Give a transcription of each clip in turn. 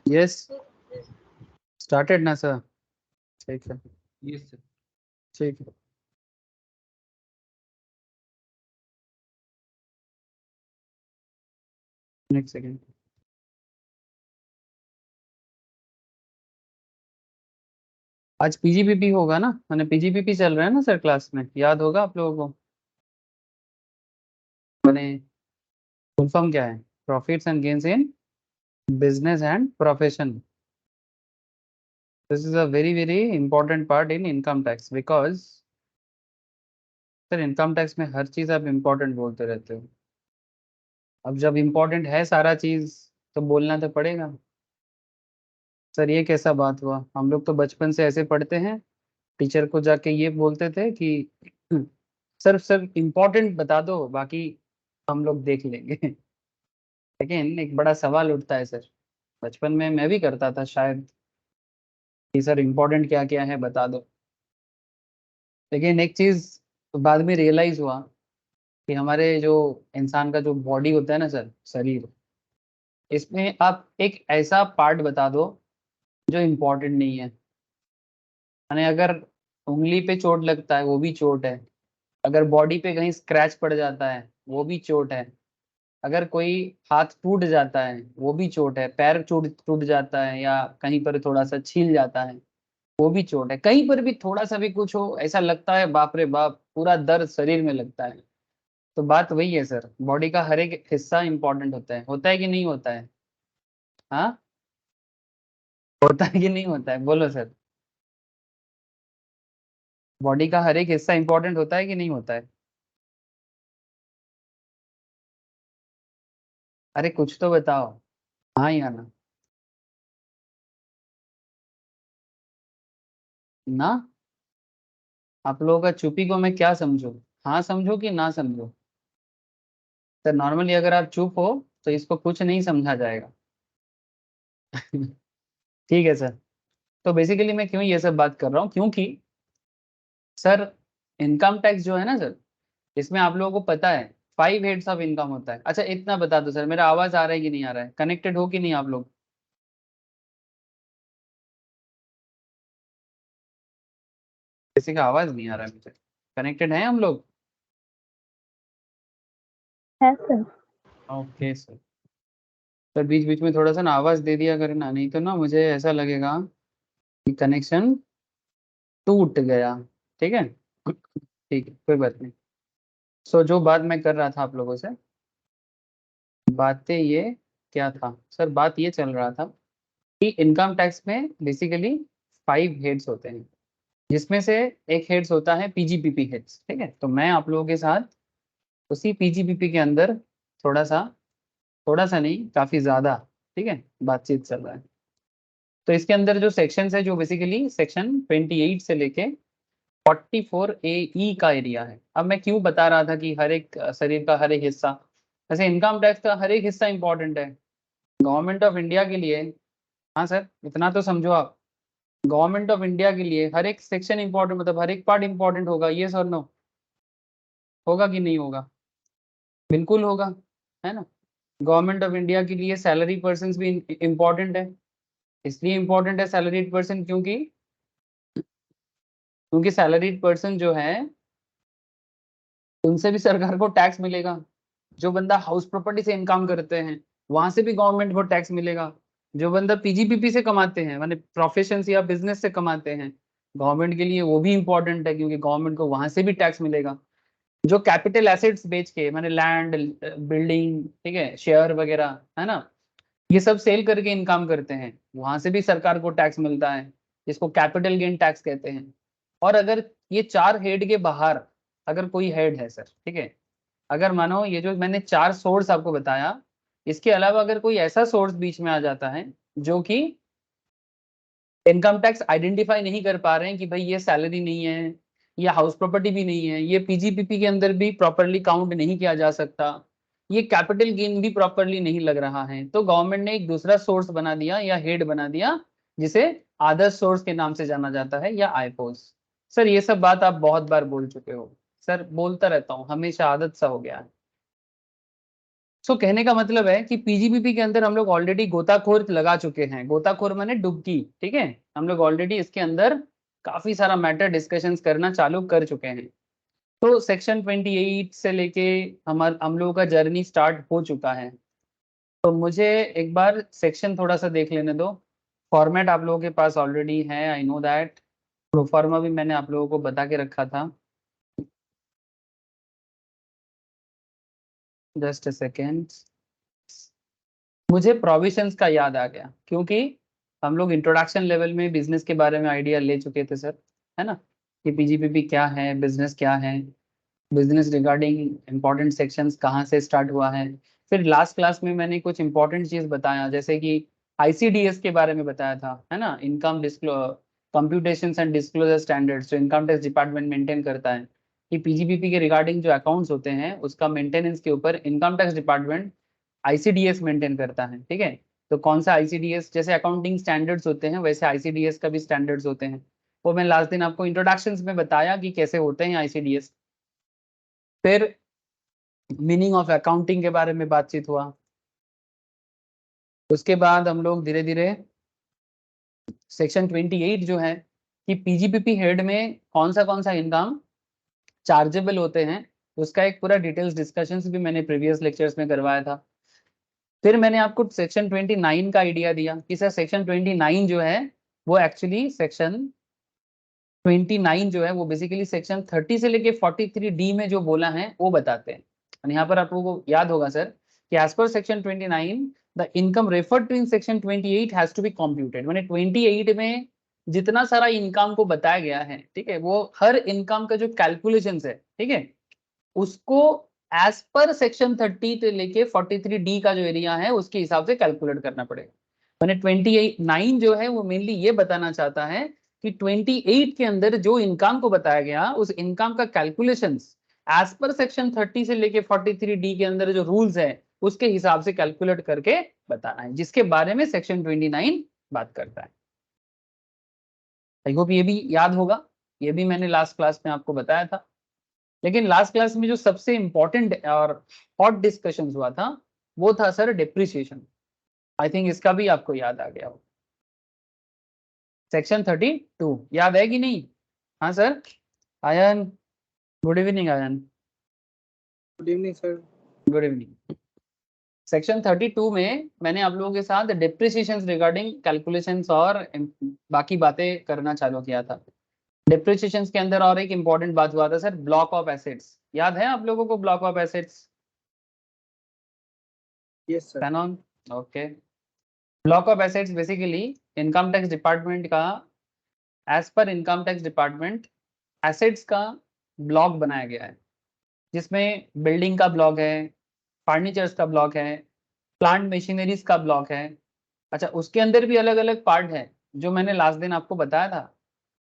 Yes started ना sir. ठीक है। Yes sir. ठीक है। Next second. आज पीजीपीपी होगा ना, मैंने पीजीपीपी चल रहा है ना सर क्लास में, याद होगा आप लोगों को। मैंने फुल फॉर्म क्या है? Profits and gains in business and profession. This is a very very important part in income tax, because sir income tax में हर चीज आप इम्पोर्टेंट बोलते रहते हो। अब जब इम्पोर्टेंट है सारा चीज तो बोलना तो पड़ेगा। सर ये कैसा बात हुआ? हम लोग तो बचपन से ऐसे पढ़ते हैं, टीचर को जाके ये बोलते थे कि सर सर इम्पोर्टेंट बता दो, बाकी हम लोग देख लेंगे। लेकिन एक बड़ा सवाल उठता है सर, बचपन में मैं भी करता था शायद, कि सर इम्पोर्टेंट क्या क्या है बता दो। लेकिन एक चीज बाद में रियलाइज हुआ कि हमारे जो इंसान का जो बॉडी होता है ना सर, शरीर, इसमें आप एक ऐसा पार्ट बता दो जो इम्पोर्टेंट नहीं है। यानी अगर उंगली पे चोट लगता है वो भी चोट है, अगर बॉडी पे कहीं स्क्रैच पड़ जाता है वो भी चोट है, अगर कोई हाथ टूट जाता है वो भी चोट है, पैर टूट टूट जाता है या कहीं पर थोड़ा सा छील जाता है वो भी चोट है, कहीं पर भी थोड़ा सा भी कुछ हो ऐसा लगता है बाप रे बाप, पूरा दर्द शरीर में लगता है। तो बात वही है सर, बॉडी का हर एक हिस्सा इंपॉर्टेंट होता है कि नहीं होता है? हाँ, होता है कि नहीं होता है, बोलो सर। बॉडी का हर एक हिस्सा इंपॉर्टेंट होता है कि नहीं होता है? अरे कुछ तो बताओ। हाँ या ना? ना? आप लोगों का चुप्पी को मैं क्या समझूं? हाँ समझो कि ना समझो? सर नॉर्मली अगर आप चुप हो तो इसको कुछ नहीं समझा जाएगा। ठीक है सर। तो बेसिकली मैं क्यों ये सब बात कर रहा हूँ, क्योंकि सर इनकम टैक्स जो है ना सर, इसमें आप लोगों को पता है 5 हेड्स ऑफ इनकम होता है। अच्छा इतना बता दो सर, मेरा आवाज आ रहा है कि नहीं आ रहा है, कनेक्टेड हो कि नहीं आप लोग? किसी का आवाज नहीं आ रहा है मुझे, कनेक्टेड है हम लोग? है सर। Okay sir. सर बीच बीच में थोड़ा सा ना आवाज दे दिया करना, नहीं तो ना मुझे ऐसा लगेगा कि कनेक्शन टूट गया। ठीक है। ठीक है कोई बात नहीं। सो जो बात मैं कर रहा था आप लोगों से, बातें ये क्या था सर, बात ये चल रहा था कि इनकम टैक्स में बेसिकली 5 हेड्स होते हैं, जिसमें से एक हेड्स होता है पीजीपीपी हेड्स। ठीक है, तो मैं आप लोगों के साथ उसी पीजीपीपी के अंदर थोड़ा सा नहीं काफी ज्यादा, ठीक है, बातचीत चल रहा है। तो इसके अंदर जो सेक्शंस है, जो बेसिकली सेक्शन 28 से लेके 44A का एरिया है। अब मैं क्यों बता रहा था कि हर एक शरीर का हर एक हिस्सा, वैसे इनकम टैक्स का हर एक हिस्सा इंपॉर्टेंट है गवर्नमेंट ऑफ इंडिया के लिए। हाँ सर इतना तो समझो आप, गवर्नमेंट ऑफ इंडिया के लिए हर एक सेक्शन इंपॉर्टेंट, मतलब हर एक पार्ट इंपॉर्टेंट होगा, ये सर नो? होगा कि नहीं होगा? बिल्कुल होगा, है ना? गवर्नमेंट ऑफ इंडिया के लिए सैलरी पर्सन भी इंपॉर्टेंट है। इसलिए इंपॉर्टेंट है सैलरीड पर्सन, क्योंकि सैलरीड पर्सन जो है उनसे भी सरकार को टैक्स मिलेगा। जो बंदा हाउस प्रॉपर्टी से इनकम करते हैं वहां से भी गवर्नमेंट को टैक्स मिलेगा। जो बंदा पीजीपीपी से कमाते हैं, माने प्रोफेशन या बिजनेस से कमाते हैं, गवर्नमेंट के लिए वो भी इंपॉर्टेंट है, क्योंकि गवर्नमेंट को वहां से भी टैक्स मिलेगा। जो कैपिटल एसेट्स बेच के, माने लैंड, बिल्डिंग, ठीक है, शेयर वगैरह, है ना, ये सब सेल करके इनकम करते हैं, वहां से भी सरकार को टैक्स मिलता है, जिसको कैपिटल गेन टैक्स कहते हैं। और अगर ये 4 हेड के बाहर अगर कोई हेड है सर, ठीक है, अगर मानो ये जो मैंने 4 सोर्स आपको बताया, इसके अलावा अगर कोई ऐसा सोर्स बीच में आ जाता है जो कि इनकम टैक्स आइडेंटिफाई नहीं कर पा रहे हैं कि भाई ये सैलरी नहीं है, ये हाउस प्रॉपर्टी भी नहीं है, ये पीजीपीपी के अंदर भी प्रॉपरली काउंट नहीं किया जा सकता, ये कैपिटल गेन भी प्रॉपरली नहीं लग रहा है, तो गवर्नमेंट ने एक दूसरा सोर्स बना दिया या हेड बना दिया, जिसे आदर्श सोर्स के नाम से जाना जाता है या आईपोस। सर ये सब बात आप बहुत बार बोल चुके हो। सर बोलता रहता हूँ, हमेशा आदत सा हो गया है। कहने का मतलब है कि पीजीबीपी के अंदर हम लोग ऑलरेडी गोताखोर लगा चुके हैं। गोताखोर माने डुबकी, ठीक है। हम लोग ऑलरेडी इसके अंदर काफी सारा मैटर डिस्कशंस करना चालू कर चुके हैं। तो सेक्शन 28 से लेके हम लोगों का जर्नी स्टार्ट हो चुका है। तो मुझे एक बार सेक्शन थोड़ा सा देख लेने दो। फॉर्मेट आप लोगों के पास ऑलरेडी है, आई नो दैट। प्रोफार्मा भी मैंने आप लोगों को बता के रखा था। जस्ट अ सेकेंड, मुझे प्रोविजंस का याद आ गया, क्योंकि हम लोग इंट्रोडक्शन लेवल में बिजनेस के बारे में आइडिया ले चुके थे सर, है ना, कि पीजीपीपी क्या है, बिजनेस क्या है, बिजनेस रिगार्डिंग इंपॉर्टेंट सेक्शंस कहाँ से स्टार्ट हुआ है। फिर लास्ट क्लास में मैंने कुछ इंपॉर्टेंट चीज बताया, जैसे कि आईसीडीएस के बारे में बताया था, है ना, income computation and disclosure standards, जो इनकम टैक्स डिपार्टमेंट मेंटेन करता है, कि पीजीपीपी के रिगार्डिंग जो अकाउंट्स होते हैं उसका मेंटेनेंस के ऊपर income tax department ICDS maintain करता है, ठीक है। तो कौन सा आईसीडीएस, जैसे अकाउंटिंग स्टैंडर्ड्स होते हैं वैसे आईसीडीएस का भी स्टैंडर्ड्स होते हैं। वो मैं लास्ट दिन आपको इंट्रोडक्शंस में बताया कि कैसे होते हैं आईसीडीएस। फिर मीनिंग ऑफ अकाउंटिंग के बारे में बातचीत हुआ। उसके बाद हम लोग धीरे धीरे सेक्शन 28 जो है कि पीजीपीपी हेड में कौन सा इनकम चार्जेबल होते हैं, उसका एक पूरा डिटेल्स डिस्कशंस भी मैंने प्रीवियस लेक्चर्स में करवाया था। फिर मैंने आपको सेक्शन 29 का आइडिया दिया कि सर सेक्शन 29 जो है वो एक्चुअली सेक्शन 29 जो है वो बेसिकली सेक्शन 30 से लेके 43D में जो बोला है वो बताते हैं। और यहाँ पर आप लोगों को याद होगा सर कि as per section 29 the income referred to in section 28 has to be computed. मैंने 28 में जितना सारा इनकम को बताया गया है, ठीक है, वो हर इनकम का जो कैलकुलेशन है, ठीक है, उसको एज पर सेक्शन 30 से लेके 43D का जो एरिया है उसके हिसाब से कैलकुलेट करना पड़ेगा। मैंने 29 जो है वो मेनली ये बताना चाहता है कि 28 के अंदर जो इनकम को बताया गया उस इनकम का कैलकुलेशन एज पर सेक्शन 30 से लेके 43D के अंदर जो रूल्स है उसके हिसाब से कैलकुलेट करके बताना है, जिसके बारे में सेक्शन 29 बात करता है। आई होप ये भी याद होगा, ये भी मैंने लास्ट क्लास में आपको बताया था। लेकिन लास्ट क्लास में जो सबसे इंपॉर्टेंट और हॉट डिस्कशन हुआ था वो था सर डिप्रिसिएशन। आई थिंक इसका भी आपको याद आ गया हो। सेक्शन 32 याद है कि नहीं? हाँ sir. Ion, good evening ion. Good evening sir. Good evening. Section 32 में मैंने आप लोगों के साथ डिप्रिसिएशन रिगार्डिंग कैलकुलेशंस और बाकी बातें करना चालू किया था। डिप्रिसिएशन के अंदर और एक इंपॉर्टेंट बात हुआ था सर, ब्लॉक ऑफ एसेट्स। याद है आप लोगों को block of assets? Yes sir. कैनॉन, okay. Block of assets basically income tax department का, as per income tax department, assets का ब्लॉक बनाया गया है, जिसमें बिल्डिंग का ब्लॉक है, फर्नीचर्स का ब्लॉक है, प्लांट मशीनरीज का ब्लॉक है। अच्छा, उसके अंदर भी अलग अलग पार्ट है जो मैंने लास्ट दिन आपको बताया था,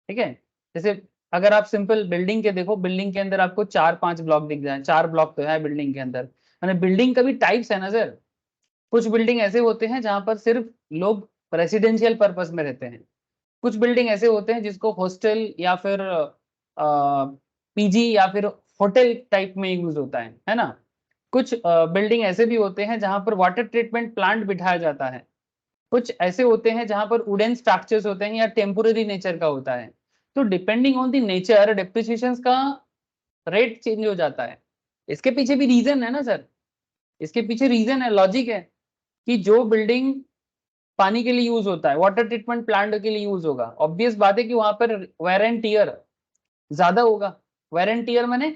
ठीक है। जैसे अगर आप सिंपल बिल्डिंग के देखो, बिल्डिंग के अंदर आपको 4-5 ब्लॉक दिख जाए, 4 ब्लॉक तो है बिल्डिंग के अंदर। मैंने बिल्डिंग का भी टाइप्स है ना सर। कुछ बिल्डिंग ऐसे होते हैं जहां पर सिर्फ लोग रेसिडेंशियल पर्पस में रहते हैं। कुछ बिल्डिंग ऐसे होते हैं जिसको हॉस्टल या फिर पीजी या फिर होटल टाइप में यूज होता है ना। कुछ बिल्डिंग ऐसे भी होते हैं जहां पर वाटर ट्रीटमेंट प्लांट बिठाया जाता है। कुछ ऐसे होते हैं जहां पर वुडन स्ट्रक्चर्स होते हैं या टेम्पोररी नेचर का होता है। तो depending on the nature depreciation का रेट चेंज हो जाता है। इसके पीछे भी रीजन है ना सर, इसके पीछे रीजन है, लॉजिक है कि जो बिल्डिंग पानी के लिए यूज होता है, वाटर ट्रीटमेंट प्लांट के लिए यूज होगा, ऑब्वियस बात है कि वहां पर वेयर एंड टियर ज्यादा होगा। वेयर एंड टियर माने,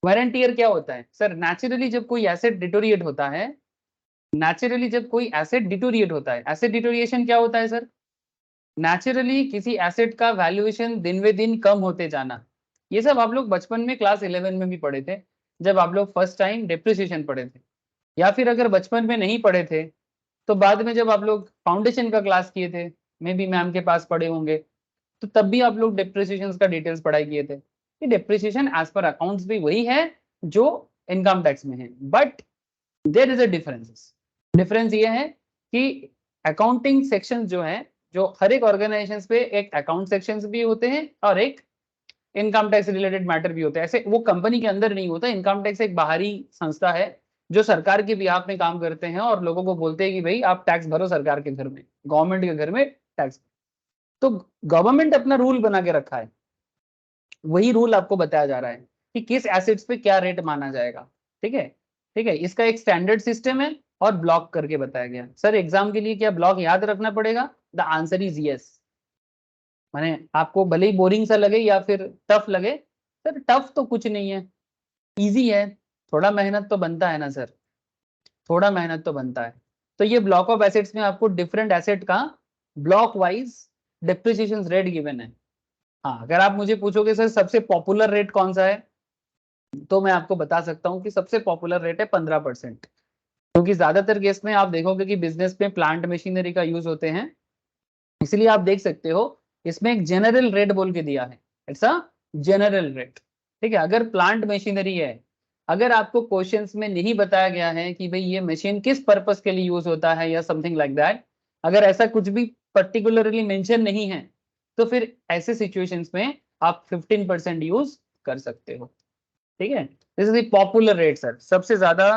वेयर एंड टियर क्या होता है सर? नेचुरली जब कोई एसेट डिटोरिएट होता है, नेचुरली जब कोई एसेट डिटोरिएट होता है, एसेट डिटोरिएशन क्या होता है सर? नेचुरली किसी एसेट का वैल्यूएशन दिन वे दिन कम होते जाना। ये सब आप लोग बचपन में क्लास 11 में भी पढ़े थे, जब आप लोग फर्स्ट टाइम डेप्रिसिएशन पढ़े थे। या फिर अगर बचपन में नहीं पढ़े थे तो बाद में जब आप लोग फाउंडेशन का क्लास किए थे, मे बी मैम के पास पढ़े होंगे, तो तब भी आप लोग डेप्रिसिएशन का डिटेल्स पढ़ाई किए थे कि डेप्रिसिएशन एज पर अकाउंट्स भी वही है जो इनकम टैक्स में है, but there is a difference. Difference ये है कि अकाउंटिंग सेक्शन जो है, जो हर एक ऑर्गेनाइजेशन पे एक अकाउंट सेक्शन भी होते हैं और एक इनकम टैक्स रिलेटेड मैटर भी होता है। ऐसे वो कंपनी के अंदर नहीं होता, इनकम टैक्स एक बाहरी संस्था है जो सरकार के बिहाफ में काम करते हैं और लोगों को बोलते हैं कि भाई आप टैक्स भरो सरकार के घर में, गवर्नमेंट के घर में टैक्स। तो गवर्नमेंट अपना रूल बना के रखा है, वही रूल आपको बताया जा रहा है कि किस एसेट्स पे क्या रेट माना जाएगा। ठीक है, ठीक है, इसका एक स्टैंडर्ड सिस्टम है और ब्लॉक करके बताया गया। सर एग्जाम के लिए क्या ब्लॉक याद रखना पड़ेगा? The answer is yes. माने आपको भले ही बोरिंग सा लगे या फिर टफ लगे, सर टफ तो कुछ नहीं है, इजी है। थोड़ा मेहनत तो बनता है ना सर, थोड़ा मेहनत तो बनता है। तो ये ब्लॉक ऑफ एसेट्स में आपको डिफरेंट एसेट का block wise depreciation rate given है। हाँ, अगर आप मुझे पूछोगे सर सबसे पॉपुलर रेट कौन सा है, तो मैं आपको बता सकता हूँ कि सबसे पॉपुलर रेट है 15%। क्योंकि ज्यादातर केस में आप देखोगे कि बिजनेस में प्लांट मशीनरी का यूज होते हैं, इसलिए आप देख सकते हो इसमें एक जनरल रेट बोल के दिया है। It's a general rate. ठीक है, अगर प्लांट मशीनरी है, अगर आपको क्वेश्चंस में नहीं बताया गया है कि भाई ये मशीन किस पर्पस के लिए यूज होता है या समथिंग लाइक दैट, अगर ऐसा कुछ भी पर्टिकुलरली मेंशन नहीं है, तो फिर ऐसे सिचुएशंस में आप 15% यूज कर सकते हो। ठीक है, this is the popular rate sir, सबसे ज्यादा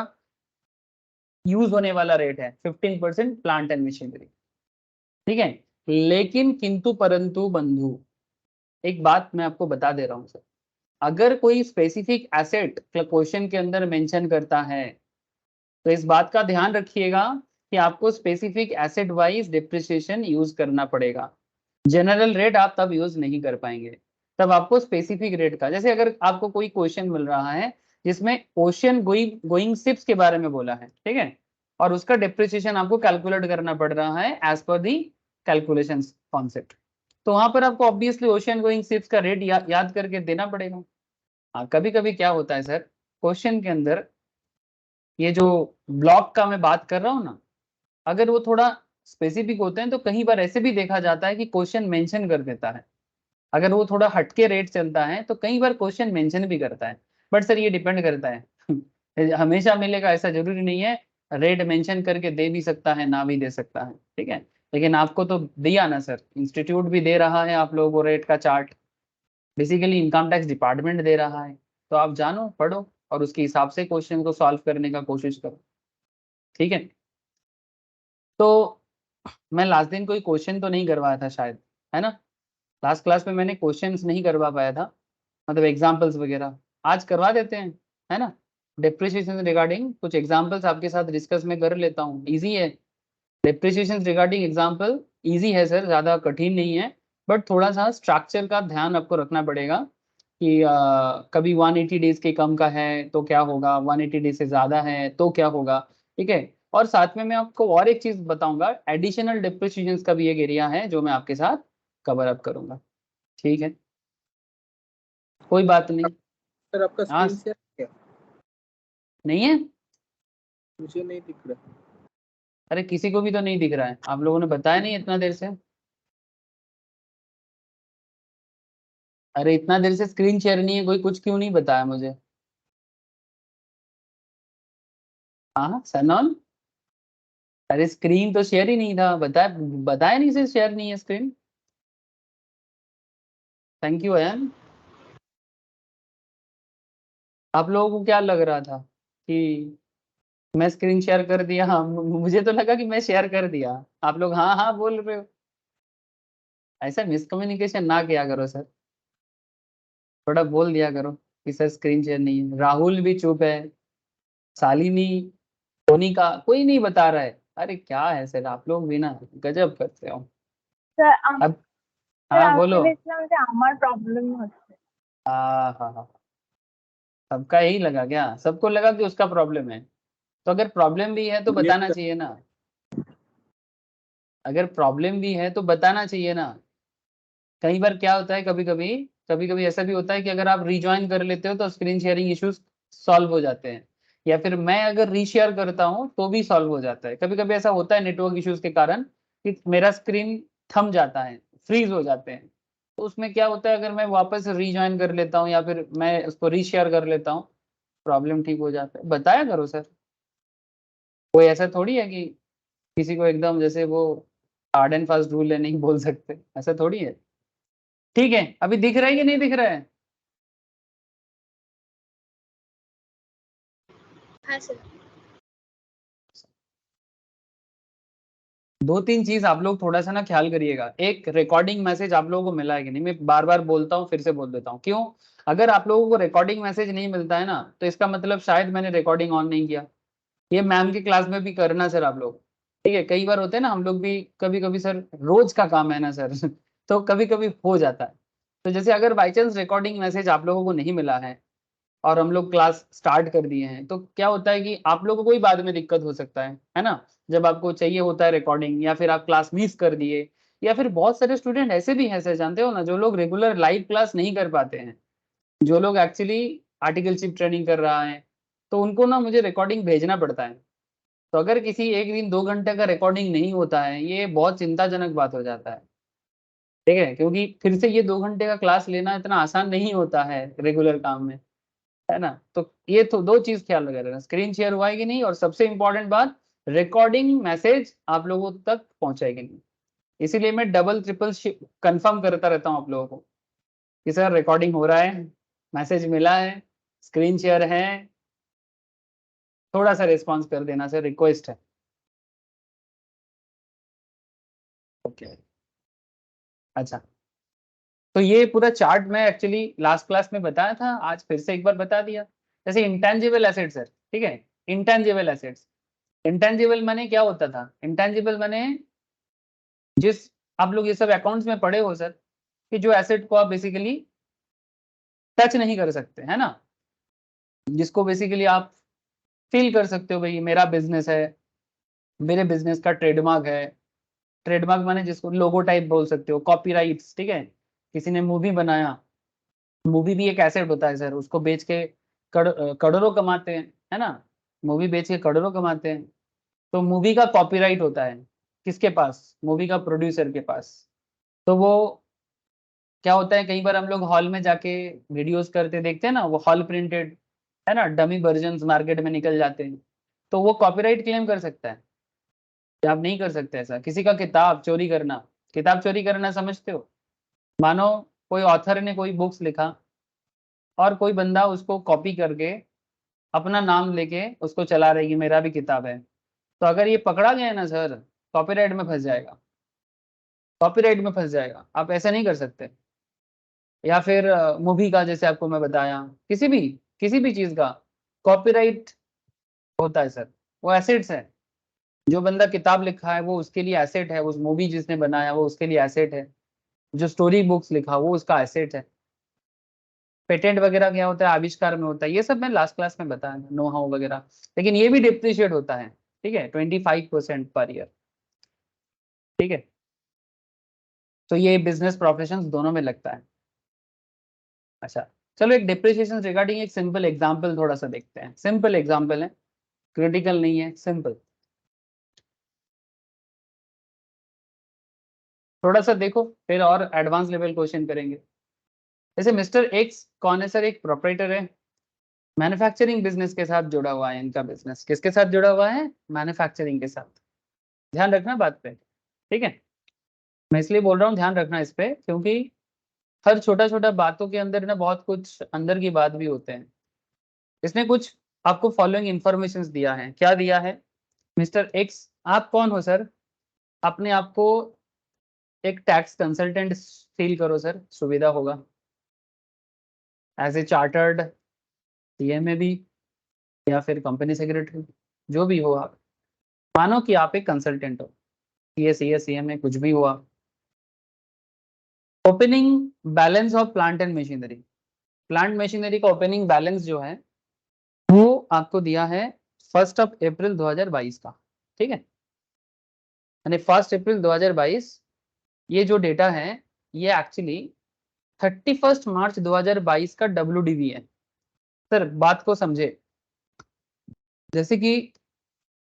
यूज होने वाला रेट है 15% प्लांट एंड मशीनरी। ठीक है, लेकिन किंतु परंतु बंधु, एक बात मैं आपको बता दे रहा हूं सर, अगर कोई स्पेसिफिक एसेट क्वेश्चन के अंदर मेंशन करता है, तो इस बात का ध्यान रखिएगा कि आपको specific asset wise depreciation use करना पड़ेगा। जनरल रेट आप तब यूज नहीं कर पाएंगे, तब आपको स्पेसिफिक रेट का, जैसे अगर आपको कोई क्वेश्चन मिल रहा है जिसमें ओशियन गोइंग शिप्स के बारे में बोला है, ठीक है, और उसका डिप्रिसिएशन आपको कैलकुलेट करना पड़ रहा है एज पर दी कैलकुलेशन कॉन्सेप्ट, तो वहां पर आपको ऑब्वियसली ओशियन गोइंग शिप्स का रेट याद करके देना पड़ेगा। हाँ, कभी कभी क्या होता है सर, क्वेश्चन के अंदर ये जो ब्लॉक का मैं बात कर रहा हूँ ना, अगर वो थोड़ा स्पेसिफिक होते हैं तो कई बार ऐसे भी देखा जाता है कि क्वेश्चन मेंशन कर देता है। अगर वो थोड़ा हटके रेट चलता है तो कई बार क्वेश्चन मेंशन भी करता है। बट सर ये डिपेंड करता है हमेशा मिलेगा ऐसा जरूरी नहीं है, रेट मेंशन करके दे भी सकता है, ना भी दे सकता है। ठीक है, लेकिन आपको तो दिया ना सर, इंस्टीट्यूट भी दे रहा है आप लोगों को रेट का chart, basically income tax department दे रहा है, तो आप जानो पढ़ो और उसके हिसाब से क्वेश्चन को सॉल्व करने का कोशिश करो। ठीक है, तो मैं लास्ट दिन कोई क्वेश्चन तो नहीं करवाया था शायद, है ना? लास्ट क्लास में मैंने क्वेश्चंस नहीं करवा पाया था, मतलब एग्जांपल्स वगैरह, आज करवा देते हैं, है ना? डिप्रिसिएशन रिगार्डिंग कुछ एग्जांपल्स आपके साथ डिस्कस में कर लेता हूँ, इजी है। डिप्रिसिएशन रिगार्डिंग एग्जांपल इजी है सर, ज़्यादा कठिन नहीं है, बट थोड़ा सा स्ट्रक्चर का ध्यान आपको रखना पड़ेगा कि कभी 180 डेज के कम का है तो क्या होगा, 180 डेज से ज़्यादा है तो क्या होगा। ठीक है, और साथ में मैं आपको और एक चीज़ बताऊंगा, एडिशनल डिप्रिसिएशन का भी एक एरिया है जो मैं आपके साथ कवर अप करूंगा। ठीक है, कोई बात नहीं। सर आपका हाँ, स्क्रीन शेयर क्या? नहीं है? मुझे नहीं दिख रहा। अरे किसी को भी तो नहीं दिख रहा है, आप लोगों ने बताया नहीं इतना देर से। अरे इतना देर से स्क्रीन शेयर नहीं है, कोई कुछ क्यों नहीं बताया मुझे? हाँ सनॉन, अरे स्क्रीन तो शेयर ही नहीं था, बताया बताया नहीं से शेयर नहीं है स्क्रीन। थैंक यू अयन। आप लोगों को क्या लग रहा था कि मैं स्क्रीन शेयर कर दिया? हाँ, मुझे तो लगा कि मैं शेयर कर दिया, आप लोग हाँ हाँ बोल रहे हो। ऐसा मिसकम्युनिकेशन ना किया करो सर, थोड़ा बोल दिया करो कि सर स्क्रीन शेयर नहीं है। राहुल भी चुप है, शालिनी, धोनी का कोई नहीं बता रहा है। अरे क्या है सर, आप लोग भी ना गजब करते हो। স্যার अब স্যার हाँ আজকে बोलो। দেখলাম যে আমার প্রবলেম হচ্ছে। हाँ हाँ हाँ, सबका यही लगा क्या? सबको लगा कि उसका प्रॉब्लम है? तो अगर प्रॉब्लम भी है तो बताना चाहिए ना, अगर प्रॉब्लम भी है तो बताना चाहिए ना। कई बार क्या होता है, कभी कभी ऐसा भी होता है कि अगर आप रिज्वाइन कर लेते हो तो स्क्रीन शेयरिंग इश्यूज सॉल्व हो जाते हैं, या फिर मैं अगर रीशेयर करता हूँ तो भी सॉल्व हो जाता है। कभी कभी ऐसा होता है नेटवर्क इश्यूज के कारण कि मेरा स्क्रीन थम जाता है, फ्रीज हो जाते हैं, तो उसमें क्या होता है, अगर मैं वापस रिज्वाइन कर लेता हूँ या फिर मैं उसको रीशेयर कर लेता हूँ, प्रॉब्लम ठीक हो जाता है। बताया करो सर, कोई ऐसा थोड़ी है कि किसी को एकदम जैसे वो हार्ड एंड फास्ट रूल है नहीं बोल सकते, ऐसा थोड़ी है। ठीक है, अभी दिख रहा है कि नहीं दिख रहा है? हाँ सर। 2-3 चीज आप लोग थोड़ा सा ना ख्याल करिएगा। एक, रिकॉर्डिंग मैसेज आप लोगों को मिला है कि नहीं? मैं बार बार बोलता हूँ, फिर से बोल देता हूँ, क्यों? अगर आप लोगों को रिकॉर्डिंग मैसेज नहीं मिलता है ना, तो इसका मतलब शायद मैंने रिकॉर्डिंग ऑन नहीं किया। ये मैम की क्लास में भी करना सर आप लोग, ठीक है? कई बार होते हैं ना, हम लोग भी कभी कभी, सर रोज का काम है ना सर तो कभी कभी हो जाता है। तो जैसे अगर बाई चांस रिकॉर्डिंग मैसेज आप लोगों को नहीं मिला है और हम लोग क्लास स्टार्ट कर दिए हैं, तो क्या होता है कि आप लोगों को ही बाद में दिक्कत हो सकता है ना? जब आपको चाहिए होता है रिकॉर्डिंग, या फिर आप क्लास मिस कर दिए, या फिर बहुत सारे स्टूडेंट ऐसे भी हैं सर, जानते हो ना, जो लोग रेगुलर लाइव क्लास नहीं कर पाते हैं, जो लोग एक्चुअली आर्टिकलशिप ट्रेनिंग कर रहा है, तो उनको ना मुझे रिकॉर्डिंग भेजना पड़ता है। तो अगर किसी एक दिन 2 घंटे का रिकॉर्डिंग नहीं होता है, ये बहुत चिंताजनक बात हो जाता है, ठीक है? क्योंकि फिर से ये 2 घंटे का क्लास लेना इतना आसान नहीं होता है रेगुलर काम में, है ना? तो ये तो 2 चीज ख्याल रखा रहना, स्क्रीन शेयर हुआ है कि नहीं, और सबसे इंपॉर्टेंट बात, रिकॉर्डिंग मैसेज आप लोगों तक पहुंचा है कि नहीं। इसीलिए मैं डबल ट्रिपल कंफर्म करता रहता हूँ आप लोगों को कि सर रिकॉर्डिंग हो रहा है, मैसेज मिला है, स्क्रीन शेयर है, थोड़ा सा रिस्पॉन्स कर देना सर, रिक्वेस्ट है। ओके, अच्छा। तो ये पूरा चार्ट मैं एक्चुअली लास्ट क्लास में बताया था, आज फिर से एक बार बता दिया। जैसे इंटेंजिबल एसेट्स है, ठीक है? इंटेंजिबल एसेट्स, इंटेंजिबल माने क्या होता था? इंटेंजिबल माने जिस, आप लोग ये सब अकाउंट्स में पढ़े हो सर, कि जो एसेट को आप बेसिकली टच नहीं कर सकते, है ना? जिसको बेसिकली आप फील कर सकते हो, भाई मेरा बिजनेस है, मेरे बिजनेस का ट्रेडमार्क है। ट्रेडमार्क माने जिसको लोगो टाइप बोल सकते हो, कॉपीराइट्स, ठीक है? किसी ने मूवी बनाया, मूवी भी एक एसेट होता है सर, उसको बेच के करोड़ों कमाते हैं, है ना? मूवी बेच के करोड़ों कमाते हैं। तो मूवी का कॉपीराइट होता है किसके पास? मूवी का प्रोड्यूसर के पास। तो वो क्या होता है, कई बार हम लोग हॉल में जाके वीडियोस करते देखते हैं ना, वो हॉल प्रिंटेड, है ना, डमी वर्जन्स मार्केट में निकल जाते हैं, तो वो कॉपीराइट क्लेम कर सकता है। या आप नहीं कर सकते ऐसा? किसी का किताब चोरी करना, किताब चोरी करना समझते हो? मानो कोई ऑथर ने कोई बुक्स लिखा और कोई बंदा उसको कॉपी करके अपना नाम लेके उसको चला रही है, मेरा भी किताब है, तो अगर ये पकड़ा गया ना सर, कॉपीराइट में फंस जाएगा, कॉपीराइट में फंस जाएगा, आप ऐसा नहीं कर सकते। या फिर मूवी का, जैसे आपको मैं बताया, किसी भी चीज का कॉपीराइट होता है सर, वो एसेट्स है। जो बंदा किताब लिखा है वो उसके लिए एसेट है, उस मूवी जिसने बनाया वो उसके लिए एसेट है, जो स्टोरी बुक्स लिखा वो उसका एसेट है। पेटेंट वगैरह क्या होता है? आविष्कार में होता है, ये सब मैं लास्ट क्लास में बताया, नो हाउ वगैरह। लेकिन ये भी डिप्रिशिएट होता है, ठीक है, 25% पर ईयर, ठीक है? तो ये बिजनेस प्रोफेशन दोनों में लगता है। अच्छा, चलो एक डिप्रिसिएशन रिगार्डिंग एक सिंपल एग्जांपल थोड़ा सा देखते हैं। सिंपल एग्जांपल है, क्रिटिकल नहीं है, सिंपल। थोड़ा सा देखो, फिर और एडवांस लेवल क्वेश्चन करेंगे। जैसे मिस्टर एक्स कौन है सर? एक प्रोपराइटर है, मैन्युफैक्चरिंग बिजनेस के साथ जुड़ा हुआ है। इनका बिजनेस किसके साथ जुड़ा हुआ है? मैन्युफैक्चरिंग के साथ। ध्यान रखना बात पे, ठीक है? मैं इसलिए बोल रहा हूँ ध्यान रखना इस पे, क्योंकि हर छोटा छोटा बातों के अंदर ना बहुत कुछ अंदर की बात भी होते हैं। इसने कुछ आपको फॉलोइंग इंफॉर्मेशन दिया है। क्या दिया है? मिस्टर एक्स, आप कौन हो सर? अपने आप को एक टैक्स कंसल्टेंट फील करो सर, सुविधा होगा। एज ए चार्टर्ड सीएमए भी, या फिर कंपनी सेक्रेटरी, जो भी हो आप, मानो कि आप एक कंसल्टेंट हो, सीए सीएमए कुछ भी हो आप। Opening balance of plant and machinery, plant machinery का ओपनिंग बैलेंस जो है वो आपको दिया है 1 अप्रैल 2022 का, ठीक है? यानी 1 अप्रैल 2022, ये जो डेटा है ये एक्चुअली 31 मार्च 2022 का WDV है। सर बात को समझे, जैसे कि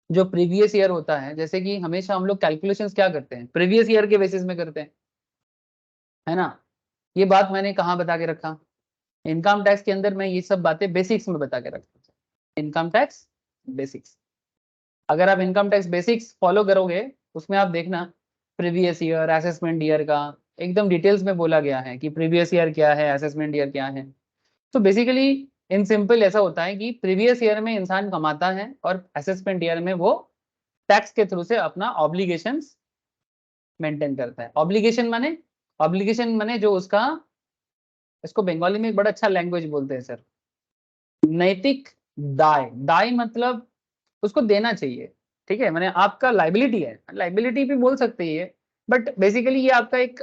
जो प्रीवियस ईयर होता है, जैसे कि हमेशा हम लोग कैलकुलेशंस क्या करते हैं? प्रीवियस ईयर के बेसिस में करते हैं, है ना? ये बात मैंने कहाँ बता के रखा? इनकम टैक्स के अंदर मैं ये सब बातें बेसिक्स में बता के रखता हूँ। इनकम टैक्स बेसिक्स, अगर आप इनकम टैक्स बेसिक्स फॉलो करोगे, उसमें आप देखना प्रीवियस ईयर, असेसमेंट ईयर का एकदम डिटेल्स में बोला गया है कि प्रीवियस ईयर क्या है, असेसमेंट ईयर क्या है। तो बेसिकली इन सिंपल ऐसा होता है कि प्रीवियस ईयर में इंसान कमाता है और असेसमेंट ईयर में वो टैक्स के थ्रू से अपना ऑब्लिगेशंस मेंटेन करता है। ऑब्लिगेशन माने जो उसका, इसको बंगाली में एक बड़ा अच्छा लैंग्वेज बोलते हैं सर, नैतिक दाय। दाय मतलब उसको देना चाहिए, ठीक है, माने आपका लाइबिलिटी है, लाइबिलिटी भी बोल सकते हैं, बट बेसिकली ये आपका एक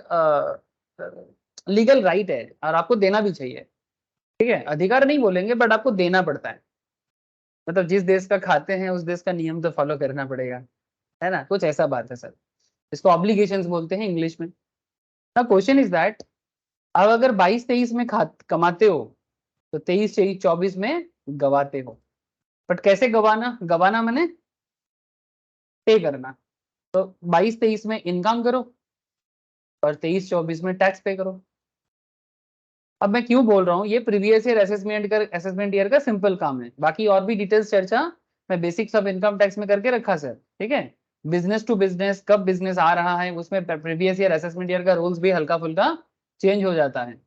लीगल राइट है और आपको देना भी चाहिए, ठीक है, अधिकार नहीं बोलेंगे बट आपको देना पड़ता है। मतलब जिस देश का खाते हैं उस देश का नियम तो फॉलो करना पड़ेगा, है ना, कुछ ऐसा बात है सर। इसको ऑब्लिगेशंस बोलते हैं इंग्लिश में। ना क्वेश्चन इज दैट, अब अगर 22-23 में कमाते हो तो 23-24 में गवाते हो। बट कैसे गवाना, गवाना मैंने पे करना। तो 22-23 में इनकम करो और 23-24 में टैक्स पे करो। अब मैं क्यों बोल रहा हूँ, ये प्रीवियस ईयर असेसमेंट ईयर का सिंपल काम है, बाकी और भी डिटेल्स चर्चा मैं बेसिक्स ऑफ इनकम टैक्स में करके रखा सर, ठीक है। बिजनेस टू बिजनेस, कब बिजनेस आ रहा है, उसमें प्रीवियस ईयर असेसमेंट ईयर का रूल्स भी हल्का फुल्का चेंज हो जाता है।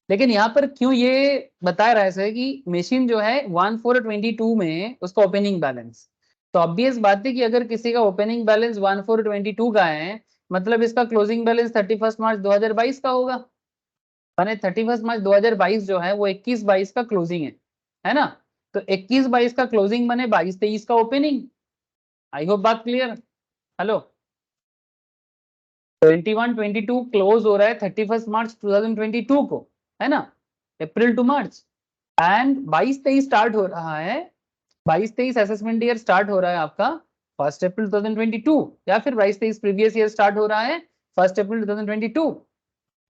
लेकिन यहाँ पर क्यों ये बता रहा है सर कि मशीन जो है 1422 में उसका ओपनिंग बैलेंस, तो ऑब्वियस बात है कि अगर किसी का ओपनिंग बैलेंस 1422 का है, मतलब इसका क्लोजिंग बैलेंस 31 मार्च 2022 का होगा। माने 31 मार्च 2022 जो है वो 21-22 का क्लोजिंग है ना। तो 21-22 का क्लोजिंग माने 22-23 का ओपनिंग। आई होप बात क्लियर। हेलो, 21-22 क्लोज हो रहा है 31 मार्च 2022 को, है ना, अप्रैल टू मार्च। एंड 22-23 स्टार्ट हो रहा है, 22-23 असेसमेंट ईयर स्टार्ट हो रहा है आपका 1 अप्रैल 2022, या फिर 22-23 प्रीवियस ईयर स्टार्ट हो रहा है 1 अप्रैल 2022,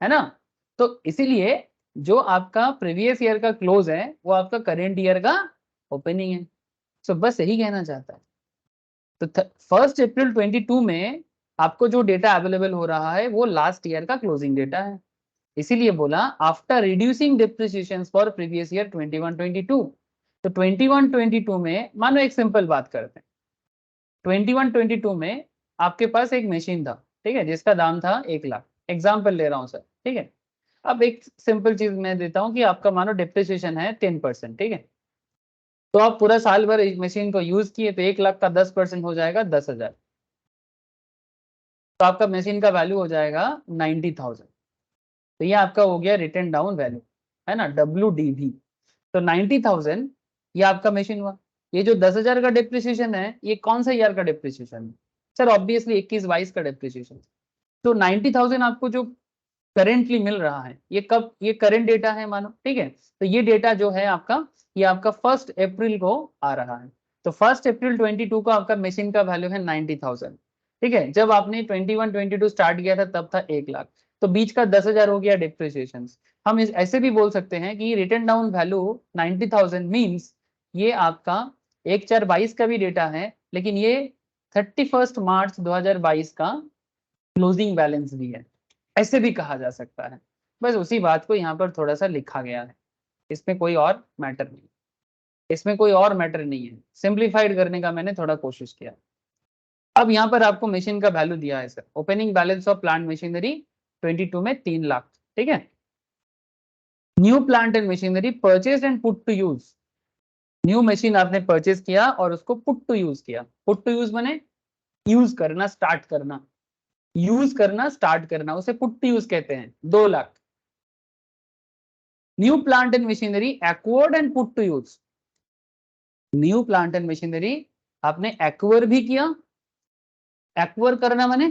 है ना। तो इसीलिए जो आपका प्रीवियस ईयर का क्लोज है वो आपका करेंट ईयर का ओपनिंग है। सो बस यही कहना चाहता है। तो 1 अप्रैल 22 में आपको जो डेटा अवेलेबल हो रहा है वो लास्ट ईयर का क्लोजिंग डेटा है। इसीलिए बोला after reducing depreciation for previous year 21-22। तो 21-22 में मानो एक सिंपल बात करते हैं, 21-22 में आपके पास एक मशीन था, ठीक है, जिसका दाम था 1 लाख, एग्जाम्पल ले रहा हूँ सर, ठीक है। अब एक सिंपल चीज मैं देता हूँ कि आपका मानो डिप्रिसिएशन है 10%, ठीक है। तो आप पूरा साल भर इस मशीन को यूज किए तो 1 लाख का 10% हो जाएगा 10,000, तो आपका मशीन का वैल्यू हो जाएगा 90,000। तो ये आपका हो गया रिटर्न डाउन वैल्यू, है ना, WDV। तो 90,000 ये आपका मशीन हुआ। ये जो 10,000 का डिप्रिसिएशन है ये कौन सा ईयर का डिप्रिसिएशन है सर, ऑब्वियसली 21-22 का डिप्रिसिएशन। तो 90,000 आपको जो करेंटली मिल रहा है ये कब, ये करंट डेटा है मानो, ठीक है। तो ये डेटा जो है आपका, ये आपका 1 अप्रैल को आ रहा है। तो 1 अप्रैल 22 को आपका मशीन का वैल्यू है 90,000, ठीक है। जब आपने 21-22 स्टार्ट किया था तब था 1 लाख, तो बीच का 10,000 हो गया डिप्रिसिएशन। हम इस ऐसे भी बोल सकते हैं कि रिटर्न डाउन वैल्यू 90,000 मीन्स ये आपका 1/4/22 का भी डेटा है, लेकिन ये 31 मार्च 2022 का क्लोजिंग बैलेंस भी है, ऐसे भी कहा जा सकता है। बस उसी बात को यहाँ पर थोड़ा सा लिखा गया है, इसमें कोई और मैटर नहीं, इसमें कोई और मैटर नहीं है, सिंप्लीफाइड करने का मैंने थोड़ा कोशिश किया। अब यहाँ पर आपको मशीन का वैल्यू दिया है sir, opening balance of plant machinery 22 में 3 लाख, ठीक है। New plant and machinery purchase and put to use, new machine आपने परचेज किया और उसको पुट टू यूज किया। पुट टू यूज माने यूज करना, स्टार्ट करना, यूज करना स्टार्ट करना, उसे पुट टू यूज कहते हैं, 2 lakh. New plant and machinery acquired and put to use, new plant and machinery आपने एक्वायर भी किया। एक्वायर करना माने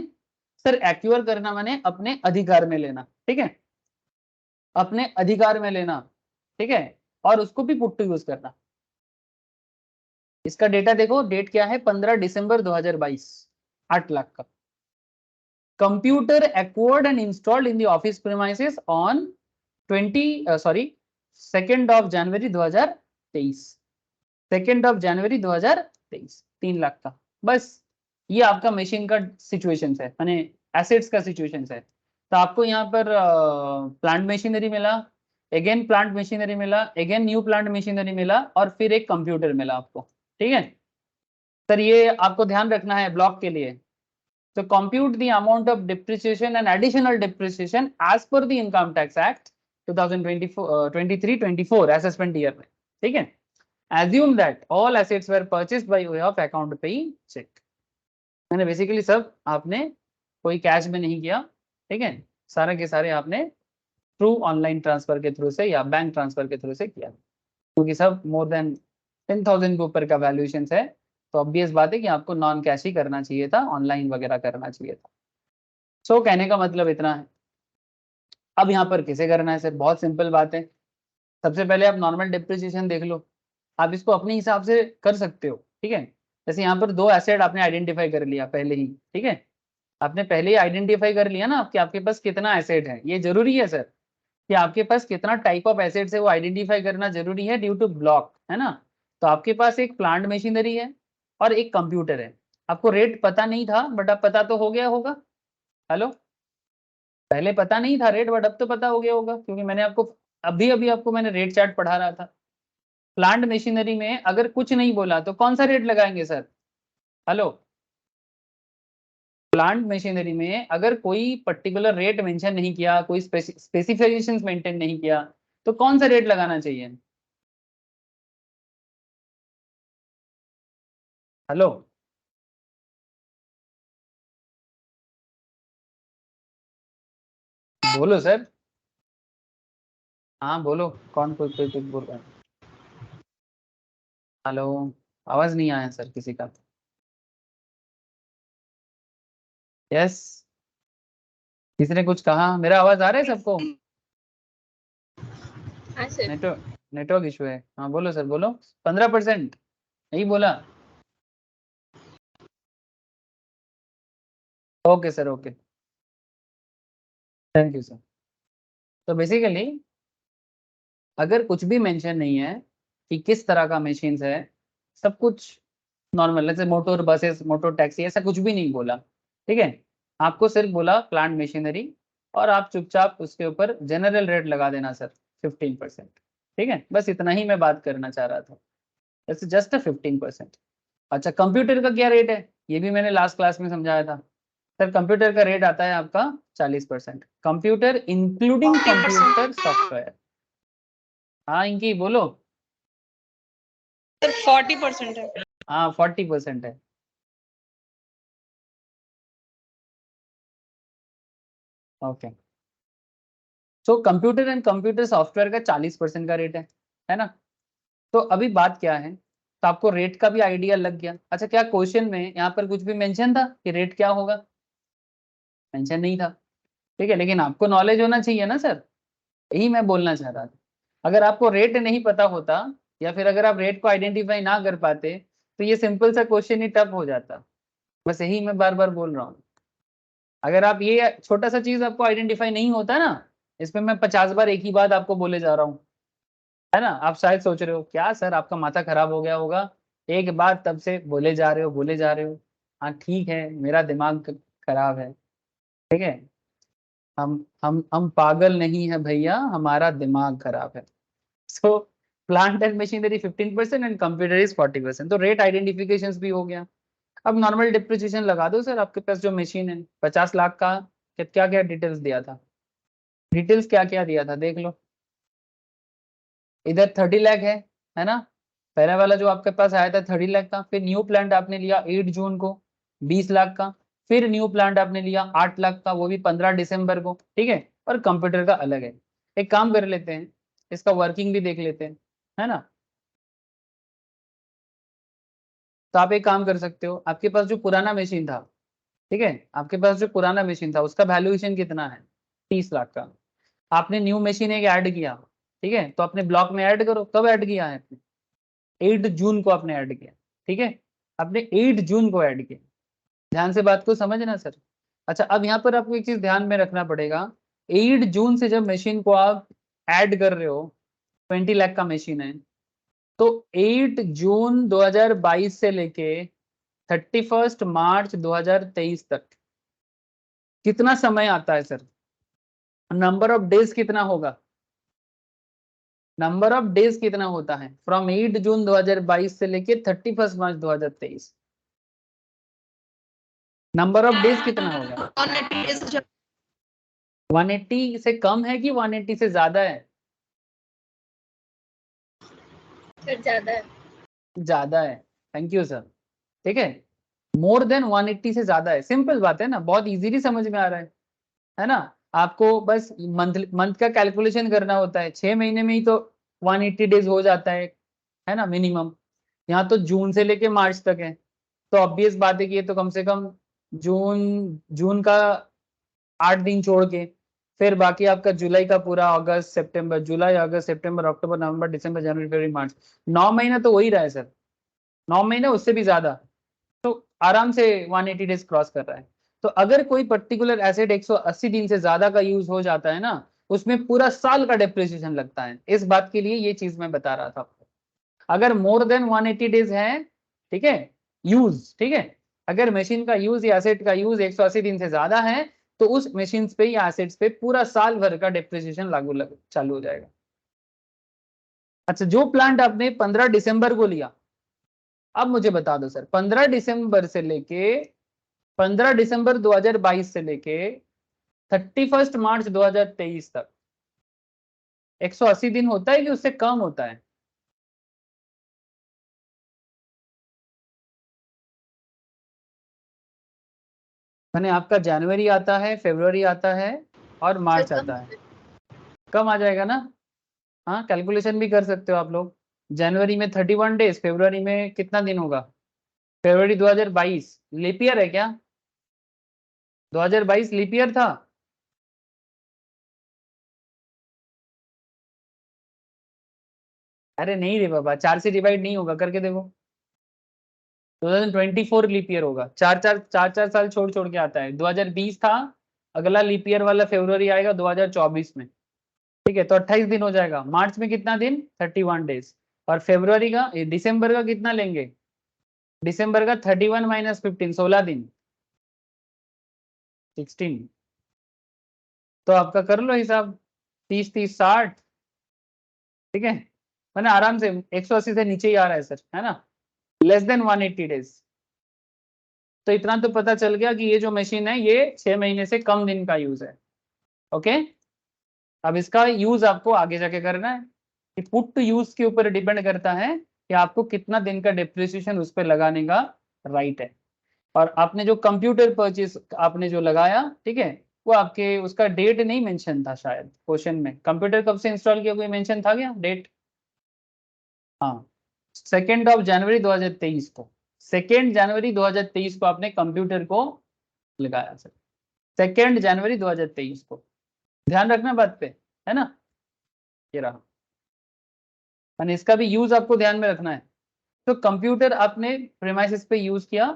सर, एक्वायर करना माने अपने अधिकार में लेना, ठीक है, अपने अधिकार में लेना, ठीक है, और उसको भी पुट टू यूज करना। इसका डेटा देखो, डेट क्या है, 15 दिसंबर 2022, 8 लाख का। Computer acquired and installed in the office premises on 2nd of January 2023, 2nd of January 2023, 3 lakh का। बस ये आपका मशीन का सिचुएशन है, माने एसेट्स का सिचुएशन है। तो आपको यहाँ पर प्लांट मशीनरी मिला, अगेन प्लांट मशीनरी मिला, अगेन न्यू प्लांट मशीनरी मिला, और फिर एक कंप्यूटर मिला आपको, ठीक है सर। ये आपको ध्यान रखना है ब्लॉक के लिए। तो compute the amount of depreciation and additional depreciation as per the income tax act 2023-24 assessment year में, ठीक है। assume that all assets were purchased by way of account paying check, मैंने बेसिकली सब आपने कोई कैश में नहीं किया, ठीक है, सारे के सारे आपने थ्रू ऑनलाइन ट्रांसफर के थ्रू से या बैंक ट्रांसफर के थ्रू से किया, क्योंकि सब मोर देन 10,000 के ऊपर का वैल्यूएशन है, तो ऑब्वियस बात है कि आपको नॉन कैश ही करना चाहिए था, ऑनलाइन वगैरह करना चाहिए था। सो कहने का मतलब इतना है। अब यहाँ पर कैसे करना है सर, बहुत सिंपल बात है। सबसे पहले आप नॉर्मल डिप्रिसिएशन देख लो, आप इसको अपने हिसाब से कर सकते हो, ठीक है। जैसे यहाँ पर दो एसेट आपने आइडेंटिफाई कर लिया पहले ही, ठीक है, आपने पहले ही आइडेंटिफाई कर लिया ना कि आपके पास कितना एसेट है। ये जरूरी है सर कि आपके पास कितना टाइप ऑफ एसेट्स है वो आइडेंटिफाई करना जरूरी है ड्यू टू ब्लॉक, है ना। तो आपके पास एक प्लांट मशीनरी है और एक कंप्यूटर है। आपको रेट पता नहीं था बट अब पता तो हो गया होगा। हेलो, पहले पता नहीं था रेट बट अब तो पता हो गया होगा, क्योंकि मैंने आपको अभी अभी आपको मैंने रेट चार्ट पढ़ा रहा था। प्लांट मशीनरी में अगर कुछ नहीं बोला तो कौन सा रेट लगाएंगे सर। हेलो, प्लांट मशीनरी में अगर कोई पर्टिकुलर रेट मेंशन नहीं किया, कोई स्पेसिफिकेशंस मेंटेन नहीं किया, तो कौन सा रेट लगाना चाहिए। हेलो, बोलो सर। हाँ बोलो, कौन कोई कोई कुछ बोल रहा है। हेलो, आवाज नहीं आया सर किसी का। यस, किसी ने कुछ कहा, मेरा आवाज आ रहा है सबको। हाँ सर। नेटवर्क नेटवर्क इशू है। हाँ बोलो सर, बोलो। 15% यही बोला। Okay sir, okay, thank you sir. तो बेसिकली अगर कुछ भी मेंशन नहीं है कि किस तरह का मशीन्स है, सब कुछ नॉर्मल, जैसे मोटर बसेस, मोटर टैक्सी, ऐसा कुछ भी नहीं बोला, ठीक है। आपको सिर्फ बोला प्लांट मशीनरी, और आप चुपचाप उसके ऊपर जनरल रेट लगा देना सर, 15%, ठीक है। बस इतना ही मैं बात करना चाह रहा था, जस्ट 15%। अच्छा, कंप्यूटर का क्या रेट है, ये भी मैंने लास्ट क्लास में समझाया था। सर कंप्यूटर का रेट आता है आपका 40%, कंप्यूटर इंक्लूडिंग कंप्यूटर सॉफ्टवेयर। हाँ इनकी बोलो। सर 40% है। हाँ 40% है। Okay, so computer and computer software का 40% का रेट है ना। तो अभी बात क्या है, तो आपको रेट का भी आइडिया लग गया। अच्छा, क्या क्वेश्चन में यहाँ पर कुछ भी मेंशन था कि रेट क्या होगा। मेंशन नहीं था, ठीक है, लेकिन आपको नॉलेज होना चाहिए ना सर, यही मैं बोलना चाह रहा था। अगर आपको रेट नहीं पता होता या फिर अगर आप रेट को आइडेंटिफाई ना कर पाते तो ये सिंपल सा क्वेश्चन ही टफ हो जाता। बस यही मैं बार बार बोल रहा हूँ। अगर आप ये छोटा सा चीज आपको आइडेंटिफाई नहीं होता ना, इसमें मैं 50 बार एक ही बात आपको बोले जा रहा हूँ, है ना। आप शायद सोच रहे हो क्या सर आपका माथा खराब हो गया होगा, एक बात तब से बोले जा रहे हो बोले जा रहे हो। हाँ ठीक है, मेरा दिमाग खराब है, ठीक है। हम पागल नहीं है भैया, हमारा दिमाग खराब है। So plant and machinery 15% and computer is 40%, तो रेट आइडेंटिफिकेशन भी हो गया। अब नॉर्मल डिप्रिसिएशन लगा दो सर, आपके पास जो मशीन है 50 लाख का, क्या क्या डिटेल्स दिया था, डिटेल्स क्या क्या दिया था देख लो। इधर 30 लाख है ना। पहले वाला जो आपके पास आया था 30 लाख का, फिर न्यू प्लांट आपने लिया 8 जून को 20 लाख का, फिर न्यू प्लांट आपने लिया 8 लाख का, वो भी 15 दिसंबर को, ठीक है। और कंप्यूटर का अलग है। एक काम कर लेते हैं, इसका वर्किंग भी देख लेते हैं, है ना। तो आप एक काम कर सकते हो, आपके पास जो पुराना मशीन था, ठीक है, आपके पास जो पुराना मशीन था उसका वैल्यूएशन कितना है, 30 लाख का। आपने न्यू मशीन एक ऐड किया, ठीक है, तो अपने ब्लॉक में ऐड करो। कब ऐड किया है आपने, 8 जून को आपने ऐड किया, ठीक है। आपने 8 जून को ऐड किया, ध्यान से बात को समझना सर। अच्छा, अब यहाँ पर आपको एक चीज ध्यान में रखना पड़ेगा, 8 जून से जब मशीन को आप ऐड कर रहे हो, 20 लाख का मशीन है, तो 8 जून 2022 से लेके 31 मार्च 2023 तक कितना समय आता है सर, नंबर ऑफ डेज कितना होगा, नंबर ऑफ डेज कितना होता है फ्रॉम 8 जून 2022 से लेके 31 मार्च 2023, नंबर ऑफ डेज कितना होगा। 180 days 180 से कम है कि 180 से ज्यादा है। सर ज्यादा है। ज्यादा है, थैंक यू सर, ठीक है। मोर देन 180 से ज्यादा है, सिंपल बात है ना, बहुत इजीली समझ में आ रहा है ना। आपको बस मंथ का कैलकुलेशन करना होता है, 6 महीने में ही तो 180 डेज हो जाता है ना मिनिमम। यहाँ तो जून से लेके मार्च तक है, तो ऑब्वियस बात है कि ये तो कम से कम जून जून का 8 दिन छोड़ के, फिर बाकी आपका जुलाई का पूरा, अगस्त सितंबर, जुलाई अगस्त सितंबर अक्टूबर नवंबर दिसंबर जनवरी फरवरी मार्च, 9 महीना तो वही रहा है सर, 9 महीना उससे भी ज्यादा, तो आराम से 180 डेज क्रॉस कर रहा है। तो अगर कोई पर्टिकुलर एसेट 180 दिन से ज्यादा का यूज हो जाता है ना, उसमें पूरा साल का डेप्रिसिएशन लगता है। इस बात के लिए ये चीज मैं बता रहा था आपको। अगर मोर देन 180 डेज है, ठीक है, यूज, ठीक है, अगर मशीन का यूज या एसेट का यूज 180 दिन से ज्यादा है, तो उस मशीन पे या एसेट्स पे पूरा साल भर का डेप्रिसिएशन चालू हो जाएगा। अच्छा, जो प्लांट आपने 15 दिसंबर को लिया, अब मुझे बता दो सर, 15 दिसंबर 2022 से लेके 31 मार्च 2023 तक 180 दिन होता है कि उससे कम होता है? मैंने आपका जनवरी आता है, फरवरी आता है और मार्च आता है, कम आ जाएगा ना। हाँ, कैलकुलेशन भी कर सकते हो आप लोग। जनवरी में 31 डेज, फरवरी में कितना दिन होगा? फरवरी 2022 लीप ईयर है क्या? 2022 लीप ईयर था? अरे नहीं रे बाबा, 4 से डिवाइड नहीं होगा, करके देखो। 2024 लीप ईयर होगा, चार साल छोड़ छोड़ के आता है। 2020 था, अगला लीप ईयर वाला फरवरी आएगा 2024 में, ठीक है, तो 28 दिन हो जाएगा। मार्च में कितना दिन? 31 डेज। और फरवरी का, दिसंबर का कितना लेंगे? दिसंबर का 31 माइनस 15, 16 दिन, 16। तो आपका कर लो हिसाब, 30 30 60, ठीक है, मैंने आराम से 180 से नीचे ही आ रहा है सर, है ना, लेस देन 180 डेज। तो इतना तो पता चल गया कि ये जो मशीन है ये 6 महीने से कम दिन का यूज है। ओके, अब इसका यूज आपको आगे जाके करना है, कि पुट टू यूज के ऊपर डिपेंड करता है कि आपको कितना दिन का डिप्रिसिएशन उस पर लगाने का राइट है। और आपने जो कंप्यूटर परचेज आपने जो लगाया, ठीक है, वो आपके उसका डेट नहीं मेंशन था शायद क्वेश्चन में। कंप्यूटर कब से इंस्टॉल किया, कोई मेंशन था क्या डेट? हाँ, 2 जनवरी 2023 को, 2 जनवरी 2023 को आपने कंप्यूटर को लगाया सर, 2 जनवरी 2023 को। ध्यान रखना बात पे, है ना, ये रहा। और इसका भी यूज आपको ध्यान में रखना है। तो कंप्यूटर आपने प्रीमाइसेस पे यूज किया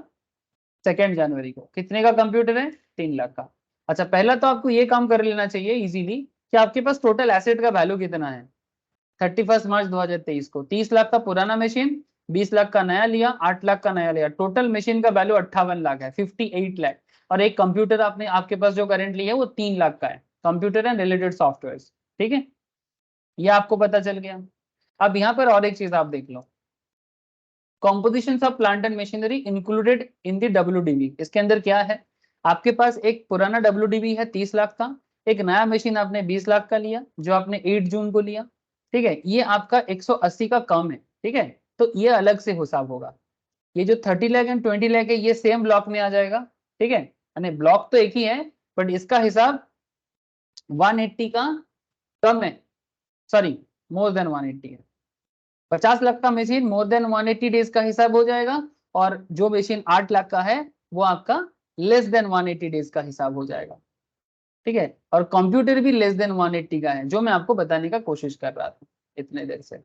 2 जनवरी को, कितने का कंप्यूटर है? 3 लाख का। अच्छा, पहला तो आपको ये काम कर लेना चाहिए इजीली कि आपके पास टोटल एसेट का वैल्यू कितना है। 31 मार्च 2023 को 30 लाख का पुराना मशीन, 20 लाख का नया लिया, 8 लाख का नया लिया, टोटल मशीन का वैल्यू 58 लाख है, 58 लाख। और एक कंप्यूटर आपने, आपके पास जो करेंटली है वो 3 लाख का है, कंप्यूटर एंड रिलेटेड सॉफ्टवेयर, ठीक है, ये आपको पता चल गया। अब यहाँ पर और एक चीज आप देख लो, composition of plant and machinery included in the WDV। इसके अंदर क्या है, आपके पास एक पुराना WDV है 30 लाख का, एक नया मशीन आपने 20 लाख का लिया जो आपने 8 जून को लिया, ठीक है, ये आपका 180 का कम है, ठीक है, तो ये अलग से हिसाब होगा। ये जो 30 लाख एंड 20 लाख है ये सेम ब्लॉक में आ जाएगा, ठीक है, यानी ब्लॉक तो एक ही है, बट इसका हिसाब 180 का कम है, सॉरी, मोर देन 180 है। 50 लाख का मशीन मोर देन 180 डेज का हिसाब हो जाएगा, और जो मशीन 8 लाख का है वो आपका लेस देन 180 डेज का हिसाब हो जाएगा, ठीक है। और कंप्यूटर भी लेस देन 180 का है, जो मैं आपको बताने का कोशिश कर रहा था इतने देर से।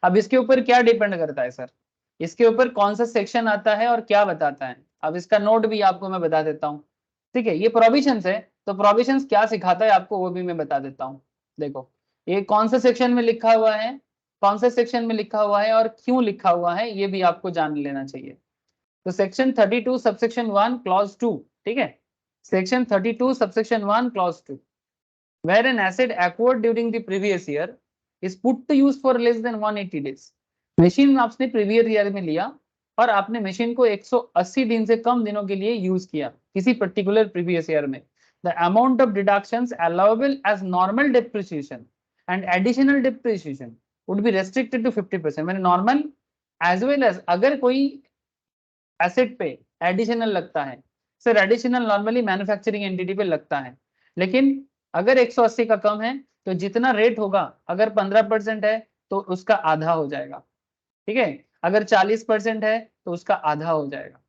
अब इसके ऊपर क्या डिपेंड करता है सर, इसके ऊपर कौन सा सेक्शन आता है और क्या बताता है। अब इसका नोट भी आपको मैं बता देता हूँ, ठीक है, ये प्रोविजंस है, तो प्रोविजंस क्या सिखाता है आपको वो भी मैं बता देता हूँ। देखो, ये कौन सा सेक्शन में लिखा हुआ है, कौन से सेक्शन में लिखा हुआ है और क्यों लिखा हुआ है, ये भी आपको जान लेना चाहिए। तो सेक्शन 32 सबसेक्शन 1 क्लॉज 2, ठीक है, section 32 subsection 1 clause 2, where an asset acquired during the previous year is put to use for less than 180 days। Machine आपने प्रीवियस ईयर में लिया और आपने मशीन को 180 दिन से कम दिनों के लिए यूज किया किसी पर्टिकुलर प्रीवियस ईयर में, the amount of deductions allowable as normal depreciation and additional depreciation would be restricted to 50%। मैंने नॉर्मल एज वेल एज, अगर कोई एसेट पे एडिशनल लगता है sir, additional normally manufacturing entity पे लगता है, लेकिन अगर 180 का कम है तो जितना रेट होगा, अगर 15% है तो उसका आधा हो जाएगा, ठीक है, अगर 40% है तो उसका आधा हो जाएगा,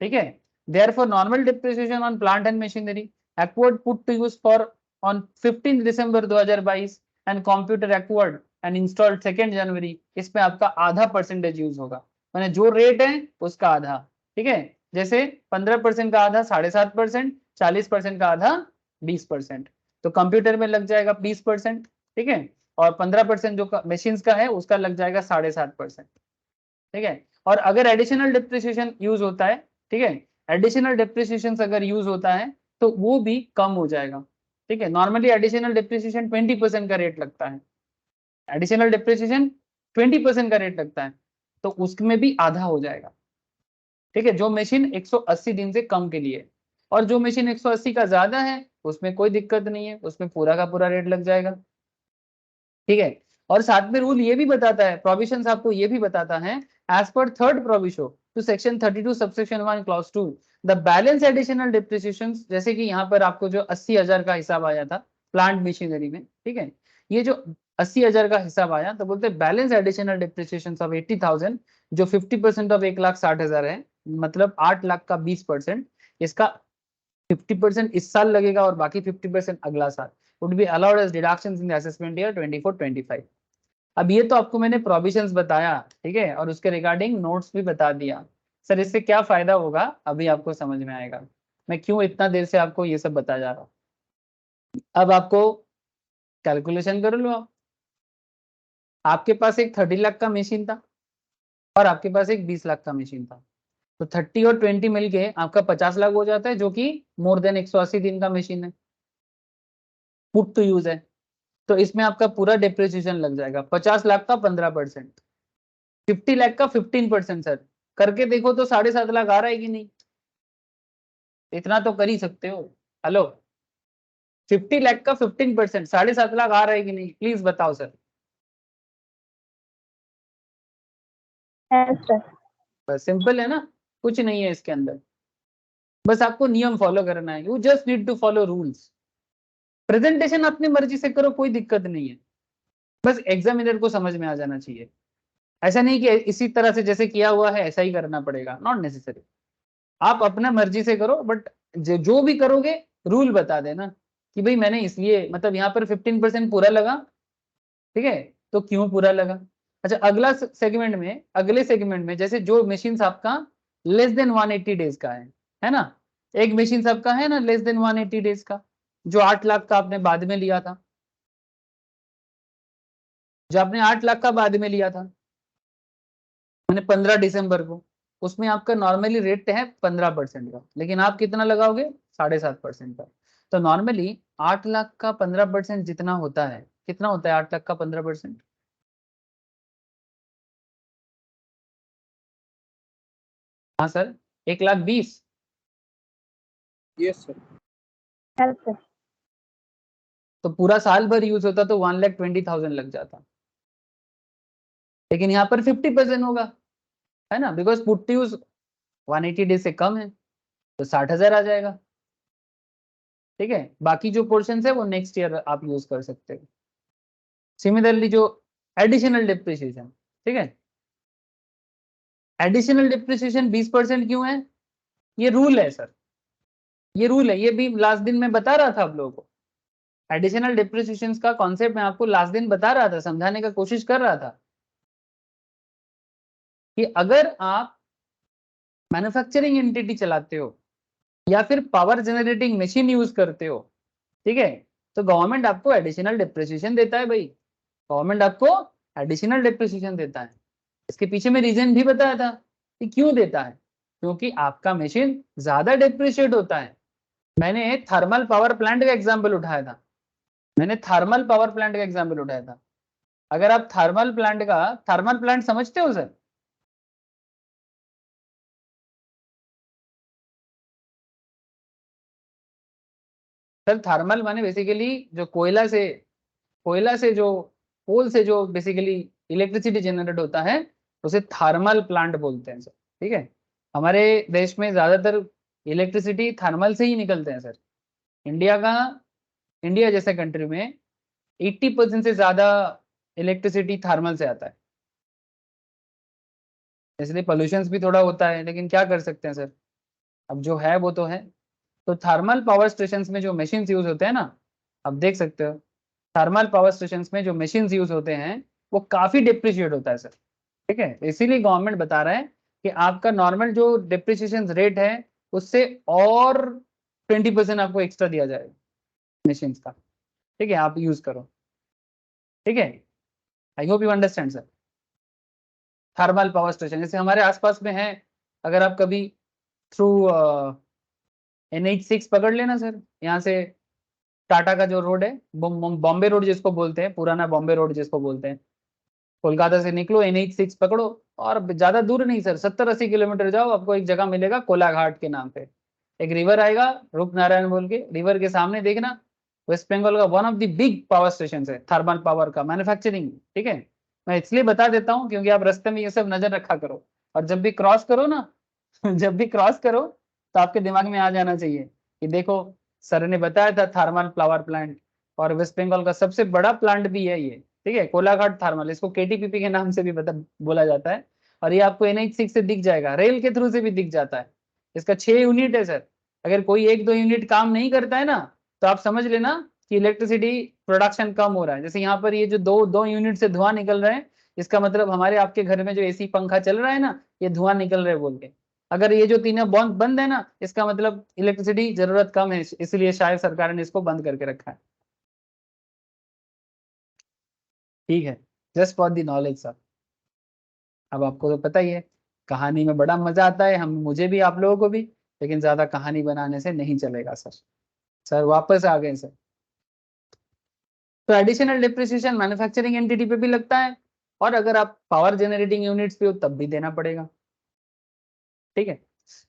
ठीक है। Therefore, normal depreciation on plant and machinery acquired put to use for on 15 December 2022 and computer acquired and installed 2 January, इसमें आपका आधा परसेंटेज यूज होगा, मैंने जो रेट है उसका आधा, ठीक है। जैसे 15% का आधा 7.5%, 40% का आधा 20%, तो कंप्यूटर में लग जाएगा 20%, ठीक है, और 15% जो मशीन्स का है उसका लग जाएगा 7.5%, ठीक है। और अगर एडिशनल डिप्रिसिएशन यूज होता है, ठीक है, एडिशनल डिप्रिसिएशन अगर यूज होता है तो वो भी कम हो जाएगा, ठीक है। नॉर्मली एडिशनल डिप्रिसिएशन 20% का रेट लगता है, एडिशनल डिप्रिसिएशन 20% का रेट लगता है, तो उसमें भी आधा हो जाएगा, ठीक है, जो मशीन 180 दिन से कम के लिए, और जो मशीन 180 का ज्यादा है उसमें कोई दिक्कत नहीं है, उसमें पूरा का पूरा रेट लग जाएगा, ठीक है। और साथ में रूल ये भी बताता है, प्रोविजंस आपको ये भी बताता है, as per third proviso to section 32 subsection 1 clause 2 the balance additional depreciation, जैसे कि यहाँ पर आपको जो 80,000 का हिसाब आया था प्लांट मशीनरी में, ठीक है, ये जो 80,000 का हिसाब आया तो बोलते हैं बैलेंस एडिशनल डिप्रिसिएशन ऑफ 80,000, जो 50% ऑफ 1,60,000 है, मतलब 8 लाख का 20%, इसका 50% इस साल लगेगा और बाकी 50% अगला साल would be allowed as deductions in the assessment year 24-25। अब ये तो आपको मैंने प्रोविजंस बताया, ठीक है, और उसके रिगार्डिंग नोट्स भी बता दिया। सर इससे क्या फायदा होगा अभी आपको समझ में आएगा, मैं क्यों इतना देर से आपको ये सब बता जा रहा हूँ। अब आपको कैलकुलेशन कर लो, आपके पास एक 30 लाख का मशीन था और आपके पास एक 20 लाख का मशीन था, तो 30 और 20 मिलके आपका 50 लाख हो जाता है, जो कि मोर देन 180 दिन का मशीन है, पुट टू यूज है, तो इसमें आपका पूरा डिप्रिसिएशन लग जाएगा 50 लाख का 15%, 50 लाख का 15%। सर करके देखो तो 7.5 लाख आ रहा है कि नहीं, इतना तो कर ही सकते हो। हेलो, 50 लाख का 15%, 7.5 लाख आ रहा है कि नहीं, प्लीज बताओ सर। Yes, sir. बस सिंपल है ना, कुछ नहीं है इसके अंदर, बस आपको नियम फॉलो करना है, you just need to follow rules. Presentation अपनी मर्जी से करो, कोई दिक्कत नहीं है, बस एग्जामिनर को समझ में आ जाना चाहिए। ऐसा नहीं कि इसी तरह से जैसे किया हुआ है ऐसा ही करना पड़ेगा, नॉट नेसेसरी, आप अपना मर्जी से करो, बट जो भी करोगे रूल बता देना कि भाई मैंने इसलिए, मतलब यहाँ पर 15% पूरा लगा, ठीक है, तो क्यों पूरा लगा। अच्छा अगला सेगमेंट में, अगले सेगमेंट में जैसे जो मशीन आपका लेस देन 180 डेज का है ना, एक मशीन आपका है ना लेस देन 180 डेज का, जो 8 लाख का आपने बाद में लिया था, जो आपने 8 लाख का बाद में लिया था मैंने 15 दिसंबर को, उसमें आपका नॉर्मली रेट है 15% का, लेकिन आप कितना लगाओगे 7.5% का, तो नॉर्मली 8 लाख का 15% जितना होता है, कितना होता है 8 लाख का 15%, हाँ sir 1,20,000। Yes sir. Yes, sir. तो पूरा साल भर यूज होता तो 1,20,000 लग जाता, लेकिन यहाँ पर 50% होगा, है ना, बिकॉज पुट यूज 180 डेज से कम है, तो 60,000 आ जाएगा, ठीक है। बाकी जो पोर्शन है वो नेक्स्ट ईयर आप यूज कर सकते हो। सिमिलरली जो एडिशनल डिप्रिसिएशन, ठीक है, एडिशनल डिप्रिसिएशन 20% क्यों है, ये रूल है सर, ये रूल है, ये भी लास्ट दिन में बता रहा था आप लोगों को, एडिशनल डिप्रिसिएशन का कॉन्सेप्ट मैं आपको लास्ट दिन बता रहा था, समझाने का कोशिश कर रहा था कि अगर आप मैन्युफैक्चरिंग एंटिटी चलाते हो या फिर पावर जनरेटिंग मशीन यूज करते हो, ठीक है, तो गवर्नमेंट आपको एडिशनल डिप्रिसिएशन देता है भाई, गवर्नमेंट आपको एडिशनल डिप्रिसिएशन देता है। इसके पीछे में रीजन भी बताया था कि क्यों देता है, क्योंकि आपका मशीन ज्यादा डिप्रिशिएट होता है। मैंने थर्मल पावर प्लांट का एग्जांपल उठाया था, मैंने थर्मल पावर प्लांट का एग्जांपल उठाया था। अगर आप थर्मल प्लांट समझते हो सर, सर थर्मल माने बेसिकली जो कोयला से जो कोल से जो बेसिकली इलेक्ट्रिसिटी जनरेट होता है उसे थर्मल प्लांट बोलते हैं सर, ठीक है। हमारे देश में ज्यादातर इलेक्ट्रिसिटी थर्मल से ही निकलते हैं सर। इंडिया जैसे कंट्री में 80% से ज्यादा इलेक्ट्रिसिटी थर्मल से आता है, इसलिए पोल्यूशन भी थोड़ा होता है, लेकिन क्या कर सकते हैं सर, अब जो है वो तो है। तो थर्मल पावर स्टेशन में जो मशीन यूज होते हैं ना, अब देख सकते हो थर्मल पावर स्टेशन में जो मशीन यूज होते हैं वो काफी डिप्रिशिएट होता है सर। ठीक है, इसीलिए गवर्नमेंट बता रहा है कि आपका नॉर्मल जो डिप्रिसिएशन रेट है उससे और 20% आपको एक्स्ट्रा दिया जाएगा मशीन का। ठीक है, आप यूज करो। ठीक है, I hope you understand sir. Thermal power station जैसे हमारे आसपास में है, अगर आप कभी थ्रू NH6 पकड़ लेना सर, यहाँ से टाटा का जो रोड है, बॉम्बे रोड जिसको बोलते हैं, पुराना बॉम्बे रोड जिसको बोलते हैं, कोलकाता से निकलो NH6 पकड़ो और ज्यादा दूर नहीं सर, 70-80 किलोमीटर जाओ, आपको एक जगह मिलेगा कोलाघाट के नाम पे। एक रिवर आएगा रूपनारायण बोल के, रिवर के सामने देखना वेस्ट बंगाल का one of the big power station है थर्मल पावर का मैन्युफैक्चरिंग। ठीक है, मैं इसलिए बता देता हूँ क्योंकि आप रास्ते में ये सब नजर रखा करो, और जब भी क्रॉस करो ना जब भी क्रॉस करो तो आपके दिमाग में आ जाना चाहिए कि देखो सर ने बताया था थर्मल पावर प्लांट, और वेस्ट बंगाल का सबसे बड़ा प्लांट भी है ये। ठीक है, कोलाघाट थर्मल, इसको KTPP के नाम से भी बोला जाता है। और ये आपको NH6 से दिख जाएगा, रेल के थ्रू से भी दिख जाता है। इसका 6 यूनिट है सर, अगर कोई 1-2 यूनिट काम नहीं करता है ना, तो आप समझ लेना कि इलेक्ट्रिसिटी प्रोडक्शन कम हो रहा है। जैसे यहाँ पर ये जो दो दो यूनिट से धुआं निकल रहे हैं, इसका मतलब हमारे आपके घर में जो AC पंखा चल रहा है ना, ये धुआं निकल रहे बोल के। अगर ये जो तीनों बंद बंद है ना, इसका मतलब इलेक्ट्रिसिटी जरूरत कम है, इसलिए शायद सरकार ने इसको बंद करके रखा है। ठीक है, just for the knowledge sir. अब आपको तो पता ही है, कहानी में बड़ा मजा आता है, हम मुझे भी आप लोगों को भी, लेकिन ज्यादा कहानी बनाने से नहीं चलेगा सर। सर वापस आ गए सर। तो एडिशनल डिप्रिसिएशन मैन्युफैक्चरिंग एंटिटी पे भी लगता है, और अगर आप पावर जनरेटिंग यूनिट्स पे हो तब भी देना पड़ेगा। ठीक है,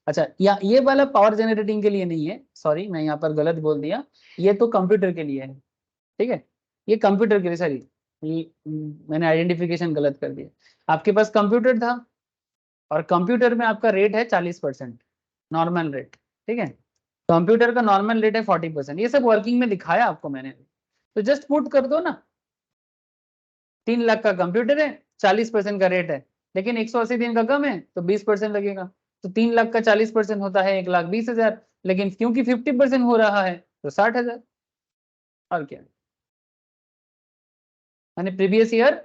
अच्छा या ये वाला पावर जनरेटिंग के लिए नहीं है, सॉरी मैं यहाँ पर गलत बोल दिया, ये तो कंप्यूटर के लिए है। ठीक है, ये कंप्यूटर के लिए, सॉरी मैंने आइडेंटिफिकेशन गलत कर दिया। आपके पास कंप्यूटर था, और कंप्यूटर में आपका रेट है 40% नॉर्मल रेट। ठीक है, कंप्यूटर का नॉर्मल रेट है 40%, ये सब वर्किंग में दिखाया आपको मैंने, तो जस्ट पुट कर दो ना। 3 लाख का कंप्यूटर है, 40% का रेट है, लेकिन 180 दिन का कम है तो 20% लगेगा। तो 3 लाख का 40% होता है 1,20,000, लेकिन क्योंकि 50% हो रहा है तो 60,000। और क्या, मैंने प्रीवियस ईयर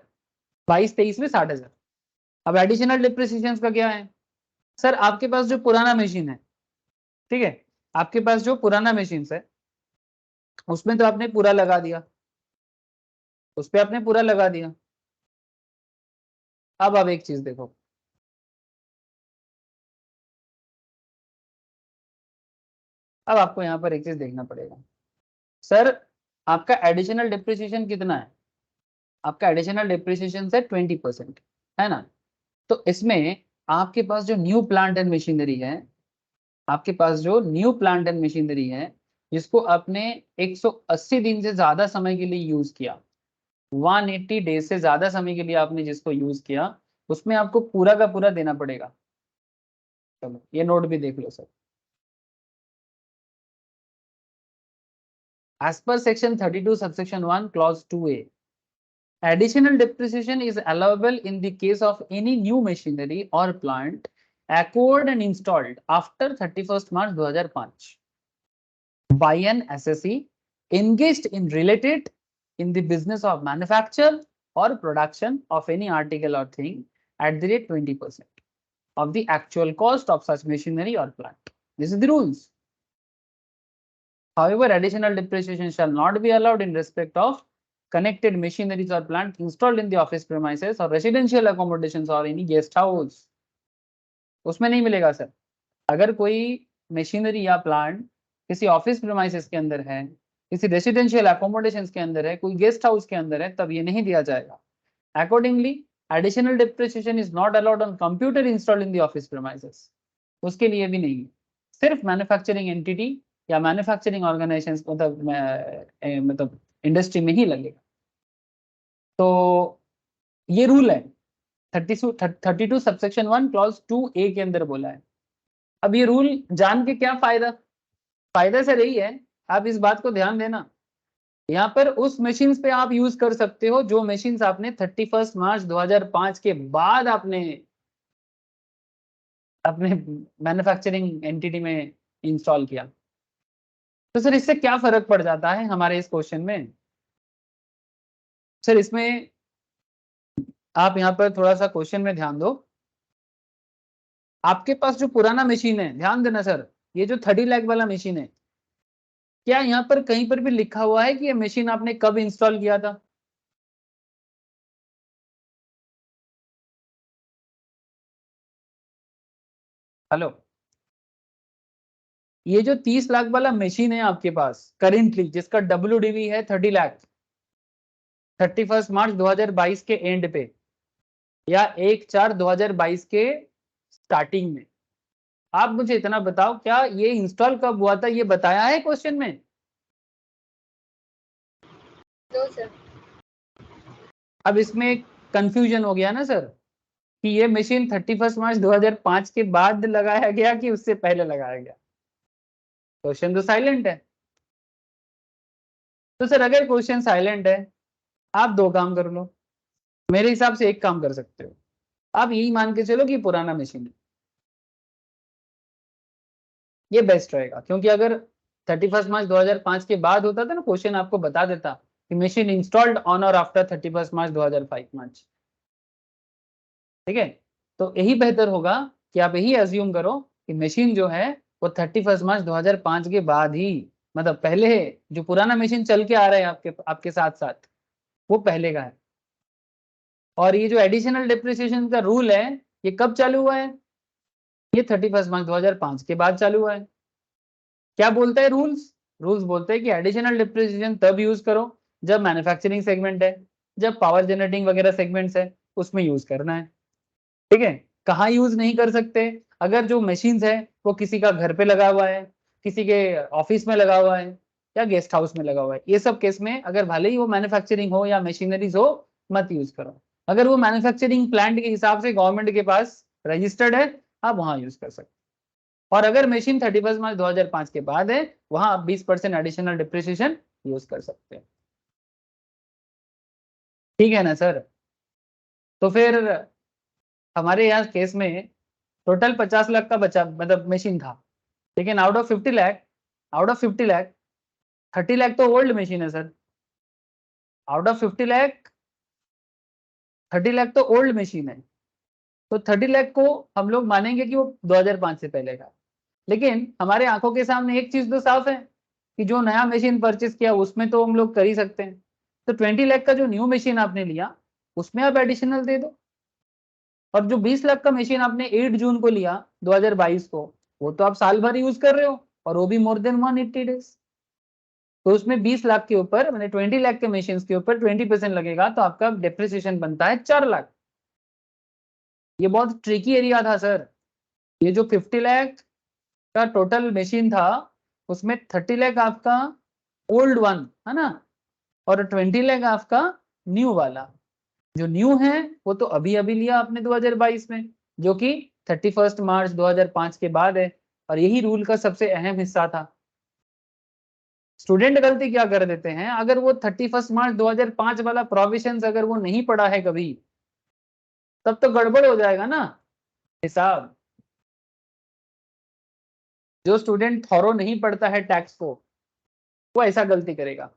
22-23 में 60,000। अब एडिशनल डिप्रिसिएशन का क्या है सर, आपके पास जो पुराना मशीन है, ठीक है, आपके पास जो पुराना मशीन है उसमें तो आपने पूरा लगा दिया, उस पर आपने पूरा लगा दिया। अब आप एक चीज देखो, अब आपको यहाँ पर एक चीज देखना पड़ेगा सर, आपका एडिशनल डिप्रिसिएशन कितना है, आपका एडिशनल डिप्रिसिएशन से 20% है ना। तो इसमें आपके पास जो न्यू प्लांट एंड मशीनरी है, आपके पास जो न्यू प्लांट एंड मशीनरी है जिसको आपने 180 दिन से ज्यादा समय के लिए यूज किया, 180 डेज से ज्यादा समय के लिए आपने जिसको यूज किया, उसमें आपको पूरा का पूरा देना पड़ेगा। चलो ये नोट भी देख लो sir. As per section 32 subsection 1 clause 2A, additional depreciation is allowable in the case of any new machinery or plant acquired and installed after 31st March 2005 by an assessee engaged in related in the business of manufacture or production of any article or thing at the rate 20% of the actual cost of such machinery or plant. This is the rules. However, additional depreciation shall not be allowed in respect of connected machineries or plant installed in the office premises or residential accommodations or any guest house. उसमें नहीं मिलेगा sir. अगर कोई machinery या plant किसी office premises के अंदर है, किसी रेसिडेंशियल अकोमोडेशंस के अंदर है, कोई गेस्ट हाउस के अंदर है, तब ये नहीं दिया जाएगा। Accordingly additional depreciation is not allowed on computer installed in the office premises, उसके लिए भी नहीं है, सिर्फ मैन्युफैक्चरिंग एंटिटी या मैन्युफैक्चरिंग ऑर्गेनाइजेशंस मतलब इंडस्ट्री में ही लगेगा। तो ये रूल है 32 सबसेक्शन 1 क्लॉज 2A के अंदर बोला है। अब ये रूल जान के क्या फायदा, फायदा सर यही है, आप इस बात को ध्यान देना, यहाँ पर उस मशीन्स पे आप यूज कर सकते हो जो मशीन्स आपने 31 मार्च 2005 के बाद आपने अपने मैन्युफैक्चरिंग एंटिटी में इंस्टॉल किया। तो सर इससे क्या फर्क पड़ जाता है हमारे इस क्वेश्चन में? सर इसमें आप यहाँ पर थोड़ा सा क्वेश्चन में ध्यान दो, आपके पास जो पुराना मशीन है, ध्यान देना सर, ये जो 30 लाख वाला मशीन है, क्या यहाँ पर कहीं पर भी लिखा हुआ है कि ये मशीन आपने कब इंस्टॉल किया था? हेलो, ये जो 30 लाख वाला मशीन है आपके पास करेंटली, जिसका WDV है 30 लाख, 31 मार्च 2022 के एंड पे या 1/4/2022 के स्टार्टिंग में, आप मुझे इतना बताओ, क्या ये इंस्टॉल कब हुआ था, ये बताया है क्वेश्चन में? दो सर। अब इसमें कंफ्यूजन हो गया ना सर कि ये मशीन 31 मार्च 2005 के बाद लगाया गया कि उससे पहले लगाया गया। क्वेश्चन तो साइलेंट है। तो सर अगर क्वेश्चन साइलेंट है, आप दो काम कर लो, मेरे हिसाब से एक काम कर सकते हो, आप यही मान के चलो कि पुराना मशीन है, ये बेस्ट रहेगा। क्योंकि अगर 31 मार्च 2005 के बाद होता था ना, क्वेश्चन आपको बता देता कि मशीन इंस्टॉल्ड ऑन और आफ्टर 31 मार्च 2005 मार्च, ठीक है? तो यही बेहतर होगा कि आप यही अज्यूम करो कि मशीन जो है वो 31 मार्च 2005 के बाद ही, मतलब पहले जो पुराना मशीन चल के आ रहा है आपके आपके साथ साथ, वो पहले का है। और ये जो एडिशनल डिप्रिसिएशन का रूल है, ये कब चालू हुआ है? ये 31 मार्च 2005 के बाद चालू हुआ है। क्या बोलता है रूल्स? रूल्स बोलते हैं कि एडिशनल डिप्रिसिएशन तब यूज करो जब मैन्युफैक्चरिंग सेगमेंट है, जब पावर जनरेटिंग वगैरह सेगमेंट्स है उसमें यूज करना है, ठीक है? कहाँ यूज नहीं कर सकते? अगर जो मशीन्स है वो किसी का घर पे लगा हुआ है, किसी के ऑफिस में लगा हुआ है या गेस्ट हाउस में लगा हुआ है, ये सब केस में अगर भले ही वो मैन्युफैक्चरिंग हो या मशीनरीज हो, मत यूज करो। अगर वो मैन्युफैक्चरिंग प्लांट के हिसाब से गवर्नमेंट के पास रजिस्टर्ड है, आप वहां यूज कर सकते। और अगर मशीन 31 मार्च 2005 के बाद है, वहां आप 20% एडिशनल डिप्रिसिएशन यूज कर सकते हैं, ठीक है ना सर? तो फिर हमारे यहाँ केस में टोटल 50 लाख का बचा, मतलब मशीन था, लेकिन out of 50 lakh, out of 50 lakh 30 lakh तो ओल्ड मशीन है sir. Out of 50 lakh 30 lakh तो ओल्ड मशीन है, तो 30 लाख को हम लोग मानेंगे कि वो 2005 से पहले का। लेकिन हमारे आंखों के सामने एक चीज तो साफ है कि जो नया मशीन परचेस किया उसमें तो हम लोग कर ही सकते हैं। तो 20 लाख का जो न्यू मशीन आपने लिया उसमें आप एडिशनल दे दो, और जो 20 लाख का मशीन आपने 8 जून को लिया 2022 को, वो तो आप साल भर यूज कर रहे हो, और वो भी मोर देन 180 डेज। तो उसमें 20 लाख के ऊपर, मैंने 20 लाख के मशीन के ऊपर 20% लगेगा, तो आपका डेप्रिसिएशन बनता है 4 लाख। ये बहुत ट्रिकी एरिया था सर। ये जो 50 लाख का टोटल मशीन था, उसमें 30 लाख आपका ओल्ड वन है ना, और 20 लाख आपका न्यू वाला। जो न्यू है वो तो अभी अभी लिया आपने 2022 में, जो कि 31 मार्च 2005 के बाद है, और यही रूल का सबसे अहम हिस्सा था। स्टूडेंट गलती क्या कर देते हैं, अगर वो 31 मार्च 2005 वाला प्रोविजंस अगर वो नहीं पढ़ा है कभी, तब तो गड़बड़ हो जाएगा ना हिसाब। जो स्टूडेंट थॉरो नहीं पढ़ता है टैक्स को, वो ऐसा गलती करेगा।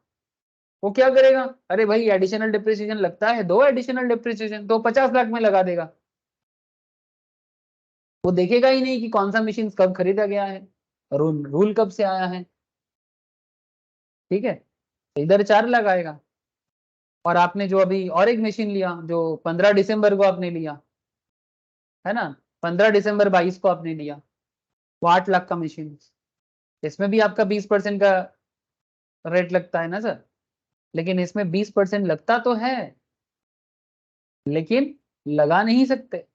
वो क्या करेगा, अरे भाई एडिशनल डिप्रिसिएशन लगता है, दो एडिशनल डिप्रिसिएशन, तो 50 लाख में लगा देगा। वो देखेगा ही नहीं कि कौन सा मशीन कब खरीदा गया है, रूल कब से आया है, ठीक है? तो इधर 4 लाख आएगा। और आपने जो अभी और एक मशीन लिया जो 15 दिसंबर को आपने लिया है ना, 15 दिसंबर 22 को आपने लिया, वो 8 लाख का मशीन, इसमें भी आपका 20% का रेट लगता है ना सर। लेकिन इसमें 20% लगता तो है, लेकिन लगा नहीं सकते।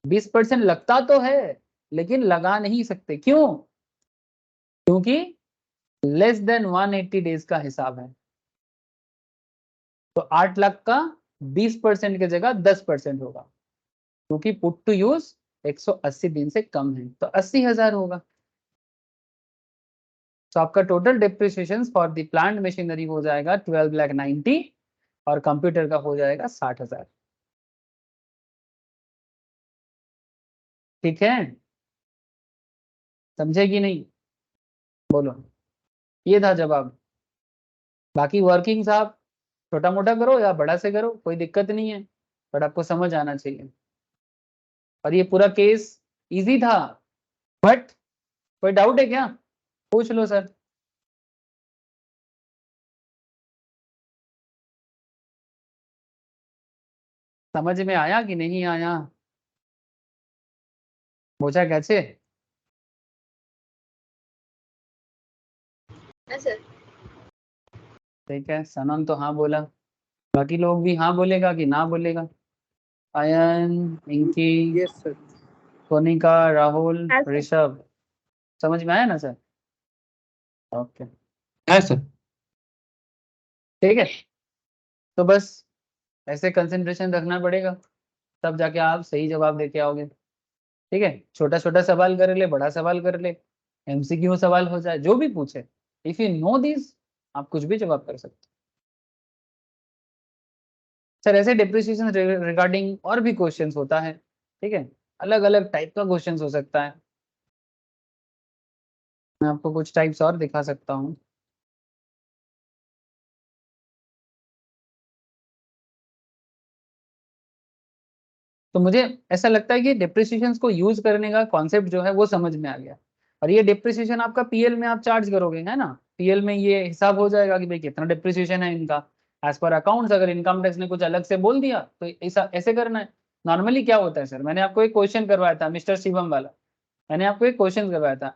20% लगता तो है लेकिन लगा नहीं सकते, क्यों? क्योंकि लेस देन 180 डेज का हिसाब है। तो 8 लाख का 20% की जगह 10% होगा, क्योंकि पुट टू यूज 180 दिन से कम है तो 80,000 होगा। तो आपका total depreciation for the plant machinery हो जाएगा 12,90,000 और कंप्यूटर का हो जाएगा 60,000। ठीक है, समझे कि नहीं? बोलो, ये था जवाब। बाकी वर्किंग साहब छोटा मोटा करो या बड़ा से करो, कोई दिक्कत नहीं है, बट आपको समझ आना चाहिए। और ये पूरा केस इजी था, बट कोई डाउट है क्या? पूछ लो सर। समझ में आया कि नहीं आया? पूछा कैसे? ठीक है, सनम तो हाँ बोला, बाकी लोग भी हाँ बोलेगा कि ना बोलेगा? Ayan, Inki, Yes, sir. Konika, Rahul, Yes, sir. Rishabh, समझ में आया ना सर? ओके, है सर। ठीक है, तो बस ऐसे कंसंट्रेशन रखना पड़ेगा, तब जाके आप सही जवाब देके आओगे। ठीक है, छोटा छोटा सवाल कर ले, बड़ा सवाल कर ले, एमसीक्यू सवाल हो जाए, जो भी पूछे, इफ यू नो दिस आप कुछ भी जवाब कर सकते हो। सर ऐसे डिप्रिसिएशन रिगार्डिंग और भी क्वेश्चंस होता है, ठीक है, अलग अलग टाइप का क्वेश्चंस हो सकता है। मैं आपको कुछ टाइप्स और दिखा सकता हूँ। तो मुझे ऐसा लगता है कि डिप्रिसिएशन को यूज करने का कॉन्सेप्ट जो है वो समझ में आ गया। और ये डिप्रिसिएशन आपका पीएल में आप चार्ज करोगे, है ना? पीएल में ये हिसाब हो जाएगा कि भाई कितना डिप्रिसिएशन है इनका एज पर अकाउंट्स। अगर इनकम टैक्स ने कुछ अलग से बोल दिया तो ऐसा ऐसे करना है। नॉर्मली क्या होता है सर, मैंने आपको एक क्वेश्चन करवाया था मिस्टर शिवम वाला, मैंने आपको एक क्वेश्चन करवाया था।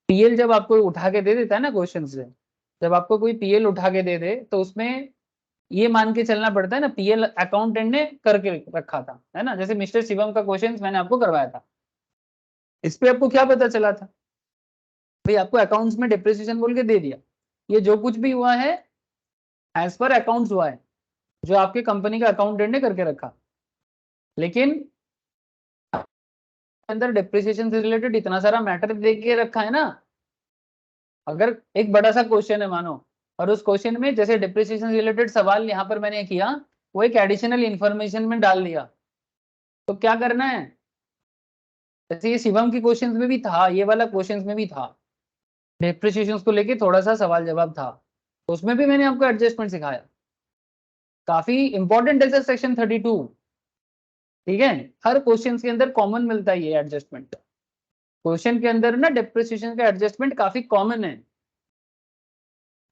पीएल जब आपको उठा के दे देता है ना क्वेश्चन से, जब आपको कोई पीएल उठा के दे दे तो उसमें ये मान के चलना पड़ता है ना पीएल अकाउंटेंट ने करके रखा था, है ना? जैसे मिस्टर शिवम का क्वेश्चन मैंने आपको करवाया था, इस पे आपको क्या पता चला था? भाई आपको अकाउंट्स में डिप्रिसिएशन बोल के दे दिया, ये जो कुछ भी हुआ है एज पर अकाउंट्स हुआ है, जो आपके कंपनी का अकाउंटेंट ने करके रखा। लेकिन अंदर डिप्रिसिएशन से रिलेटेड इतना सारा मैटर दे के रखा है ना, अगर एक बड़ा सा क्वेश्चन है मानो, और उस क्वेश्चन में जैसे डिप्रिसिएशन रिलेटेड सवाल यहाँ पर मैंने किया, वो एक एडिशनल इंफॉर्मेशन में डाल दिया, तो क्या करना है? जैसे ये शिवम के क्वेश्चंस में भी था, ये वाला क्वेश्चंस में भी था, डिप्रिसिएशन को लेके थोड़ा सा सवाल जवाब था, तो उसमें भी मैंने आपको एडजस्टमेंट सिखाया। काफी इंपॉर्टेंट है सर सेक्शन 32। ठीक है, हर क्वेश्चन के अंदर कॉमन मिलता है ये एडजस्टमेंट। क्वेश्चन के अंदर ना डिप्रिसिएशन का एडजस्टमेंट काफी कॉमन है,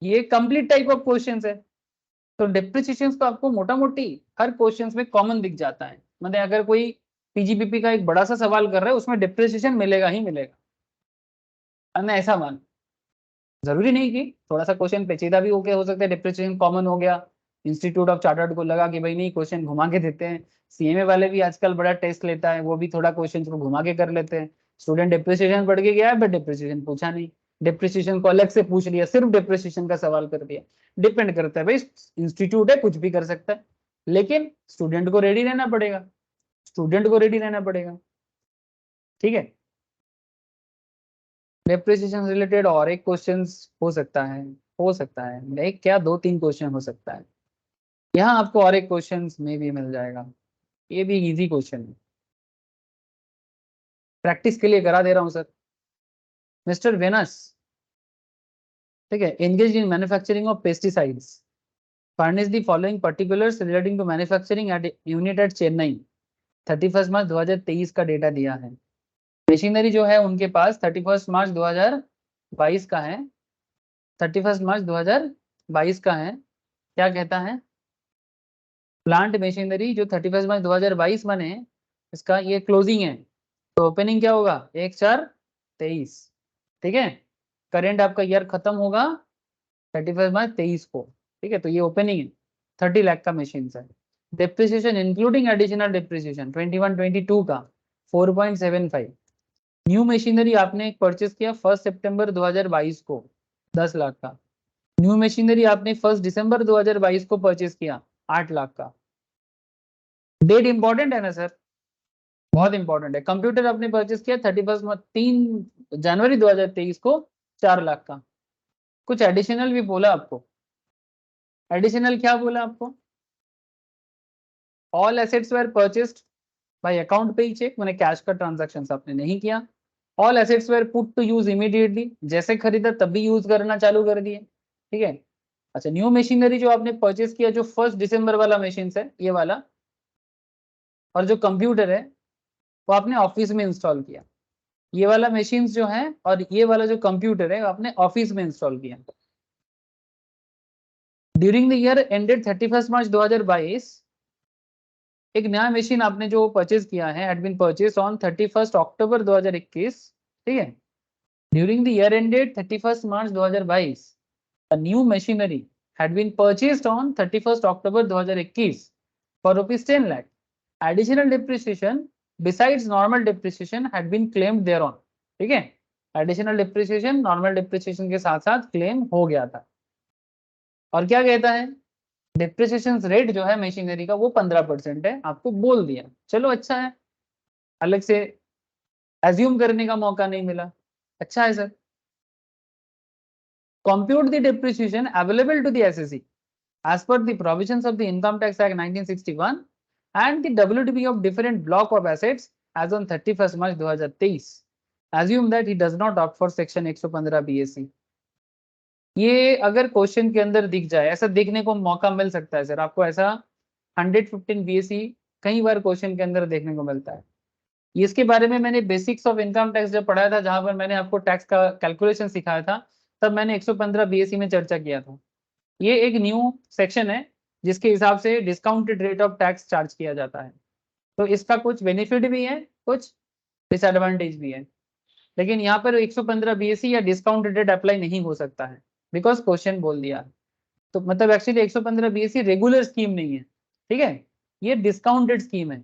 ये कंप्लीट टाइप ऑफ क्वेश्चंस है। तो डिप्रिसिएशन तो आपको मोटा मोटी हर क्वेश्चंस में कॉमन दिख जाता है। मतलब अगर कोई पीजीपीपी का एक बड़ा सा सवाल कर रहा है उसमें डिप्रिसिएशन मिलेगा ही मिलेगा, मैं ऐसा मान, जरूरी नहीं कि थोड़ा सा क्वेश्चन पेचीदा भी हो सकता है, डिप्रिसिएशन कॉमन हो गया, इंस्टीट्यूट ऑफ चार्टर्ड को लगा कि भाई नहीं क्वेश्चन घुमा के देते हैं। सीएमए वाले भी आजकल बड़ा टेस्ट लेता है, वो भी थोड़ा क्वेश्चन को घुमा के कर लेते हैं। स्टूडेंट डिप्रिसिएशन पढ़ के गया है बट डिप्रिसिएशन पूछा नहीं, डिप्रिसिएशन को अलग से पूछ लिया, सिर्फ डिप्रिसिएशन का सवाल कर दिया। डिपेंड करता है भाई, इंस्टीट्यूट है कुछ भी कर सकता है, लेकिन स्टूडेंट को रेडी रहना पड़ेगा, स्टूडेंट को रेडी रहना पड़ेगा। ठीक है, डिप्रिसिएशन रिलेटेड और एक क्वेश्चन हो सकता है एक क्या 2-3 क्वेश्चन हो सकता है। यहाँ आपको और एक क्वेश्चन में भी मिल जाएगा, ये भी इजी क्वेश्चन है, प्रैक्टिस के लिए करा दे रहा हूँ सर। मिस्टर वेनस, ठीक है, engage in manufacturing of pesticides, furnish the following particulars relating to manufacturing at unit at Chennai, 31 March 2023 का डेटा दिया है। मशीनरी जो है उनके पास 31 मार्च 2022 का है, 31 मार्च 2022 का है। क्या कहता है? प्लांट मशीनरी जो 31 मार्च 2022 बने, इसका ये क्लोजिंग है, तो ओपनिंग क्या होगा? 1/4/23। ठीक है, करेंट आपका ईयर खत्म होगा 31 मार्च 23 को। ठीक है, तो ये ओपनिंग है, 30 लाख का मशीन है। डिप्रिसिएशन इंक्लूडिंग एडिशनल डिप्रिसिएशन 21-22 का 4.75। न्यू मशीनरी आपने परचेस किया 1 सितंबर 2022 को 10 लाख का। न्यू मशीनरी आपने 1 दिसंबर 2022 को परचेस किया 8 लाख का। डेट इंपॉर्टेंट है ना सर? बहुत इंपॉर्टेंट है। कंप्यूटर आपने परचेस किया 3 जनवरी 2023 को 4 लाख का। कुछ एडिशनल भी बोला आपको? एडिशनल क्या बोला आपको? All assets were purchased by account payee cheque, मैंने कैश का ट्रांजैक्शन आपने नहीं किया। All assets were put to use immediately, जैसे खरीदा तभी यूज करना चालू कर दिए, ठीक है। अच्छा, न्यू मशीनरी जो आपने परचेस किया, जो 1 दिसंबर वाला मशीन है ये वाला, और जो कंप्यूटर है वो आपने ऑफिस में इंस्टॉल किया। ये वाला मशीन जो है और ये वाला जो कंप्यूटर है आपने ऑफिस में इंस्टॉल किया। ड्यूरिंग द ईयर एंडेड 31 मार्च 2022 एक नया मशीन आपने जो परचेज किया है had been purchase on 31 October 2021, ठीक है। During the year ended 31 March 2022 a new machinery had been purchased on 31 October 2021 for rupees 10 lakh. Additional depreciation besides normal depreciation had been claimed thereon, ठीक है। Additional depreciation normal depreciation के साथ साथ claim हो गया था। और क्या कहता है, डिप्रिसिएशन रेट जो है मशीनरी का वो 15% है, आपको बोल दिया। चलो अच्छा है, अलग से एज्यूम करने का मौका नहीं मिला, अच्छा है sir. compute the depreciation available to the assessee as per the provisions of the Income Tax Act 1961 and the WDB of different block of assets as on 31st March 2023. Assume that he does not opt for section 115 BSc. ये अगर question के अंदर दिख जाए, ऐसा देखने को मौका मिल सकता है सर आपको, ऐसा 115 BSc कई बार क्वेश्चन के अंदर देखने को मिलता है। इसके बारे में मैंने बेसिक्स ऑफ इनकम टैक्स जब पढ़ाया था, जहां पर मैंने आपको टैक्स का कैलकुलेशन सिखाया था, तब मैंने 115 BSc में चर्चा किया था। ये एक न्यू सेक्शन है जिसके हिसाब से discounted rate of tax charge किया जाता है। तो इसका कुछ बेनिफिट भी है, कुछ डिसएडवांटेज भी है, लेकिन यहाँ पर 115 BSc या डिस्काउंटेड रेट अप्लाई नहीं हो सकता है, बिकॉज क्वेश्चन बोल दिया। तो मतलब एक्चुअली 115 BSc रेगुलर स्कीम नहीं है, ठीक है, ये डिस्काउंटेड स्कीम है।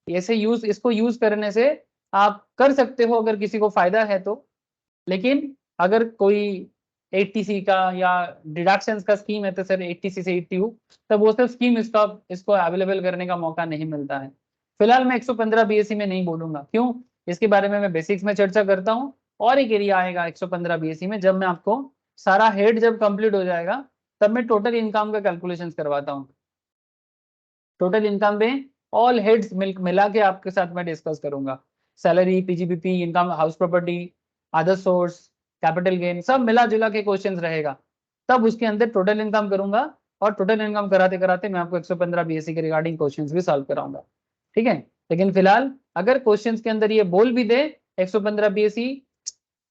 ऐसे इसको यूज करने से आप कर सकते हो अगर किसी को फायदा है तो, लेकिन अगर कोई 80C का या डिडक्शंस का स्कीम है तो सर 80C से 80U, तब वो सब स्कीम इसको अवेलेबल करने का मौका नहीं मिलता है। फिलहाल मैं 115 BSc में नहीं बोलूंगा, क्यों, इसके बारे में मैं बेसिक्स में चर्चा करता हूँ। और एक एरिया आएगा 115 BSc में, जब मैं आपको सारा हेड जब कंप्लीट हो जाएगा तब मैं टोटल इनकम का कैलकुलेशन करवाता हूँ। टोटल इनकम में ऑल हेड्स मिला के आपके साथ मैं डिस्कस करूंगा, salary, PGBP, income, house property, other source, capital gain, सब मिला जुला के क्वेश्चंस रहेगा। तब उसके अंदर टोटल इनकम करूंगा, और टोटल इनकम कराते कराते मैं आपको 115 BSc के रिगार्डिंग क्वेश्चंस भी सॉल्व कराऊंगा, ठीक है। लेकिन फिलहाल अगर क्वेश्चंस के अंदर ये बोल भी दे 115 BSc,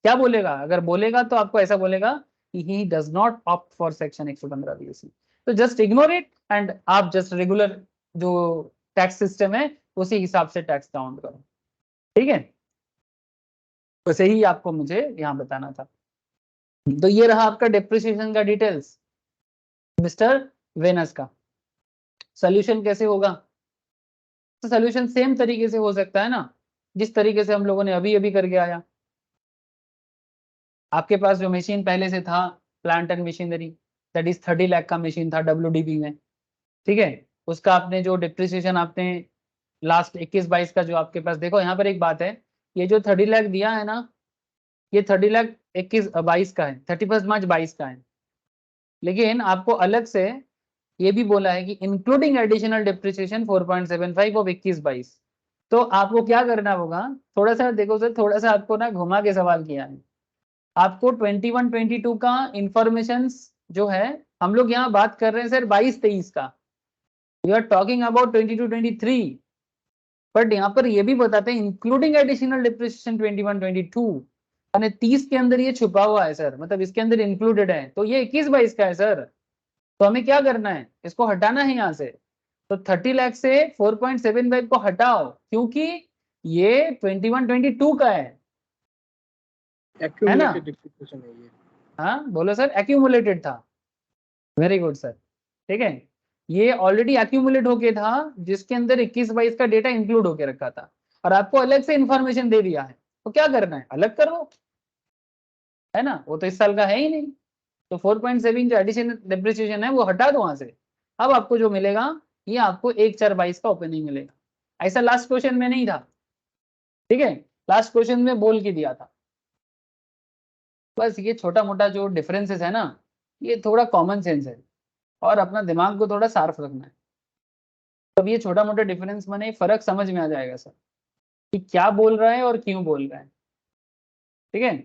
क्या बोलेगा, अगर बोलेगा तो आपको ऐसा बोलेगा कि he does not opt for section 115 BSc, तो जस्ट इग्नोर इट एंड आप जस्ट रेगुलर जो टैक्स सिस्टम है उसी हिसाब से टैक्स काउंट करो, ठीक है। वैसे ही आपको मुझे यहाँ बताना था। तो ये रहा आपका डिप्रिसिएशन का डिटेल्स मिस्टर वेनस का। सोल्यूशन कैसे होगा, तो सोल्यूशन सेम तरीके से हो सकता है ना, जिस तरीके से हम लोगों ने अभी अभी करके आया। आपके पास जो मशीन पहले से था, plant and machinery, that is 30 lakh का मशीन था WDB में, ठीक है। उसका आपने जो डिप्रिसिएशन आपने लास्ट 21-22 का जो आपके पास, देखो यहाँ पर एक बात है, ये जो 30 लाख दिया है ना, ये 30 लाख 21-22 का है, 31 मार्च 22 का है। लेकिन आपको अलग से ये भी बोला है कि इंक्लूडिंग एडिशनल डिप्रिसिएशन 4.75 ऑफ 21-22। तो आपको क्या करना होगा, थोड़ा सा देखो सर, थोड़ा सा आपको ना घुमा के सवाल किया है। आपको 21-22 का इंफॉर्मेशन जो है, हम लोग यहाँ बात कर रहे हैं सर 22-23 का, you are talking about 22-23, but यहाँ पर ये भी बताते हैं इंक्लूडिंग एडिशनल डिप्रिसिएशन 21-22, यानी 30 के अंदर ये छुपा हुआ है सर, मतलब इसके अंदर इंक्लूडेड है, तो ये 21-22 का है सर। तो हमें क्या करना है, इसको हटाना है यहाँ से। तो 30 लाख से 4.75 को हटाओ, क्योंकि ये 21-22 का है ना। एक्यूमुलेटेड डिप्रिसिएशन है ये। हाँ बोलो सर, एक्यूमुलेटेड था, वेरी गुड सर, ठीक है। ये ऑलरेडी एक्यूमुलेट होके था, जिसके अंदर 21-22 का डेटा इंक्लूड होके रखा था, और आपको अलग से इंफॉर्मेशन दे दिया है, तो क्या करना है, अलग करो, है ना, वो तो इस साल का है ही नहीं। तो 4.7 जो एडिशनल डिप्रिसिएशन है वो हटा दो वहां से। अब आपको जो मिलेगा ये आपको 1/4/22 का ओपनिंग मिलेगा। ऐसा लास्ट क्वेश्चन में नहीं था, ठीक है, लास्ट क्वेश्चन में बोल के दिया था। बस ये छोटा मोटा जो डिफरेंसेस है ना, ये थोड़ा कॉमन सेंस है और अपना दिमाग को थोड़ा शार्प रखना है, तब ये छोटा मोटा डिफरेंस माने फर्क समझ में आ जाएगा सर कि क्या बोल रहा है और क्यों बोल रहा है। ठीक है,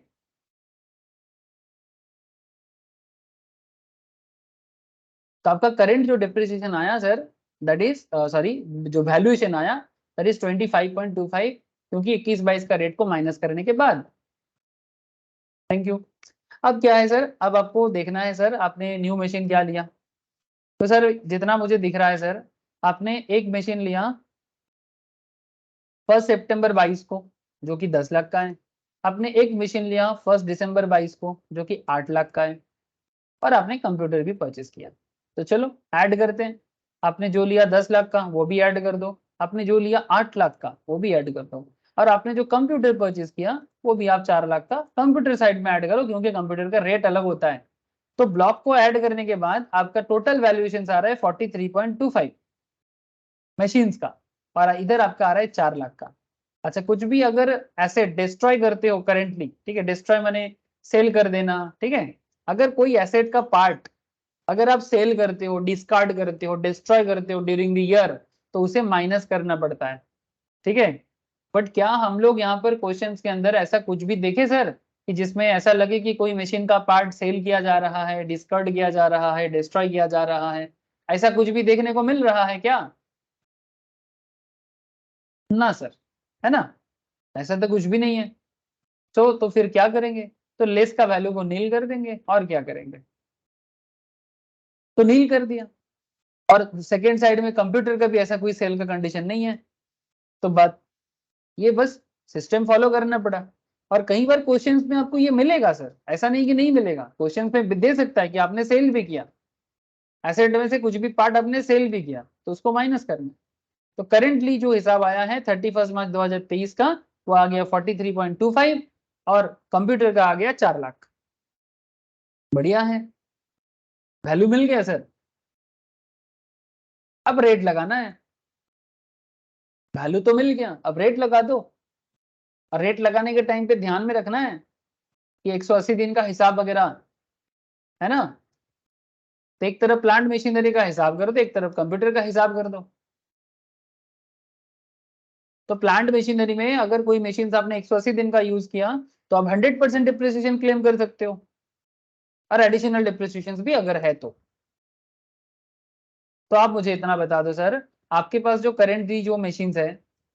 तो आपका करंट जो डिप्रिसिएशन आया सर, दैट इज सॉरी, जो वैल्यूएशन आया दैट इज 25.25, क्योंकि 21-22 का रेट को माइनस करने के बाद। Thank you. अब क्या है सर, अब आपको देखना है सर आपने न्यू मशीन क्या लिया। तो सर जितना मुझे दिख रहा है सर, आपने एक मशीन लिया 1 सितंबर 22 को जो कि 10 लाख का है, आपने एक मशीन लिया 1 दिसंबर 22 को जो कि 8 लाख का है, और आपने कंप्यूटर भी परचेस किया। तो चलो ऐड करते हैं, आपने जो लिया 10 लाख का वो भी ऐड कर दो, आपने जो लिया 8 लाख का वो भी ऐड कर दो, और आपने जो कंप्यूटर परचेस किया वो भी आप 4 लाख का कंप्यूटर साइड में ऐड करो, क्योंकि कंप्यूटर का रेट अलग होता है। तो ब्लॉक को ऐड करने के बाद आपका टोटल वैल्यूएशन आ रहा है 43.25 मशीन्स का, और इधर आपका आ रहा है 4 लाख का। अच्छा, कुछ भी अगर एसेट डिस्ट्रॉय करते हो करेंटली, ठीक है, डिस्ट्रॉय माने सेल कर देना, ठीक है, अगर कोई एसेट का पार्ट अगर आप सेल करते हो, डिस्कार्ड करते हो, डिस्ट्रॉय करते हो ड्यूरिंग द ईयर, तो उसे माइनस करना पड़ता है। ठीक है, बट क्या हम लोग यहाँ पर क्वेश्चंस के अंदर ऐसा कुछ भी देखे सर कि जिसमें ऐसा लगे कि कोई मशीन का पार्ट सेल किया जा रहा है, डिस्कार्ड किया जा रहा है, डिस्ट्रॉय किया जा रहा है, ऐसा कुछ भी देखने को मिल रहा है क्या? ना सर, है ना, ऐसा तो कुछ भी नहीं है। तो फिर क्या करेंगे, तो लेस का वैल्यू को नील कर देंगे, और क्या करेंगे, तो नील कर दिया। और सेकेंड साइड में कंप्यूटर का भी ऐसा कोई सेल का कंडीशन नहीं है, तो बात ये बस सिस्टम फॉलो करना पड़ा। और कई बार क्वेश्चंस में आपको ये मिलेगा सर, ऐसा नहीं कि नहीं मिलेगा, क्वेश्चन में दे सकता है कि आपने सेल भी किया, एसेट में से कुछ भी पार्ट आपने सेल भी किया, तो उसको माइनस करना। तो करेंटली जो हिसाब आया है 31 मार्च 2023 का, वो आ गया 43.25, और कंप्यूटर का आ गया 4 लाख। बढ़िया है, वैल्यू मिल गया सर। अब रेट लगाना है, वैल्यू तो मिल गया, अब रेट लगा दो। और रेट लगाने के टाइम पे ध्यान में रखना है कि 180 दिन का हिसाब वगैरह, है ना, तो एक तरफ प्लांट मशीनरी का हिसाब कर दो, एक तरफ कंप्यूटर का हिसाब कर दो। तो प्लांट मशीनरी में अगर कोई मशीन आपने 180 दिन का यूज किया तो आप 100% डिप्रिसिएशन क्लेम कर सकते हो, और एडिशनल डिप्रिसिएशन भी अगर है तो आप मुझे इतना बता दो सर, आपके पास जो करेंटली जो मशीन्स है,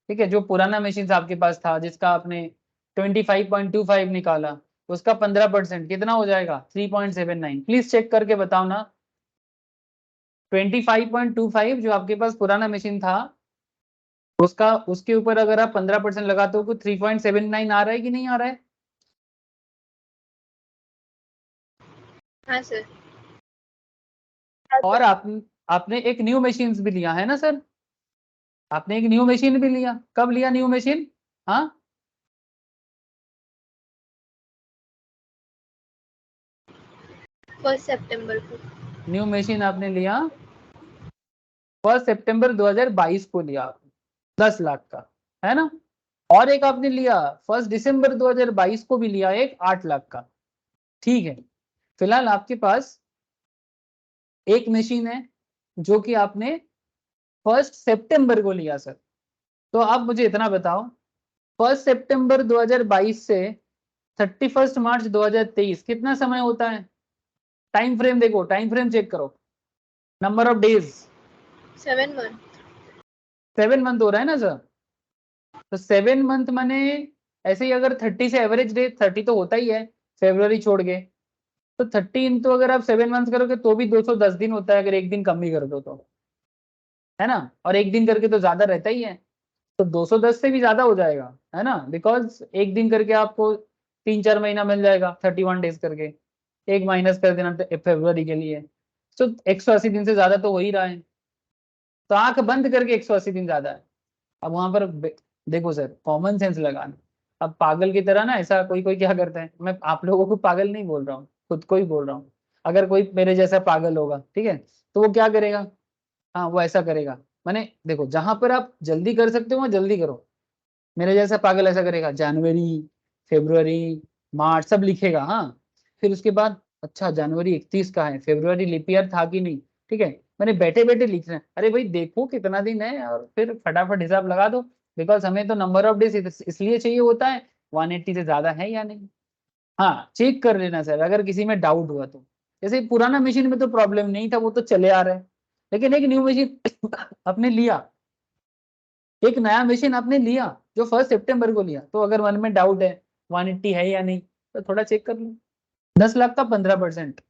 ठीक है, जो पुराना मशीन्स आपके पास था जिसका आपने 25.25 निकाला, उसका 15% कितना हो जाएगा? 3.79। प्लीज चेक करके बताओ ना। 25.25 जो आपके पास पुराना मशीन था, उसका उसके ऊपर अगर आप 15% लगाते हो तो 3.79 आ रहा है कि नहीं आ रहा है? हाँ सर। और आपने एक न्यू मशीन भी लिया है ना सर, आपने एक न्यू मशीन भी लिया, कब लिया न्यू मशीन? हाँ, 1 सितंबर को। न्यू मशीन आपने लिया 1 सितंबर 2022 को लिया आपने, 10 लाख का, है ना। और एक आपने लिया 1 दिसंबर 2022 को भी लिया एक 8 लाख का। ठीक है, फिलहाल आपके पास एक मशीन है जो कि आपने 1 सितंबर को लिया सर। तो आप मुझे इतना बताओ, 1 सितंबर 2022 से 31 मार्च 2023 कितना समय होता है? टाइम फ्रेम देखो, टाइम फ्रेम चेक करो, number of days. 7 month. 7 month हो रहा है ना सर, तो 7 मंथ माने ऐसे ही अगर 30 से एवरेज डे 30 तो होता ही है फेब्रुवरी छोड़ के, तो 30 इंटू अगर आप 7 मंथ करोगे तो भी 210 दिन होता है, अगर एक दिन कम ही कर दो तो, है ना, और एक दिन करके तो ज्यादा रहता ही है, तो 210 से भी ज्यादा हो जाएगा, है ना, बिकॉज एक दिन करके आपको 3-4 महीना मिल जाएगा 31 डेज करके, एक माइनस कर देना फेब्रुवरी के लिए, तो 180 दिन से ज्यादा तो हो ही रहा है, तो आंख बंद करके 180 दिन ज्यादा है। अब वहां पर देखो सर, कॉमन सेंस लगाना। अब पागल की तरह ना ऐसा कोई कोई क्या करता है, मैं आप लोगों को पागल नहीं बोल रहा हूँ, खुद को ही बोल रहा हूँ, अगर कोई मेरे जैसा पागल होगा, ठीक है, तो वो क्या करेगा, हाँ वो ऐसा करेगा। माने देखो, जहां पर आप जल्दी कर सकते हो वहां जल्दी करो, मेरे जैसा पागल ऐसा करेगा, जनवरी, फरवरी, मार्च सब लिखेगा, हाँ। फिर उसके बाद अच्छा जनवरी 31 का है, फरवरी लीप ईयर था कि नहीं, ठीक है, मैंने बैठे बैठे लिख रहे हैं, अरे भाई देखो कितना दिन है और फिर फटाफट हिसाब लगा दो, बिकॉज हमें तो नंबर ऑफ डेज इसलिए चाहिए होता है 180 से ज्यादा है या नहीं। हाँ चेक कर लेना सर अगर किसी में डाउट हुआ तो। जैसे पुराना मशीन में तो प्रॉब्लम नहीं था, वो तो चले आ रहे हैं, लेकिन एक न्यू मशीन आपने लिया, एक नया मशीन आपने लिया जो 1 सितंबर को लिया, तो अगर मन में डाउट है 180 है या नहीं, तो थोड़ा चेक कर लो। 10 लाख का 15%,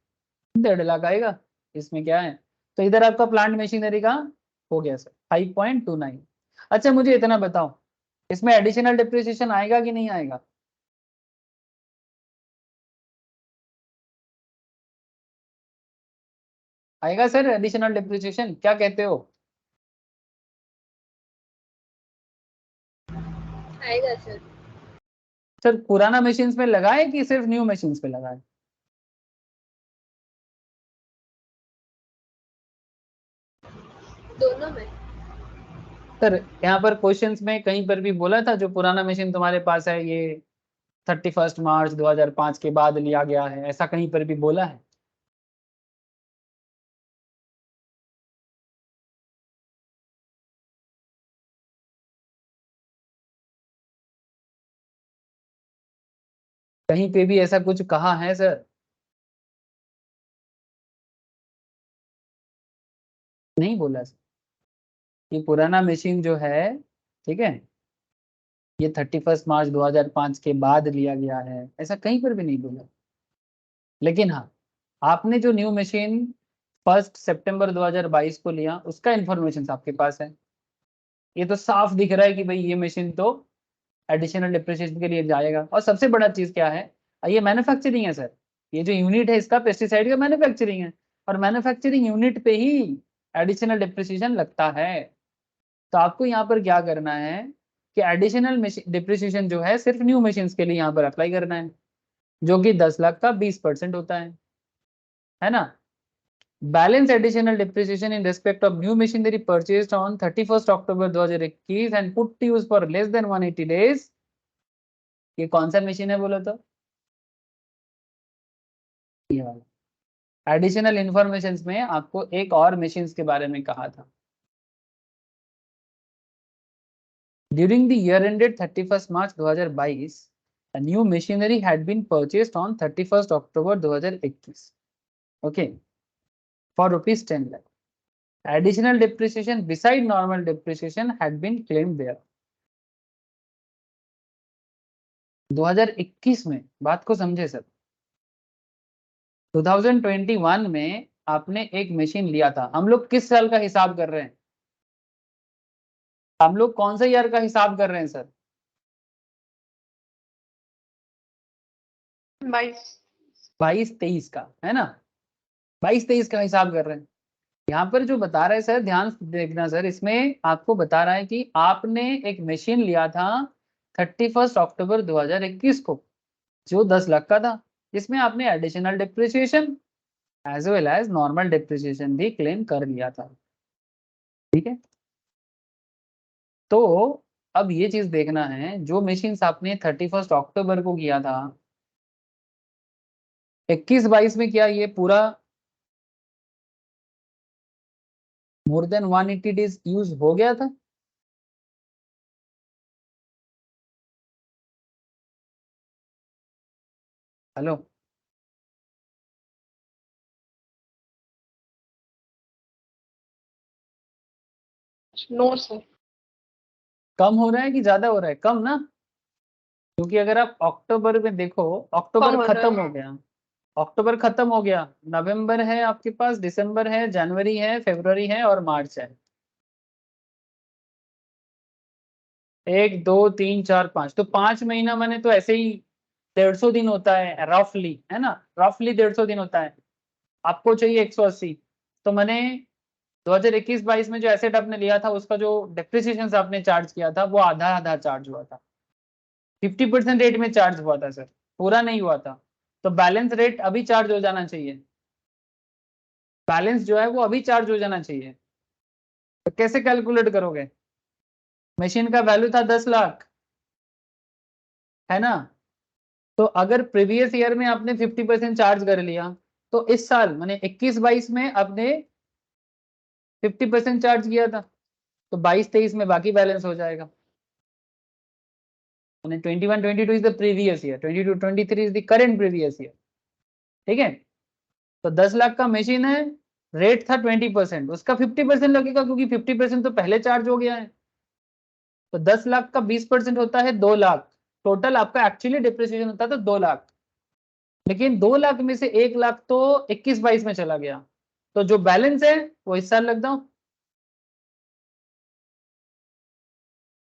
1.5 लाख आएगा, इसमें क्या है। तो इधर आपका प्लांट मशीनरी का हो गया सर 5.29। अच्छा मुझे इतना बताओ, इसमें एडिशनल डिप्रिसिएशन आएगा कि नहीं आएगा? आएगा सर एडिशनल डिप्रिसिएशन, क्या कहते हो? आएगा सर। सर पुराना मशीन्स में लगा है कि सिर्फ न्यू मशीन्स पे लगा है? दोनों में। सर यहाँ पर क्वेश्चंस में कहीं पर भी बोला था जो पुराना मशीन तुम्हारे पास है ये 31 मार्च 2005 के बाद लिया गया है, ऐसा कहीं पर भी बोला है? कहीं पे भी ऐसा कुछ कहा है सर? नहीं बोला सर। ये पुराना मशीन जो है, ठीक है, ये 31 मार्च 2005 के बाद लिया गया है, ऐसा कहीं पर भी नहीं बोला। लेकिन हाँ, आपने जो न्यू मशीन 1 सितंबर 2022 को लिया उसका इंफॉर्मेशन आपके पास है, ये तो साफ दिख रहा है कि भाई ये मशीन तो एडिशनल डिप्रिसिएशन के लिए जाएगा। और सबसे बड़ा चीज क्या है, ये मैन्युफैक्चरिंग है सर, ये जो यूनिट है इसका पेस्टिसाइड का मैन्युफैक्चरिंग है, और मैन्युफैक्चरिंग यूनिट पे ही एडिशनल डिप्रिसिएशन लगता है। तो आपको यहाँ पर क्या करना है कि एडिशनल डिप्रिसिएशन जो है सिर्फ न्यू मशीन्स के लिए यहाँ पर अप्लाई करना है, जो कि 10 लाख का 20% होता है ना। Balance additional depreciation in respect of new machinery purchased on 31 October 2021 and put to use for less than 180 days, ये कौन सा मशीन है बोलो तो? ये वाला। एडिशनल इंफॉर्मेशन में आपको एक और मशीन के बारे में कहा था। During the year ended 31 March 2022, a new machinery had been purchased on 31 October 2021, okay, for rupees 10 lakh. Additional depreciation beside normal depreciation had been claimed there. 2021 में, बात को समझे सर, 2021 में आपने एक मशीन लिया था। हम लोग किस साल का हिसाब कर रहे हैं? हम लोग कौन सा ईयर का हिसाब कर रहे हैं सर? 22-23 का, है ना, 22-23 का हिसाब कर रहे हैं। यहाँ पर जो बता रहे हैं सर, ध्यान से देखना सर, इसमें आपको बता रहा है कि आपने एक मशीन लिया था 31 अक्टूबर 2021 को, जो 10 लाख का था, जिसमें आपने additional depreciation as well as normal depreciation भी क्लेम कर लिया था, ठीक है। तो अब ये चीज देखना है, जो मशीन आपने 31 अक्टूबर को किया था, 21-22 में क्या ये पूरा मोर देन 180 डेज यूज हो गया था? Hello, no sir. कम हो रहा है कि ज्यादा हो रहा है? कम ना, क्योंकि अगर आप अक्टूबर में देखो, कम हो अक्टूबर रहा खत्म है। हो गया, अक्टूबर खत्म हो गया, नवंबर है आपके पास, दिसंबर है, जनवरी है, फरवरी है और मार्च है। 1 2 3 4 5, तो 5 महीना मैंने तो ऐसे ही 150 दिन होता है रफली, है ना, रफली 150 दिन होता है। आपको चाहिए 180, तो मैंने 2021-22 में जो एसेट आपने लिया था उसका जो डिप्रिसिएशन आपने चार्ज किया था वो आधा आधा चार्ज हुआ था, 50% रेट में चार्ज हुआ था सर, पूरा नहीं हुआ था। तो बैलेंस रेट अभी चार्ज हो जाना चाहिए, बैलेंस जो है वो अभी चार्ज हो जाना चाहिए। तो कैसे कैलकुलेट करोगे? मशीन का वैल्यू था 10 लाख, है ना। तो अगर प्रीवियस ईयर में आपने 50% चार्ज कर लिया, तो इस साल माने 21-22 में आपने 50% चार्ज किया था, तो 22-23 में बाकी बैलेंस हो जाएगा। माने 21-22 is the previous year, 22-23 is the current previous year. ठीक है, तो 10 लाख का मशीन है, रेट था 20%, उसका 50% लगेगा क्योंकि 50% तो पहले चार्ज हो गया है। तो 10 लाख का 20% होता है 2 लाख। टोटल आपका एक्चुअली डिप्रिसिएशन होता था 2 लाख, लेकिन 2 लाख में से 1 लाख तो 21-22 में चला गया, तो जो बैलेंस है वो इस साल लग दो।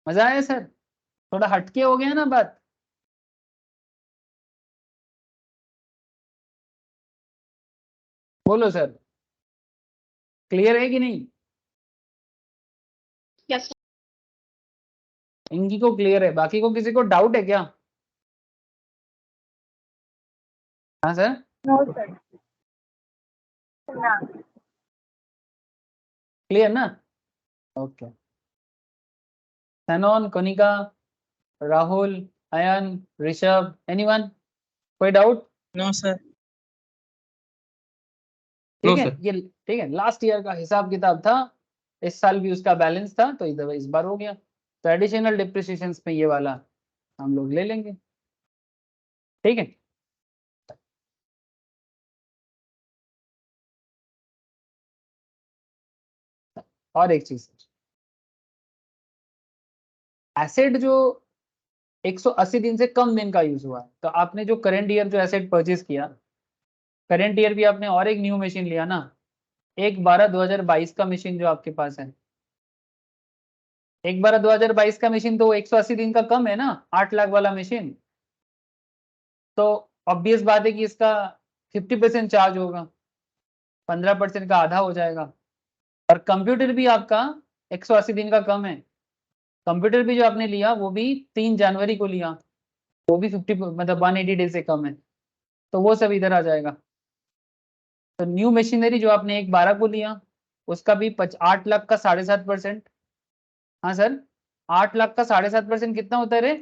मजा आया सर? थोड़ा हटके हो गया ना बात। बोलो सर, क्लियर है कि नहीं? यस इनकी को क्लियर है, बाकी को किसी को डाउट है क्या? हाँ सर, नो सर। ना। क्लियर ना? ओके। सैनोन, कनिका, राहुल, अयन, ऋषभ, एनीवन, कोई डाउट? No sir. ठीक नो है, सर। ये ठीक है, लास्ट ईयर का हिसाब किताब था, इस साल भी उसका बैलेंस था, तो इस बार हो गया। तो एडिशनल डिप्रिसिएशन में ये वाला हम लोग ले लेंगे। ठीक है, और एक चीज, एसेट जो 180 दिन से कम दिन का यूज हुआ है, तो आपने जो करंट ईयर जो एसेट परचेज किया, करंट ईयर भी आपने और एक न्यू मशीन लिया ना, 1/12/2022 का मशीन जो आपके पास है, 1/12/2022 का मशीन, तो वो 180 दिन का कम है ना, 8 लाख वाला मशीन। तो ऑब्वियस बात है कि इसका 50% चार्ज होगा, 15% का आधा हो जाएगा। और कंप्यूटर भी आपका 180 दिन का कम है, कंप्यूटर भी जो आपने लिया वो भी 3 जनवरी को लिया, वो भी 50 मतलब 180 डेज से कम है, तो वो सब इधर आ जाएगा। तो न्यू मशीनरी जो आपने 1/12 को लिया, उसका भी 8 लाख का 7.5%। हाँ सर, 8 लाख का 7.5% कितना होता है रे?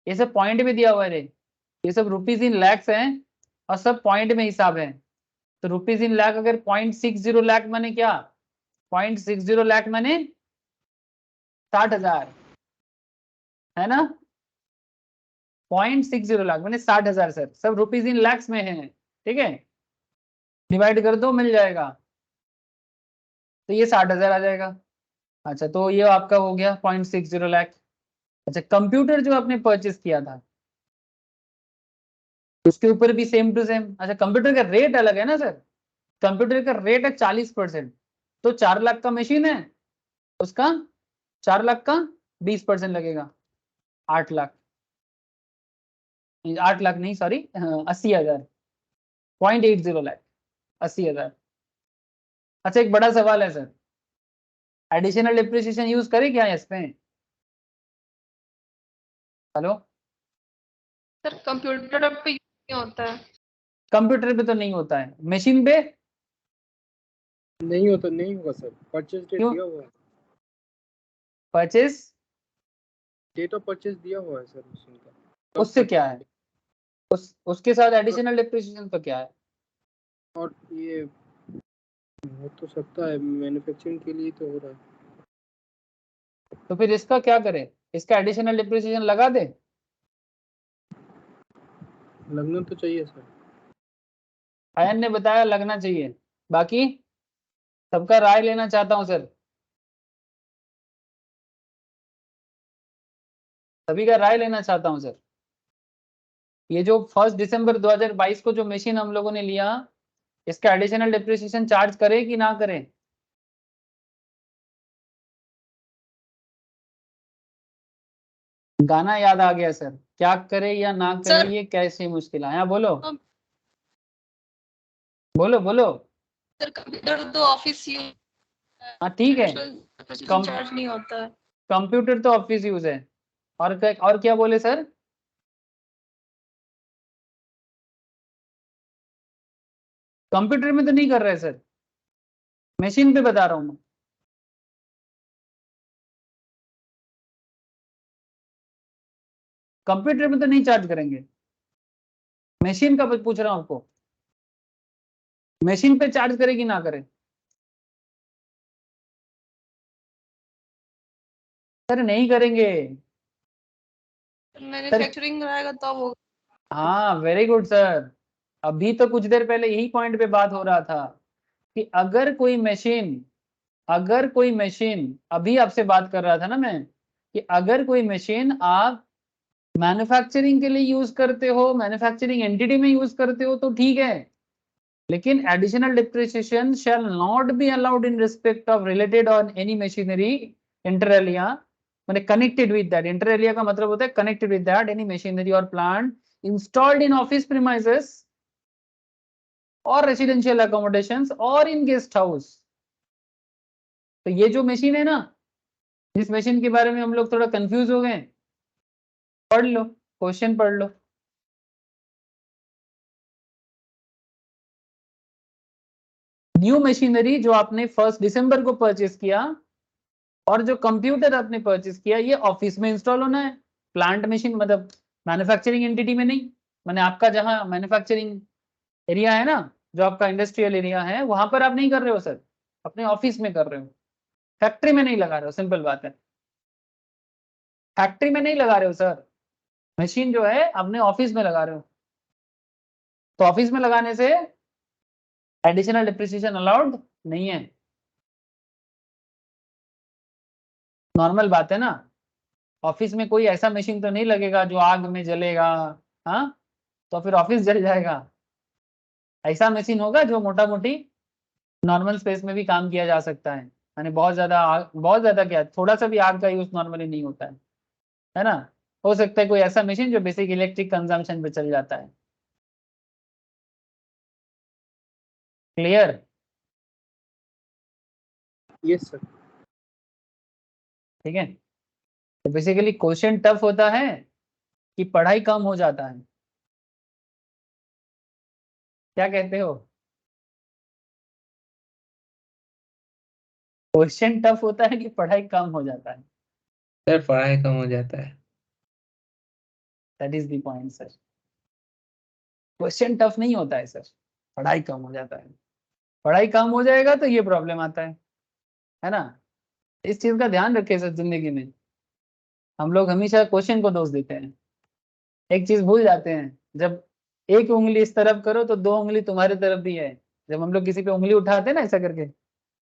ये सब पॉइंट में दिया हुआ है रे, ये सब रुपीज इन लैक्स हैं, और सब पॉइंट में हिसाब है। तो रुपीज इन लाख अगर 0.60 लाख माने क्या, 0.60 लाख माने 60,000, है ना। 0.60 लाख माने 60,000 सर, सब रुपीज इन लैक्स में है। ठीक है, डिवाइड कर दो, मिल जाएगा, तो ये 60,000 आ जाएगा। अच्छा, तो ये आपका हो गया 0.60 लाख। अच्छा, कंप्यूटर जो आपने परचेस किया था, उसके ऊपर भी सेम टू सेम। अच्छा, कंप्यूटर का रेट अलग है ना सर, कंप्यूटर का रेट है 40%, तो 4 लाख का मशीन है, उसका 4 लाख का 20% लगेगा, 8 लाख, 8 लाख नहीं सॉरी, 80,000, 0.80 लाख, 80,000। अच्छा, एक बड़ा सवाल है सर, एडिशनल डिप्रिसिएशन यूज करें क्या इसमें? हेलो, सर, कंप्यूटर पे यूज नहीं होता है। कंप्यूटर पे तो नहीं होता है, मशीन पे नहीं होता, नहीं होगा सर, परचेज डेट क्यों? दिया हुआ है। परचेस डेट ऑफ परचेज दिया हुआ है सर मशीन का। उससे क्या है, उसके साथ और एडिशनल डिप्रिसिएशन तो क्या है? और ये हो तो सकता है, मैन्युफैक्चरिंग के लिए तो हो रहा है। तो फिर इसका क्या करें, इसका एडिशनल डिप्रिसिएशन लगा दे? लगना तो चाहिए सर। अयन ने बताया लगना चाहिए, बाकी सबका राय लेना चाहता हूं सर, सभी का राय लेना चाहता हूं सर। ये जो 1 दिसंबर 2022 को जो मशीन हम लोगों ने लिया, इसका एडिशनल डिप्रिसिएशन चार्ज करें कि ना करें? गाना याद आ गया सर, क्या करे या ना करे सर, ये कैसी मुश्किल है। हाँ बोलो, हम- बोलो बोलो। सर, कंप्यूटर तो ऑफिस यूज, हाँ ठीक है, कम चार्ज नहीं होता है। कंप्यूटर तो ऑफिस यूज है, और क्या बोले सर? कंप्यूटर में तो नहीं कर रहे सर, मशीन पे बता रहा हूँ मैं। कंप्यूटर में तो नहीं चार्ज करेंगे, मशीन का पूछ रहा हूं आपको, मशीन पे चार्ज करेगी ना करे? सर नहीं करेंगे। मैन्युफैक्चरिंग रहेगा तब होगा। हाँ वेरी गुड सर। अभी तो कुछ देर पहले यही पॉइंट पे बात हो रहा था कि अगर कोई मशीन, अभी आपसे बात कर रहा था ना मैं, कि अगर कोई मशीन आप मैन्युफैक्चरिंग के लिए यूज करते हो, मैन्युफैक्चरिंग एंटिटी में यूज करते हो तो ठीक है, लेकिन additional depreciation shall not be allowed in respect of related on any machinery inter alia, मैंने connected with that, inter alia का मतलब होता है connected with that any machinery और plant installed in office premises और रेसिडेंशियल अकोमोडेशंस और in guest house. तो ये जो मशीन है ना, जिस मशीन के बारे में हम लोग थोड़ा कंफ्यूज हो गए, पढ़ लो, क्वेश्चन पढ़ लो। न्यू मशीनरी जो आपने 1 दिसंबर को परचेस किया और जो कंप्यूटर आपने परचेस किया, ये ऑफिस में इंस्टॉल होना है, प्लांट मशीन मतलब मैन्युफैक्चरिंग एंटिटी में नहीं। मैंने आपका जहां मैन्युफैक्चरिंग एरिया है ना, जो आपका इंडस्ट्रियल एरिया है, वहां पर आप नहीं कर रहे हो सर, अपने ऑफिस में कर रहे हो, फैक्ट्री में नहीं लगा रहे हो, सिंपल बात है, फैक्ट्री में नहीं लगा रहे हो सर, मशीन जो है अपने ऑफिस में लगा रहे हो। तो ऑफिस में लगाने से एडिशनल डिप्रिसिएशन अलाउड नहीं है, नॉर्मल बात है ना। ऑफिस में कोई ऐसा मशीन तो नहीं लगेगा जो आग में जलेगा, हाँ, तो फिर ऑफिस जल जाएगा। ऐसा मशीन होगा जो मोटा मोटी नॉर्मल स्पेस में भी काम किया जा सकता है, यानी बहुत ज्यादा क्या, थोड़ा सा भी आग का यूज नॉर्मली नहीं होता है ना। हो सकता है कोई ऐसा मशीन जो बेसिक इलेक्ट्रिक कंजम्पशन पे चल जाता है। क्लियर? Yes sir. ठीक है, तो बेसिकली क्वेश्चन टफ होता है कि पढ़ाई कम हो जाता है, क्या कहते हो? क्वेश्चन टफ होता है कि पढ़ाई कम हो जाता है? सर पढ़ाई कम हो जाता है। That is the point sir, question tough नहीं होता है सर, पढ़ाई कम हो जाता है। पढ़ाई कम हो जाएगा तो ये प्रॉब्लम आता है ना। इस चीज का ध्यान रखें सर, जिंदगी में हम लोग हमेशा क्वेश्चन को दोष देते हैं, एक चीज भूल जाते हैं, जब एक उंगली इस तरफ करो तो 2 उंगली तुम्हारी तरफ भी है। जब हम लोग किसी पे उंगली उठाते हैं ना ऐसा करके,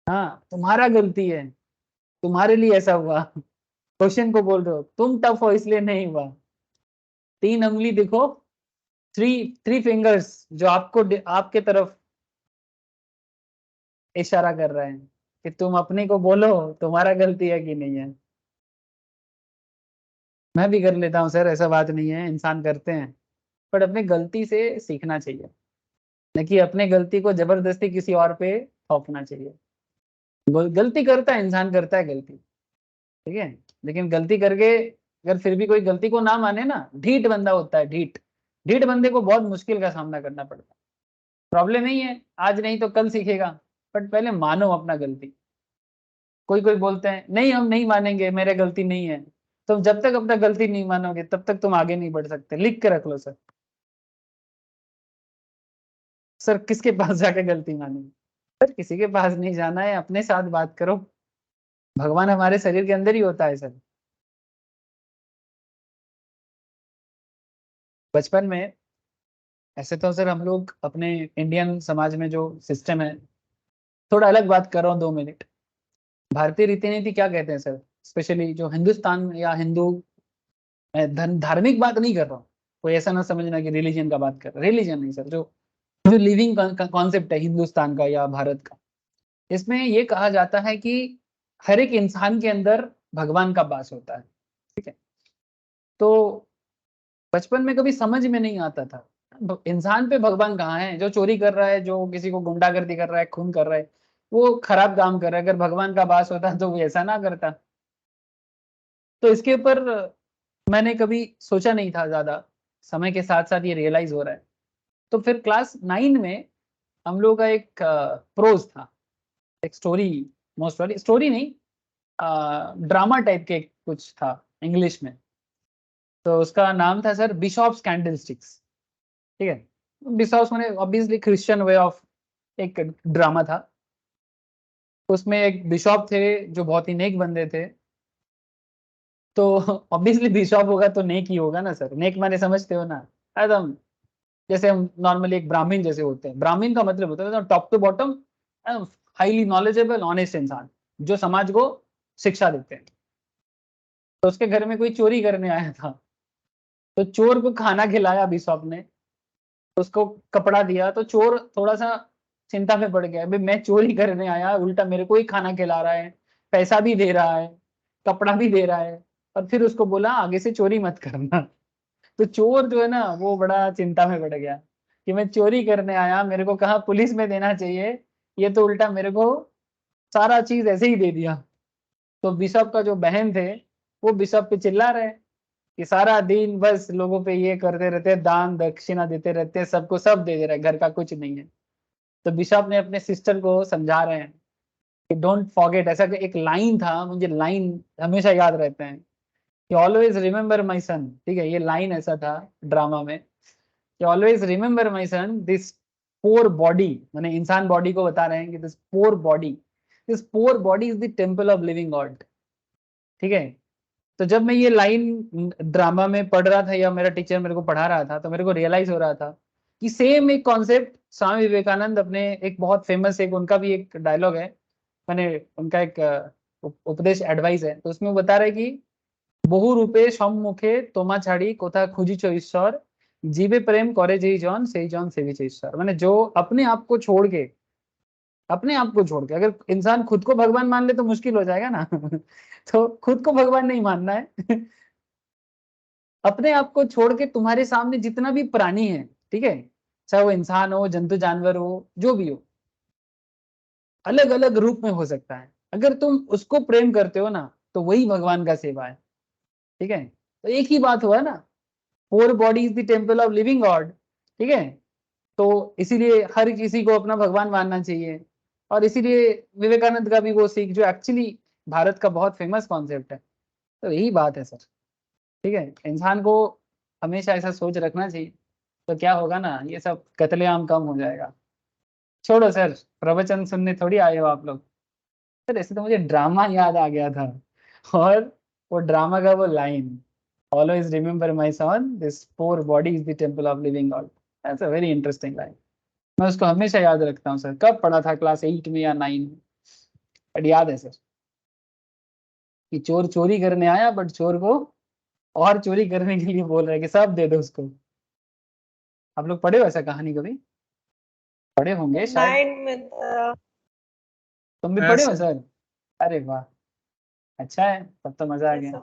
हाँ तुम्हारा गलती है, तुम्हारे लिए ऐसा हुआ, क्वेश्चन को बोल रहे हो तुम टफ हो इसलिए नहीं हुआ। 3 उंगली देखो, थ्री थ्री फिंगर्स जो आपको आपके तरफ इशारा कर रहे हैं कि तुम अपने को बोलो तुम्हारा गलती है कि नहीं है। मैं भी कर लेता हूँ सर, ऐसा बात नहीं है, इंसान करते हैं, पर अपने गलती से सीखना चाहिए, न कि अपने गलती को जबरदस्ती किसी और पे थोपना चाहिए। गलती करता है इंसान, करता है गलती, ठीक है, लेकिन गलती करके अगर फिर भी कोई गलती को ना माने ना, ढीठ बंदा होता है, ढीठ ढीठ बंदे को बहुत मुश्किल का सामना करना पड़ता है। प्रॉब्लम नहीं है, आज नहीं तो कल सीखेगा, बट पहले मानो अपना गलती। कोई कोई बोलते हैं नहीं हम नहीं मानेंगे, मेरे गलती नहीं है। तुम जब तक अपना गलती नहीं मानोगे तब तक तुम आगे नहीं बढ़ सकते, लिख के रख लो सर। सर किसके पास जाके गलती मानेंगे? सर किसी के पास नहीं जाना है, अपने साथ बात करो, भगवान हमारे शरीर के अंदर ही होता है सर। बचपन में ऐसे तो सर हम लोग अपने इंडियन समाज में जो सिस्टम है, थोड़ा अलग बात कर रहा हूँ 2 मिनट। भारतीय रीति नीति क्या कहते हैं सर, स्पेशली जो हिंदुस्तान या हिंदू, मैं धार्मिक बात नहीं कर रहा हूँ, कोई ऐसा ना समझना कि रिलीजन का बात कर रहा, रिलीजन नहीं सर, जो जो लिविंग कॉन्सेप्ट है हिंदुस्तान का या भारत का, इसमें ये कहा जाता है कि हर एक इंसान के अंदर भगवान का वास होता है, ठीक है। तो बचपन में कभी समझ में नहीं आता था इंसान पे भगवान कहाँ है, जो चोरी कर रहा है, जो किसी को गुंडागर्दी कर रहा है, खून कर रहा है, वो खराब काम कर रहा है, अगर भगवान का वास होता तो वो ऐसा ना करता। तो इसके ऊपर मैंने कभी सोचा नहीं था ज्यादा, समय के साथ साथ ये रियलाइज हो रहा है। तो फिर क्लास 9 में हम लोग का एक प्रोज था, एक स्टोरी, मोस्ट वाली स्टोरी नहीं, ड्रामा टाइप के कुछ था इंग्लिश में। तो उसका नाम था सर बिशॉप्स कैंडलस्टिक्स। ठीक है, बिशॉप्स मैंने ऑब्वियसली क्रिश्चियन वे ऑफ एक ड्रामा था। उसमें एक बिशॉप थे जो बहुत ही नेक बंदे थे। तो ऑब्वियसली बिशॉप होगा तो नेक ही होगा ना सर, नेक माने समझते हो ना एकदम, जैसे हम नॉर्मली एक ब्राह्मण जैसे होते हैं। ब्राह्मण का मतलब होता है top to bottom highly knowledgeable honest इंसान जो समाज को शिक्षा देते हैं। तो उसके घर में कोई चोरी करने आया था, तो चोर को खाना खिलाया बिशॉप ने, उसको कपड़ा दिया, तो चोर थोड़ा सा चिंता में पड़ गया, अभी मैं चोरी करने आया, उल्टा मेरे को ही खाना खिला रहा है, पैसा भी दे रहा है, कपड़ा भी दे रहा है, और फिर उसको बोला आगे से चोरी मत करना। तो चोर जो है ना वो बड़ा चिंता में पड़ गया कि मैं चोरी करने आया, मेरे को कहा पुलिस में देना चाहिए, ये तो उल्टा मेरे को सारा चीज ऐसे ही दे दिया। तो बिशप का जो बहन थे वो बिशप पे चिल्ला रहे कि सारा दिन बस लोगों पे ये करते रहते, दान दक्षिणा देते रहते, सबको सब दे दे रहे, घर का कुछ नहीं है। तो बिशप ने अपने सिस्टर को समझा रहे हैं कि डोंट फॉरगेट, ऐसा एक लाइन था, मुझे लाइन हमेशा याद रहते हैं कि ऑलवेज रिमेम्बर माई सन। ठीक है, ये लाइन ऐसा था ड्रामा में कि always remember my son, this poor body, मैंने इंसान बॉडी को बता रहे हैं कि this poor body is the temple of living God. ठीक है, तो जब मैं ये लाइन ड्रामा में पढ़ रहा था या मेरा टीचर मेरे को पढ़ा रहा था, तो मेरे को रियलाइज हो रहा था कि सेम एक कॉन्सेप्ट स्वामी विवेकानंद अपने एक बहुत फेमस, एक उनका भी एक डायलॉग है, मैंने उनका एक उपदेश एडवाइस है, तो उसमें वो बता रहे कि বহু রূপে সম্মুখে তোমা ছাড়ি কোথা খুঁজিছ ঈশ্বর, जीवे प्रेम करे যেই জন সেই জন সেবিছে ঈশ্বর। मैंने जो अपने आप को छोड़ के अगर इंसान खुद को भगवान मान ले तो मुश्किल हो जाएगा ना। तो खुद को भगवान नहीं मानना है। अपने आप को छोड़ के तुम्हारे सामने जितना भी प्राणी है, ठीक है, चाहे वो इंसान हो, जंतु जानवर हो, जो भी हो, अलग अलग रूप में हो सकता है, अगर तुम उसको प्रेम करते हो ना तो वही भगवान का सेवा है। ठीक है, तो एक ही बात हुआ ना, four body is the temple of living God. ठीक है, तो इसीलिए हर किसी को अपना भगवान मानना चाहिए, और इसीलिए विवेकानंद का भी वो सीख जो एक्चुअली भारत का बहुत फेमस कॉन्सेप्ट है, तो यही बात है सर। ठीक है, इंसान को हमेशा ऐसा सोच रखना चाहिए, तो क्या होगा ना, ये सब कत्लेआम कम हो जाएगा। छोड़ो सर, प्रवचन सुनने थोड़ी आए हो आप लोग। सर ऐसे तो मुझे ड्रामा याद आ गया था, और वो ड्रामा का वो line, always remember my son, this poor body is the temple of living God, that's a very interesting line. मैं उसको हमेशा याद रखता हूँ सर, कब पढ़ा था क्लास 8 में या 9 में, बट याद है सर कि चोर चोरी करने आया, बट चोर को और चोरी करने के लिए बोल रहे हैं कि सब दे दो उसको। आप लोग पढ़े हो ऐसा कहानी कभी? पढ़े होंगे शायद, 9 में तुम भी हाँ पढ़े हो सर। सर? अरे वाह, अच्छा है, तब तो मजा आ गया,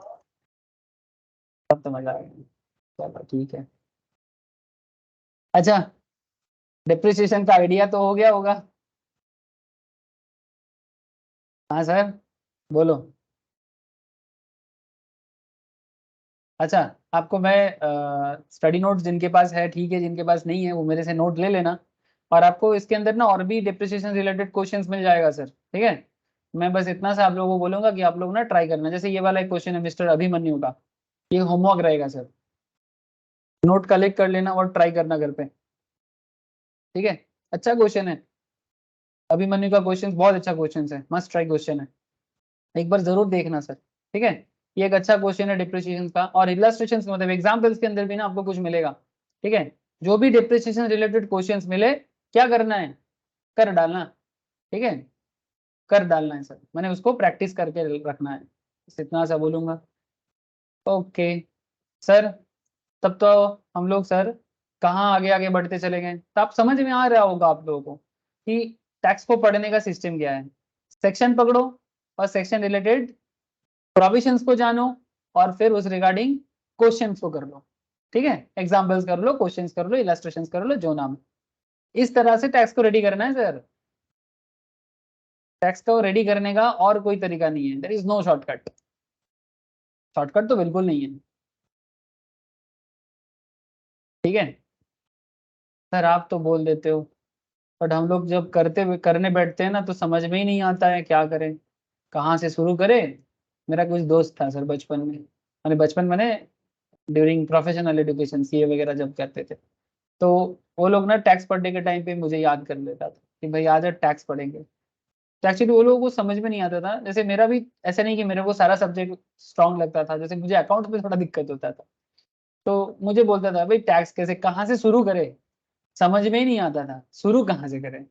तब तो मजा आ गया। चलो ठीक है। अच्छा, डिप्रिसिएशन का आइडिया तो हो गया होगा? हाँ सर, बोलो। अच्छा, आपको मैं स्टडी नोट्स जिनके पास है ठीक है, जिनके पास नहीं है वो मेरे से नोट ले लेना, और आपको इसके अंदर ना और भी डिप्रिसिएशन रिलेटेड क्वेश्चंस मिल जाएगा सर। ठीक है, मैं बस इतना सा आप लोगों को बोलूंगा कि आप लोग ना ट्राई करना, जैसे ये वाला एक क्वेश्चन है मिस्टर अभिमन्यु का, ये होमवर्क रहेगा सर, नोट कलेक्ट कर लेना और ट्राई करना घर पे। ठीक है, अच्छा क्वेश्चन है, अभिमन्यु का क्वेश्चन बहुत अच्छा क्वेश्चन है, मस्ट ट्राई क्वेश्चन है, एक बार जरूर देखना सर। ठीक है, ये एक अच्छा क्वेश्चन है डिप्रिसिएशन का, और इलस्ट्रेशन मतलब एग्जाम्पल्स के अंदर भी ना आपको कुछ मिलेगा। ठीक है, जो भी डिप्रिसिएशन रिलेटेड क्वेश्चंस मिले, क्या करना है, कर डालना। ठीक है, कर डालना है सर, मैंने उसको प्रैक्टिस करके रखना है, बस इतना सा बोलूंगा। ओके सर, तब तो हम लोग सर कहाँ आगे आगे बढ़ते चले गए, तो आप समझ में आ रहा होगा आप लोगों को कि टैक्स को पढ़ने का सिस्टम क्या है। सेक्शन पकड़ो और सेक्शन रिलेटेड प्रोविजंस को जानो, और फिर उस रिगार्डिंग क्वेश्चंस को कर लो। ठीक है, एग्जांपल्स कर लो, क्वेश्चंस कर लो, इलस्ट्रेशंस कर लो, जो नाम, इस तरह से टैक्स को रेडी करना है सर। टैक्स को रेडी करने का और कोई तरीका नहीं है, there is no shortcut, shortcut तो बिल्कुल नहीं है। ठीक है सर, आप तो बोल देते हो, बट हम लोग जब करने बैठते हैं ना तो समझ में ही नहीं आता है क्या करें, कहाँ से शुरू करें। मेरा कुछ दोस्त था सर बचपन में, मैंने ड्यूरिंग प्रोफेशनल एजुकेशन सीए वगैरह जब करते थे, तो वो लोग ना टैक्स पढ़ने के टाइम पे मुझे याद कर लेता था कि भाई आज टैक्स पढ़ेंगे। तो एक्चुअली वो लोगों को समझ में नहीं आता था। जैसे मेरा भी ऐसा नहीं कि मेरे को सारा सब्जेक्ट स्ट्रांग लगता था, जैसे मुझे अकाउंट में थोड़ा दिक्कत होता था, तो मुझे बोलता था भाई टैक्स कैसे कहाँ से शुरू करें, समझ में ही नहीं आता था शुरू कहाँ से करें।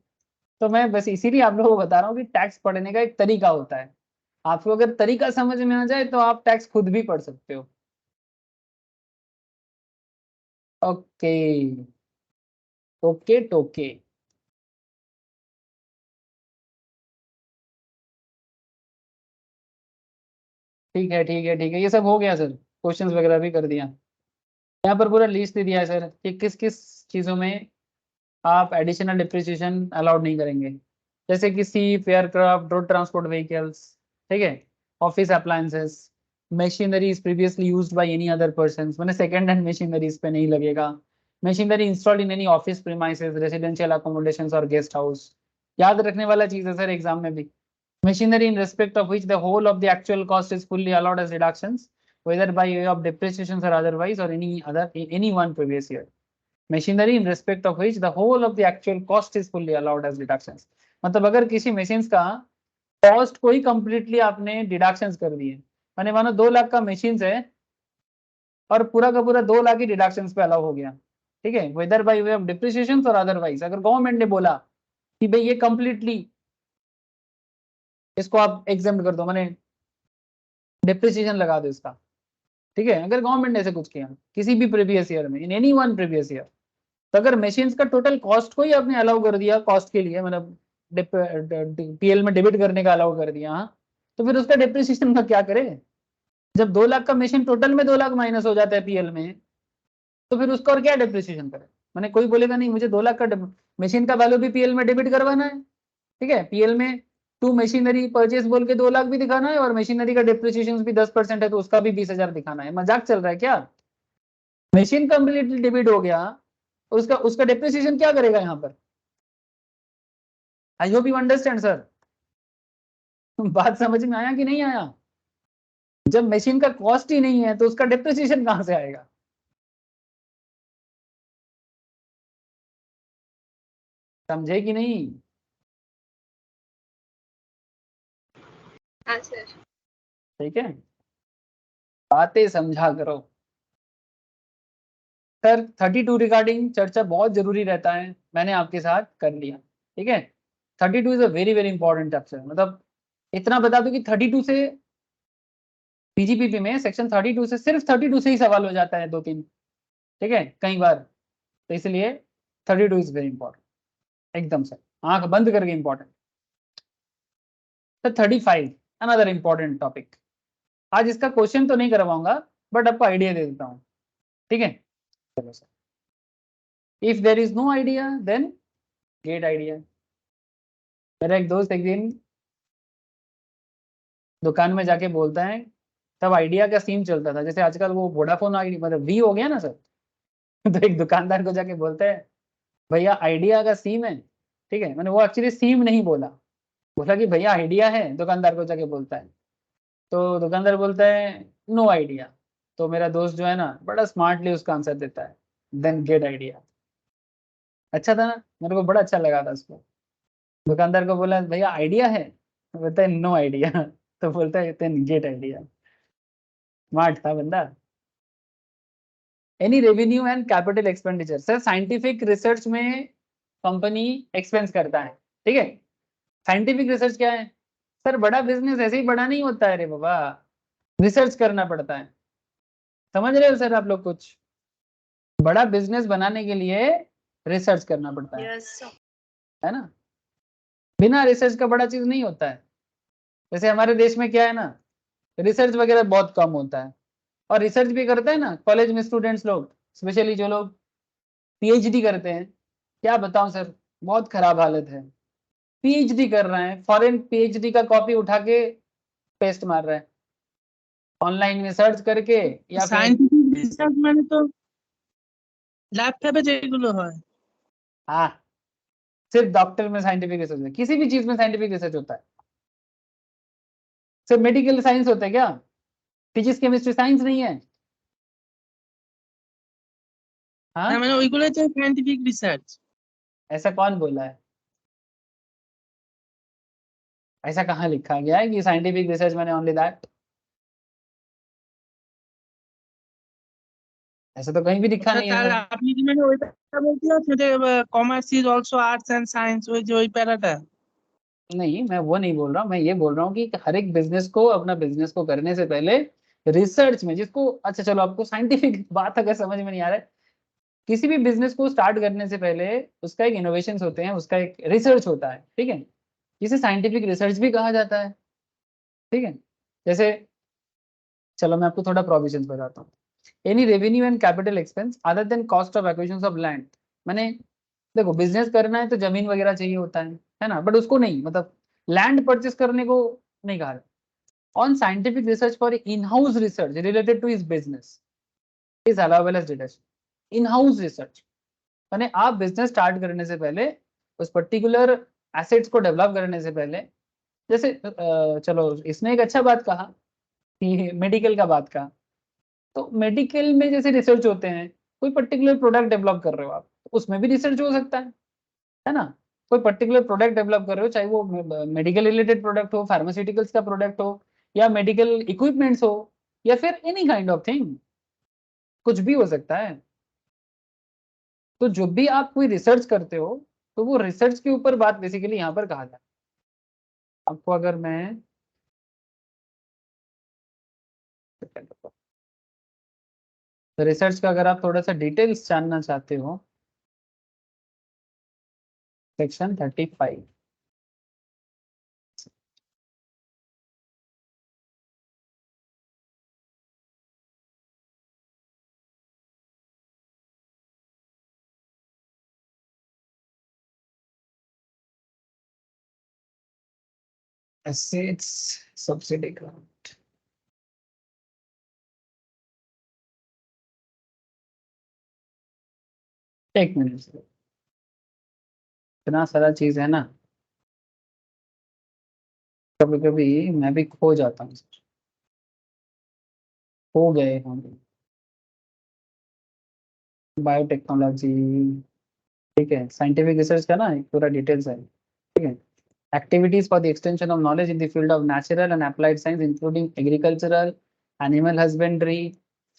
तो मैं बस इसीलिए आप लोगों को बता रहा हूँ कि टैक्स पढ़ने का एक तरीका होता है। आपको अगर तरीका समझ में आ जाए तो आप टैक्स खुद भी पढ़ सकते हो। ओके ओके टोके। ठीक है ठीक है ठीक है, ये सब हो गया सर, क्वेश्चंस वगैरह भी कर दिया। यहाँ पर पूरा लिस्ट दे दिया है सर कि किस किस चीज़ों में आप एडिशनल डिप्रिसिएशन अलाउड नहीं करेंगे, जैसे कि ship, aircraft, road transport vehicles, ठीक है, office appliances, machineries previously used by any other person, मैंने सेकंड हैंड मशीनरीज पे नहीं लगेगा। Machinery installed in any office premises, residential accommodations और गेस्ट हाउस, याद रखने वाला चीज है सर एग्जाम में भी। Machinery in respect of which the whole of the actual cost is fully allowed as deductions, whether by way of depreciations or otherwise, or any one previous year. Machinery in respect of which the whole of the actual cost is fully allowed as deductions. मतलब अगर किसी machines का cost को ही completely आपने deductions कर दिए, माने मानो 2 लाख का मशीन्स है और पूरा का पूरा 2 लाख ही डिडक्शंस पे अलाउ हो गया, ठीक है, whether by way of depreciation और अदरवाइज। अगर गवर्नमेंट ने बोला कि भाई ये कंप्लीटली इसको आप एग्जाम्प्ट कर दो, माने डिप्रिसिएशन लगा दो इसका, ठीक है, अगर गवर्नमेंट ने ऐसे कुछ किया किसी भी प्रीवियस ईयर में, in any one previous year, तो अगर मशीन्स का टोटल कॉस्ट को ही आपने अलाउ कर दिया कॉस्ट के लिए, मतलब पीएल में डेबिट करने का अलाउ कर दिया, हाँ, तो फिर उसका डिप्रिसिएशन का क्या करे। जब 2 लाख का मशीन टोटल में 2 लाख माइनस हो जाता है पीएल में, तो फिर उसका और क्या डिप्रिसिएशन करे। मैंने कोई बोलेगा नहीं मुझे 2 लाख का मशीन का वैल्यू भी पीएल में डेबिट करवाना है, ठीक है, पीएल में टू मशीनरी परचेज बोल के 2 लाख भी दिखाना है और मशीनरी का डिप्रिसिएशन भी 10% है तो उसका भी 20,000 दिखाना है। मजाक चल रहा है क्या। मशीन कंप्लीटली डेबिट हो गया, उसका उसका डिप्रिसिएशन क्या करेगा यहाँ पर। I hope you understand sir. बात समझ में आया कि नहीं आया। जब मशीन का कॉस्ट ही नहीं है तो उसका डिप्रिसिएशन कहां से आएगा। समझे कि नहीं। हाँ सर। ठीक है, बातें समझा करो सर। 32 रिगार्डिंग चर्चा बहुत जरूरी रहता है, मैंने आपके साथ कर लिया, ठीक है। 32 is a very very important chapter, मतलब इतना बता दूं कि 32 से पीजीपीपी में सेक्शन 32 से सिर्फ 32 से ही सवाल हो जाता है 2-3, ठीक है, कई बार, तो इसलिए 32 इज वेरी इंपॉर्टेंट, एकदम से आंख बंद करके इंपॉर्टेंट। तो 35 अनदर इंपॉर्टेंट टॉपिक, आज इसका क्वेश्चन तो नहीं करवाऊंगा बट आपको आइडिया दे देता हूँ, ठीक है। चलो sir, if there is no idea then get idea. मेरा एक दोस्त एक दिन दुकान में जाके बोलता है, तब आइडिया का सीम चलता था, जैसे आजकल वो वोडाफोन आईडी मतलब वी हो गया ना सर। तो एक दुकानदार को जाके बोलता है भैया आइडिया का सीम है, ठीक है, मैंने वो एक्चुअली सीम नहीं बोला, बोला कि भैया आइडिया है, दुकानदार को जाके बोलता है। तो दुकानदार बोलता है नो आइडिया। तो मेरा दोस्त जो है ना बड़ा स्मार्टली उसका आंसर देता है देन गेट आइडिया। अच्छा था ना, मेरे को बड़ा अच्छा लगा था उसको। दुकानदार को बोला भैया आइडिया है, तो बोलता है नो आइडिया। तो बोलता है देन गेट आइडिया। स्मार्ट था बंदा। Any revenue and capital expenditure, sir scientific research में कंपनी एक्सपेंस करता है, ठीक है। साइंटिफिक रिसर्च क्या है सर, बड़ा बिजनेस ऐसे ही बड़ा नहीं होता है रे बाबा, रिसर्च करना पड़ता है। समझ रहे हो सर आप लोग कुछ, बड़ा बिजनेस बनाने के लिए रिसर्च करना पड़ता है ना, बिना रिसर्च का बड़ा चीज नहीं होता है। जैसे हमारे देश में क्या है ना, रिसर्च वगैरह बहुत कम होता है, और रिसर्च भी करते हैं ना कॉलेज में स्टूडेंट्स लोग, स्पेशली जो लोग पीएचडी करते हैं, क्या बताऊं सर बहुत खराब हालत है। पीएचडी कर रहे हैं, फॉरेन पीएचडी का कॉपी उठा के पेस्ट मार रहा है ऑनलाइन में सर्च करके, या फिर সায়েন্টিফিক রিসার্চ মানে তো ল্যাপটপে যেগুলো হয়। हाँ, सिर्फ डॉक्टर में साइंटिफिक रिसर्च है, किसी भी चीज में साइंटिफिक रिसर्च होता है। सिर्फ मेडिकल साइंस होता है क्या, फिजिक्स केमिस्ट्री साइंस नहीं है। हाँ না মানে ওইগুলো হচ্ছে সায়েন্টিফিক রিসার্চ। ऐसा कौन बोला है? ऐसा कहाँ लिखा गया है कि साइंटिफिक रिसर्च मैंने ओनली दैट? ऐसा तो कहीं भी लिखा আচ্ছা नहीं है তাহলে सर। আপনি কি মানে ওইটা বলতে চাচ্ছেন যে commerce is also arts and science, ওই যে ওই প্যারাটা? नहीं, मैं वो नहीं बोल रहा हूँ, मैं ये बोल रहा हूँ कि हर एक बिजनेस को, अपना बिजनेस को करने से पहले रिसर्च में, जिसको अच्छा चलो आपको साइंटिफिक बात अगर समझ में नहीं आ रहा है, किसी भी बिजनेस को स्टार्ट करने से पहले उसका एक इनोवेशन होते हैं, उसका एक रिसर्च होता है, ठीक है, जिसे साइंटिफिक रिसर्च भी कहा जाता है, ठीक है। जैसे चलो मैं आपको थोड़ा प्रोविजन बताता हूँ। Any revenue and capital expense other than cost of acquisition of land, मैंने देखो बिजनेस करना है तो जमीन वगैरह चाहिए होता है ना, बट उसको नहीं, मतलब लैंड परचेस करने को नहीं कहा। On scientific research for in house research related to his business is allowable as deduction. In house research यानी आप बिजनेस स्टार्ट करने से पहले, उस पर्टिकुलर एसेट्स को डेवलप करने से पहले, जैसे चलो इसमें एक अच्छा बात कहा कि मेडिकल का बात कहा, तो मेडिकल में जैसे रिसर्च होते हैं, कोई पर्टिकुलर प्रोडक्ट डेवलप कर रहे हो आप, तो उसमें भी रिसर्च हो सकता है ना। कोई पर्टिकुलर प्रोडक्ट डेवलप कर रहे हो, चाहे वो मेडिकल रिलेटेड प्रोडक्ट हो, फार्मास्यूटिकल्स का प्रोडक्ट हो, या मेडिकल इक्विपमेंट्स हो, या फिर एनी काइंड ऑफ थिंग, कुछ भी हो सकता है। तो जो भी आप कोई रिसर्च करते हो, तो वो रिसर्च के ऊपर बात बेसिकली यहाँ पर कहा जाए। आपको अगर मैं रिसर्च का अगर आप थोड़ा सा डिटेल्स जानना चाहते हो, सेक्शन 35, assets subsidy grant, एक मिनट से इतना सारा चीज है ना, कभी कभी मैं भी खो जाता हूँ सर। हो गए हम बायोटेक्नोलॉजी, ठीक है, साइंटिफिक रिसर्च का ना एक पूरा डिटेल्स है, ठीक है। Activities for the extension of knowledge in the field of natural and applied science, including agricultural, animal husbandry,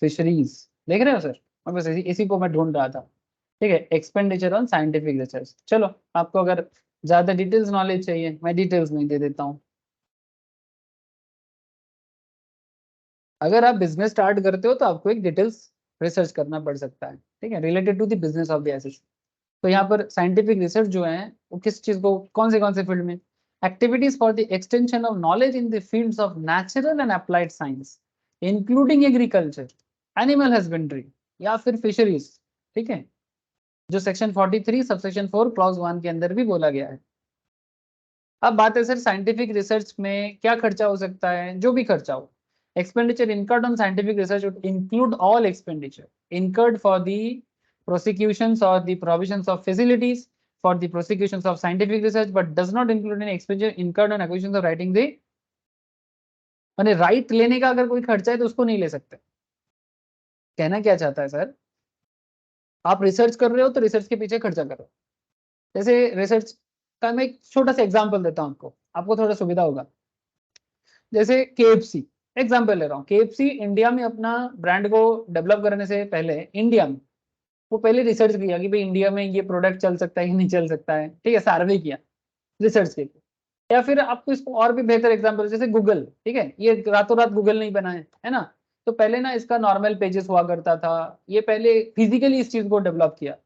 fisheries। देख रहे हो सर, मैं बस इसी को मैं ढूंढ रहा था, ठीक है। Expenditure on scientific research. चलो आपको अगर ज्यादा डिटेल्स नॉलेज चाहिए, मैं डिटेल्स में दे देता हूँ। अगर आप बिजनेस स्टार्ट करते हो तो आपको एक डिटेल्स रिसर्च करना पड़ सकता है, ठीक है, related to the business of the asset. तो यहाँ पर साइंटिफिक रिसर्च जो है वो किस चीज को, कौन से फील्ड में, activities for the extension of knowledge in the fields of natural and applied science, including agriculture, animal husbandry, या फिर फिशरीज, ठीक है, जो सेक्शन 43 सबसेक्शन 4 क्लॉज 1 के अंदर भी बोला गया है। अब बात है सर साइंटिफिक रिसर्च में क्या खर्चा हो सकता है, जो भी खर्चा हो। Expenditure incurred on scientific research would include all expenditure incurred for the prosecutions or the provisions of facilities for the prosecutions of scientific research, but does not include any expenditure incurred on acquisitions of writing the, माने right लेने का अगर कोई खर्चा है तो उसको नहीं ले सकते। कहना क्या चाहता है सर, आप रिसर्च कर रहे हो तो रिसर्च के पीछे खर्चा करो। जैसे रिसर्च का मैं एक छोटा सा एग्जांपल देता हूँ आपको थोड़ा सुविधा होगा। जैसे KFC एग्जांपल ले रहा हूँ, KFC इंडिया में अपना ब्रांड को डेवलप करने से पहले, इंडिया में वो पहले रिसर्च किया कि भाई इंडिया में ये प्रोडक्ट चल सकता है कि नहीं चल सकता है, ठीक है, सर्वे किया रिसर्च के लिए। या फिर आपको इसको और भी बेहतर एग्जांपल, जैसे गूगल, ठीक है, ये रातों रात गूगल नहीं बना है ना, तो पहले ना इसका नॉर्मल पेजेस हुआ करता था, ये पहले फिजिकली इस चीज को डेवलप किया,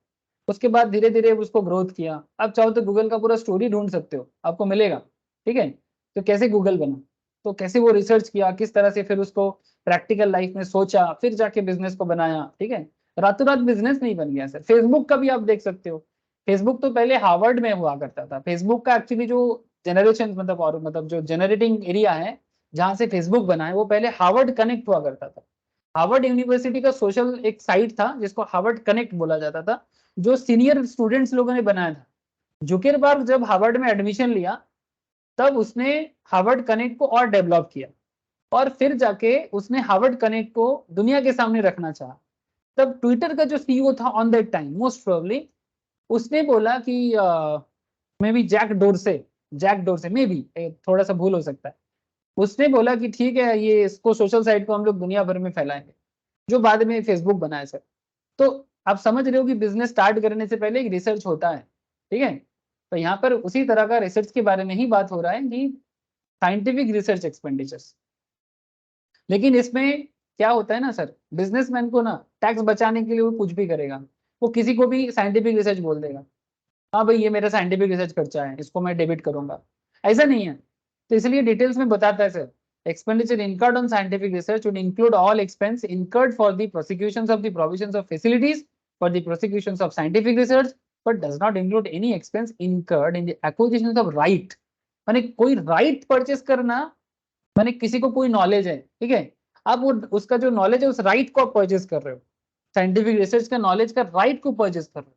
उसके बाद धीरे धीरे उसको ग्रोथ किया। अब चाहो तो गूगल का पूरा स्टोरी ढूंढ सकते हो, आपको मिलेगा, ठीक है। तो कैसे गूगल बना, तो कैसे वो रिसर्च किया, किस तरह से फिर उसको प्रैक्टिकल लाइफ में सोचा, फिर जाके बिजनेस को बनाया, ठीक है। रातों रात बिजनेस नहीं बन गया सर। फेसबुक का भी आप देख सकते हो, फेसबुक तो पहले हार्वर्ड में हुआ करता था। फेसबुक का एक्चुअली जो जनरेशन मतलब और मतलब जो जनरेटिंग एरिया है जहां से फेसबुक बना है, वो पहले हार्वर्ड कनेक्ट हुआ करता था। हार्वर्ड यूनिवर्सिटी का सोशल एक साइट था जिसको हार्वर्ड कनेक्ट बोला जाता था, जो सीनियर स्टूडेंट्स लोगों ने बनाया था। जुकेरबर्ग जब हार्वर्ड में एडमिशन लिया तब उसने हार्वर्ड कनेक्ट को और डेवलप किया, और फिर जाके उसने हार्वर्ड कनेक्ट को दुनिया के सामने रखना चाहा। तब ट्विटर का जो सीईओ था on that time most probably, उसने बोला कि maybe Jack Dorsey maybe, थोड़ा सा भूल हो सकता है, उसने बोला कि ठीक है ये इसको सोशल साइट को हम लोग दुनिया भर में फैलाएंगे, जो बाद में फेसबुक बनाया सर। तो आप समझ रहे हो कि बिजनेस स्टार्ट करने से पहले एक रिसर्च होता है, ठीक है। तो यहाँ पर उसी तरह का रिसर्च के बारे में ही बात हो रहा है कि साइंटिफिक रिसर्च एक्सपेंडिचर्स। लेकिन इसमें क्या होता है ना सर, बिजनेसमैन को ना टैक्स बचाने के लिए वो कुछ भी करेगा, वो किसी को भी साइंटिफिक रिसर्च बोल देगा, हाँ भाई ये मेरा साइंटिफिक रिसर्च खर्चा है, इसको मैं डेबिट करूंगा, ऐसा नहीं है। तो इसलिए डिटेल्स में बताता है sir, expenditure incurred on scientific research would include all expense incurred for the prosecutions of the provisions of facilities for the prosecutions of scientific research, but does not include any expense incurred in the acquisitions of right। माने कोई right purchase करना, माने किसी को कोई knowledge है, ठीक है, आप वो उसका जो नॉलेज है उस राइट को आप परचेस कर रहे हो, साइंटिफिक रिसर्च का नॉलेज का राइट को परचेस कर रहे हो।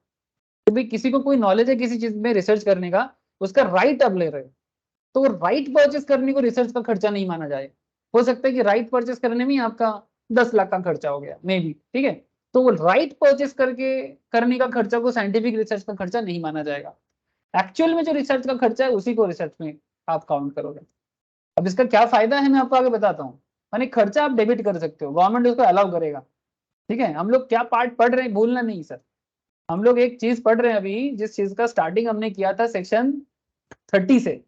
तो भाई किसी को कोई नॉलेज है किसी चीज में रिसर्च करने का, उसका राइट आप ले रहे हो, तो वो राइट परचेस करने को रिसर्च का खर्चा नहीं माना जाए। हो सकता है कि राइट परचेस करने में ही आपका 10 लाख का खर्चा हो गया मे बी, ठीक है, तो वो राइट परचेस करने का खर्चा को साइंटिफिक रिसर्च का खर्चा नहीं माना जाएगा। एक्चुअल में जो रिसर्च का खर्चा है उसी को रिसर्च में आप काउंट करोगे। अब इसका क्या फायदा है मैं आपको आगे बताता हूँ। माने खर्चा आप डेबिट कर सकते हो, गवर्नमेंट उसको अलाउ करेगा, ठीक है। हम लोग क्या पार्ट पढ़ रहे हैं भूलना नहीं सर, हम लोग एक चीज पढ़ रहे हैं अभी, जिस चीज का स्टार्टिंग हमने किया था सेक्शन 30 से।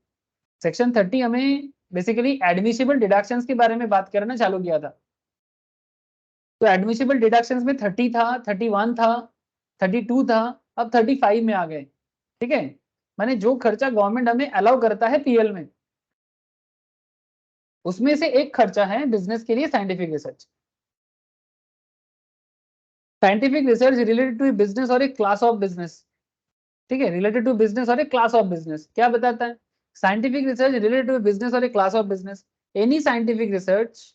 सेक्शन 30 हमें बेसिकली एडमिसिबल डिडक्शंस के बारे में बात करना चालू किया था। तो एडमिसिबल डिडक्शंस में 30 था, 31 था, 32 था, अब 35 में आ गए, ठीक है। माने जो खर्चा गवर्नमेंट हमें अलाउ करता है पीएल में, उसमें से एक खर्चा है बिजनेस के लिए scientific research. Scientific research related to business और एक क्लास ऑफ बिजनेस, ठीक है, रिलेटेड टू बिजनेस और एक क्लास ऑफ बिजनेस क्या बताता है, scientific research related to business और एक class of business, any scientific research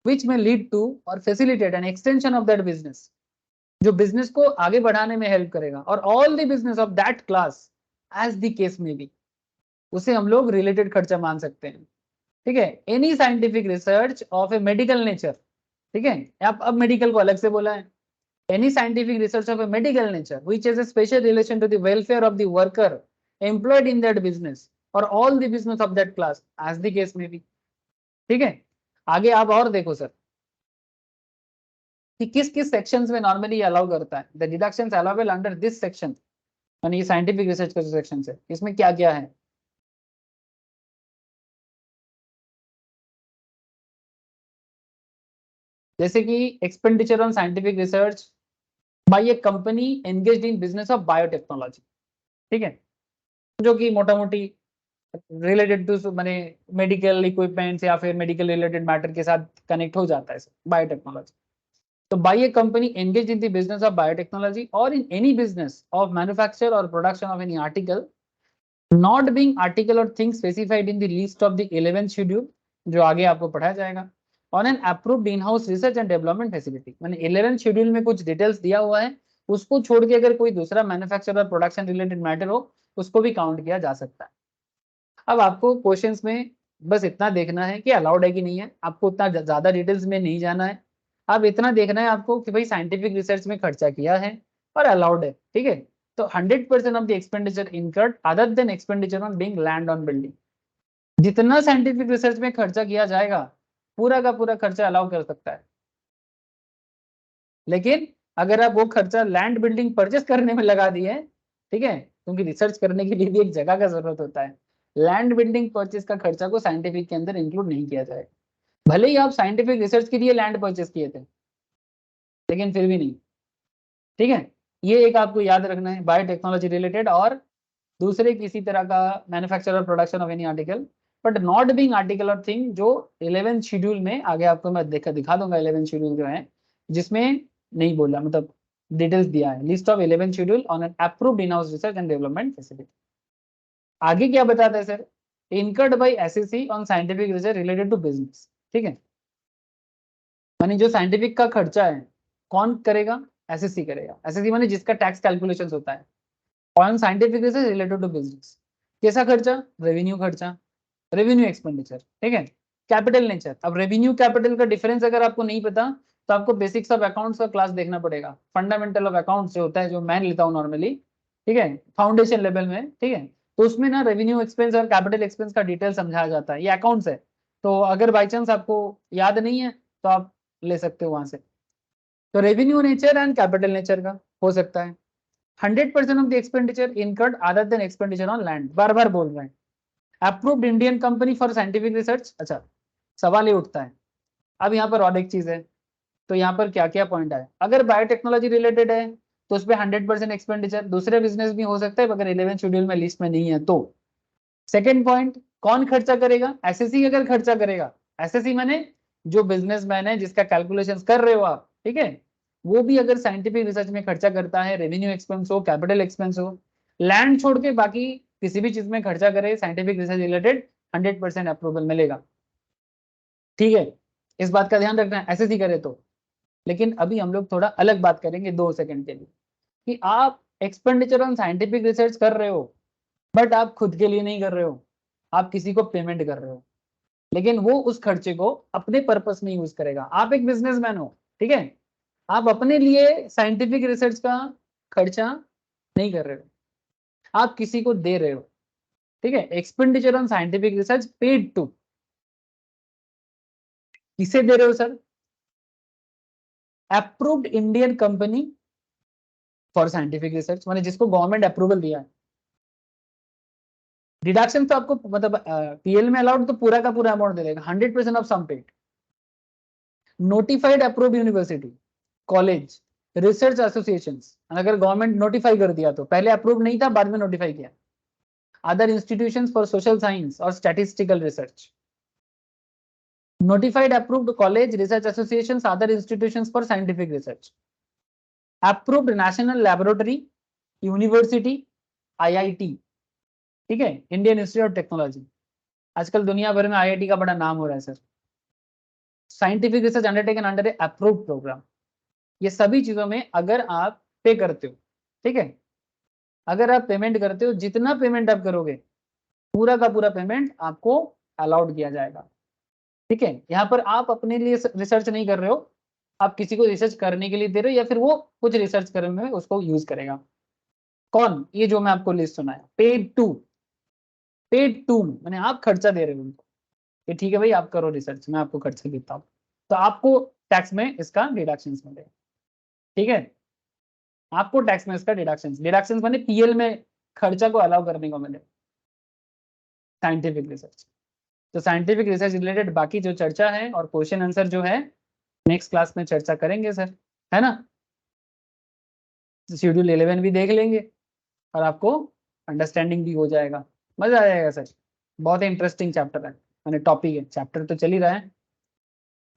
which may lead to or facilitate an extension of that business, जो बिजनेस को आगे बढ़ाने में हेल्प करेगा, और all the business of that class as the case में भी, उसे हम लोग रिलेटेड खर्चा मान सकते हैं, ठीक है। Any scientific research of A medical nature, ठीक है, अब मेडिकल को अलग से बोला है, any scientific research of a medical nature which has a special relation to the welfare of the worker employed in that business or all the business of that class as the case may be, ठीक है। आगे आप और देखो sir कि किस किस sections में नॉर्मली अलाउ करता है, the deductions allowable under this section, यानी ये साइंटिफिक रिसर्च का जो सेक्शन है इसमें क्या क्या है। जैसे कि expenditure on scientific research by a company engaged in business of biotechnology, ठीक है, जो कि मोटा मोटी रिलेटेड टू माने मेडिकल इक्विपमेंट्स या फिर मेडिकल रिलेटेड मैटर के साथ कनेक्ट हो जाता है बायोटेक्नोलॉजी। तो by a company engage in the business of biotechnology और in any business of manufacture और production of any article not being article और thing specified in the list of the 11th schedule, जो आगे आपको पढ़ाया जाएगा, on an approved in house research and development facility. मैंने 11th schedule में कुछ डिटेल्स दिया हुआ है, उसको छोड़ के अगर कोई दूसरा मैन्युफैक्चर और प्रोडक्शन रिलेटेड मैटर हो उसको भी काउंट किया जा सकता है। अब आपको क्वेश्चंस में बस इतना देखना है कि अलाउड है कि नहीं है, आपको उतना ज्यादा डिटेल्स में नहीं जाना है, अब इतना देखना है आपको कि भाई साइंटिफिक रिसर्च में खर्चा किया है और अलाउड है, ठीक है। तो 100% of the expenditure incurred other than expenditure on being land on building, जितना साइंटिफिक रिसर्च में खर्चा किया जाएगा पूरा का पूरा खर्चा अलाउ कर सकता है। लेकिन अगर आप वो खर्चा लैंड बिल्डिंग परचेस करने में लगा दिए, ठीक है, क्योंकि रिसर्च करने के लिए भी एक जगह का जरूरत होता है, लैंड बिल्डिंग परचेस का खर्चा को साइंटिफिक के अंदर इंक्लूड नहीं किया जाएगा। भले ही आप साइंटिफिक रिसर्च के लिए लैंड परचेस किए थे लेकिन फिर भी नहीं, ठीक है। ये एक आपको याद रखना है, बायोटेक्नोलॉजी रिलेटेड और दूसरे किसी तरह का मैन्युफैक्चर और production of any article but not being article और थिंग, जो 11th शेड्यूल में आगे आपको मैं दिखा दूंगा 11th शेड्यूल जो है, जिसमें नहीं बोला मतलब डिटेल्स दिया है, list of 11th schedule on an approved in house research and development facility. आगे क्या बताता है sir, incurred by SSC on scientific research related to business, ठीक है, यानी जो साइंटिफिक का खर्चा है कौन करेगा, एसएससी करेगा। एसएससी माने जिसका टैक्स कैलकुलेशंस होता है on scientific research related to business. कैसा खर्चा, रेवेन्यू खर्चा, रेवेन्यू एक्सपेंडिचर, ठीक है, कैपिटल नेचर। अब रेवेन्यू कैपिटल का डिफरेंस अगर आपको नहीं पता तो आपको बेसिक्स ऑफ अकाउंट्स का क्लास देखना पड़ेगा। फंडामेंटल ऑफ अकाउंट्स जो होता है, जो मैं लेता हूँ नॉर्मली, ठीक है, फाउंडेशन लेवल में, ठीक है, तो उसमें ना रेवेन्यू एक्सपेंस और कैपिटल एक्सपेंस का डिटेल समझाया जाता है। ये अकाउंट्स है, तो अगर बाई चांस आपको याद नहीं है तो आप ले सकते हो वहां से। तो revenue nature and capital nature का हो सकता है। 100% of the expenditure incurred other than expenditure on land, बार बार बोल रहे हैं। Approved Indian company for scientific research. अच्छा, सवाल ये उठता है, अब यहाँ पर और एक चीज है, तो यहाँ पर क्या क्या पॉइंट है। अगर बायोटेक्नोलॉजी रिलेटेड है तो उस पर 100% एक्सपेंडिचर, दूसरे बिजनेस भी हो सकता है अगर 11 शेड्यूल में लिस्ट में नहीं है तो। सेकेंड पॉइंट, कौन खर्चा करेगा? एसएससी अगर खर्चा करेगा, एसएससी माने जो बिजनेसमैन है जिसका कैलकुलेशंस कर रहे हो आप, ठीक है, वो भी अगर साइंटिफिक रिसर्च में खर्चा करता है, रेवेन्यू एक्सपेंस हो, कैपिटल एक्सपेंस हो, लैंड छोड़ के बाकी किसी भी चीज में खर्चा करे साइंटिफिक रिसर्च रिलेटेड, 100% अप्रूवल मिलेगा। ठीक है, इस बात का ध्यान रखना है एसएससी करे तो। लेकिन अभी हम लोग थोड़ा अलग बात करेंगे 2 सेकंड के लिए, कि आप एक्सपेंडिचर ऑन साइंटिफिक रिसर्च कर रहे हो बट आप खुद के लिए नहीं कर रहे हो, आप किसी को पेमेंट कर रहे हो, लेकिन वो उस खर्चे को अपने पर्पस में यूज करेगा। आप एक बिजनेसमैन हो, ठीक है, आप अपने लिए साइंटिफिक रिसर्च का खर्चा नहीं कर रहे हो, आप किसी को दे रहे हो, ठीक है। Expenditure on scientific research paid to, किसे दे रहे हो sir? Approved Indian company for scientific research, माने जिसको गवर्नमेंट अप्रूवल दिया है। डिडक्शन तो आपको मतलब पीएल में अलाउड तो पूरा का पूरा अमाउंट दे देगा, 100% of sum paid. Notified approved university, college, research associations, अगर गवर्नमेंट नोटिफाई कर दिया तो, पहले अप्रूव नहीं था बाद में नोटिफाई किया। Other institutions for social science और statistical research, notified approved college, research associations, other institutions for scientific research, approved national laboratory, university, IIT, ठीक है, इंडियन इंस्टीट्यूट ऑफ टेक्नोलॉजी, आजकल दुनिया भर में IIT का बड़ा नाम हो रहा है sir. Scientific research undertaken under a approved programme, ये सभी चीजों में अगर आप पे करते हो, ठीक है, अगर आप पेमेंट करते हो, जितना पेमेंट आप करोगे पूरा का पूरा पेमेंट आपको अलाउड किया जाएगा, ठीक है। यहाँ पर आप अपने लिए रिसर्च नहीं कर रहे हो, आप किसी को रिसर्च करने के लिए दे रहे हो, या फिर वो कुछ रिसर्च करने में उसको यूज करेगा। कौन? ये जो मैं आपको लिस्ट सुनाया, पेड टू, पेड टू माने आप खर्चा दे रहे हो उनको, कि ठीक है भाई आप करो रिसर्च, मैं आपको खर्चा देता हूँ, तो आपको टैक्स में इसका डिडक्शन मिलेगा, ठीक है, आपको टैक्स में इसका डिडक्शन माने पीएल में खर्चा को अलाउ करने को मिले साइंटिफिक रिसर्च। तो साइंटिफिक रिसर्च रिलेटेड बाकी जो चर्चा है और क्वेश्चन आंसर जो है नेक्स्ट क्लास में चर्चा करेंगे सर, है ना। शेड्यूल 11 भी देख लेंगे और आपको अंडरस्टैंडिंग भी हो जाएगा, मजा आ जाएगा सर। बहुत इंटरेस्टिंग चैप्टर है, मैंने टॉपिक है, चैप्टर तो चल ही रहा है,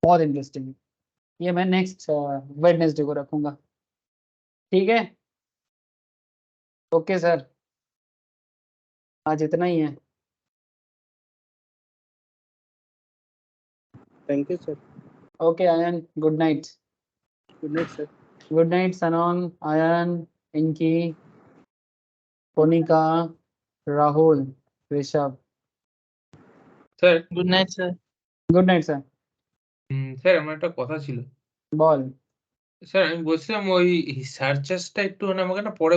बहुत इंटरेस्टिंग है। ये मैं नेक्स्ट वेडनेसडे को रखूंगा, ठीक है। ओके सर, आज इतना ही है। Thank you sir. Okay Ayan, good night. Good night sir. Good night Sanon, Ayan, इनकी, Konika, Rahul, Rishabh. Sir good night sir. Good night sir. Sir আমার একটা কথা ছিল। বল। স্যার আমি বলছিলাম ওই সার্চাসটা একটু আমাকে না পরে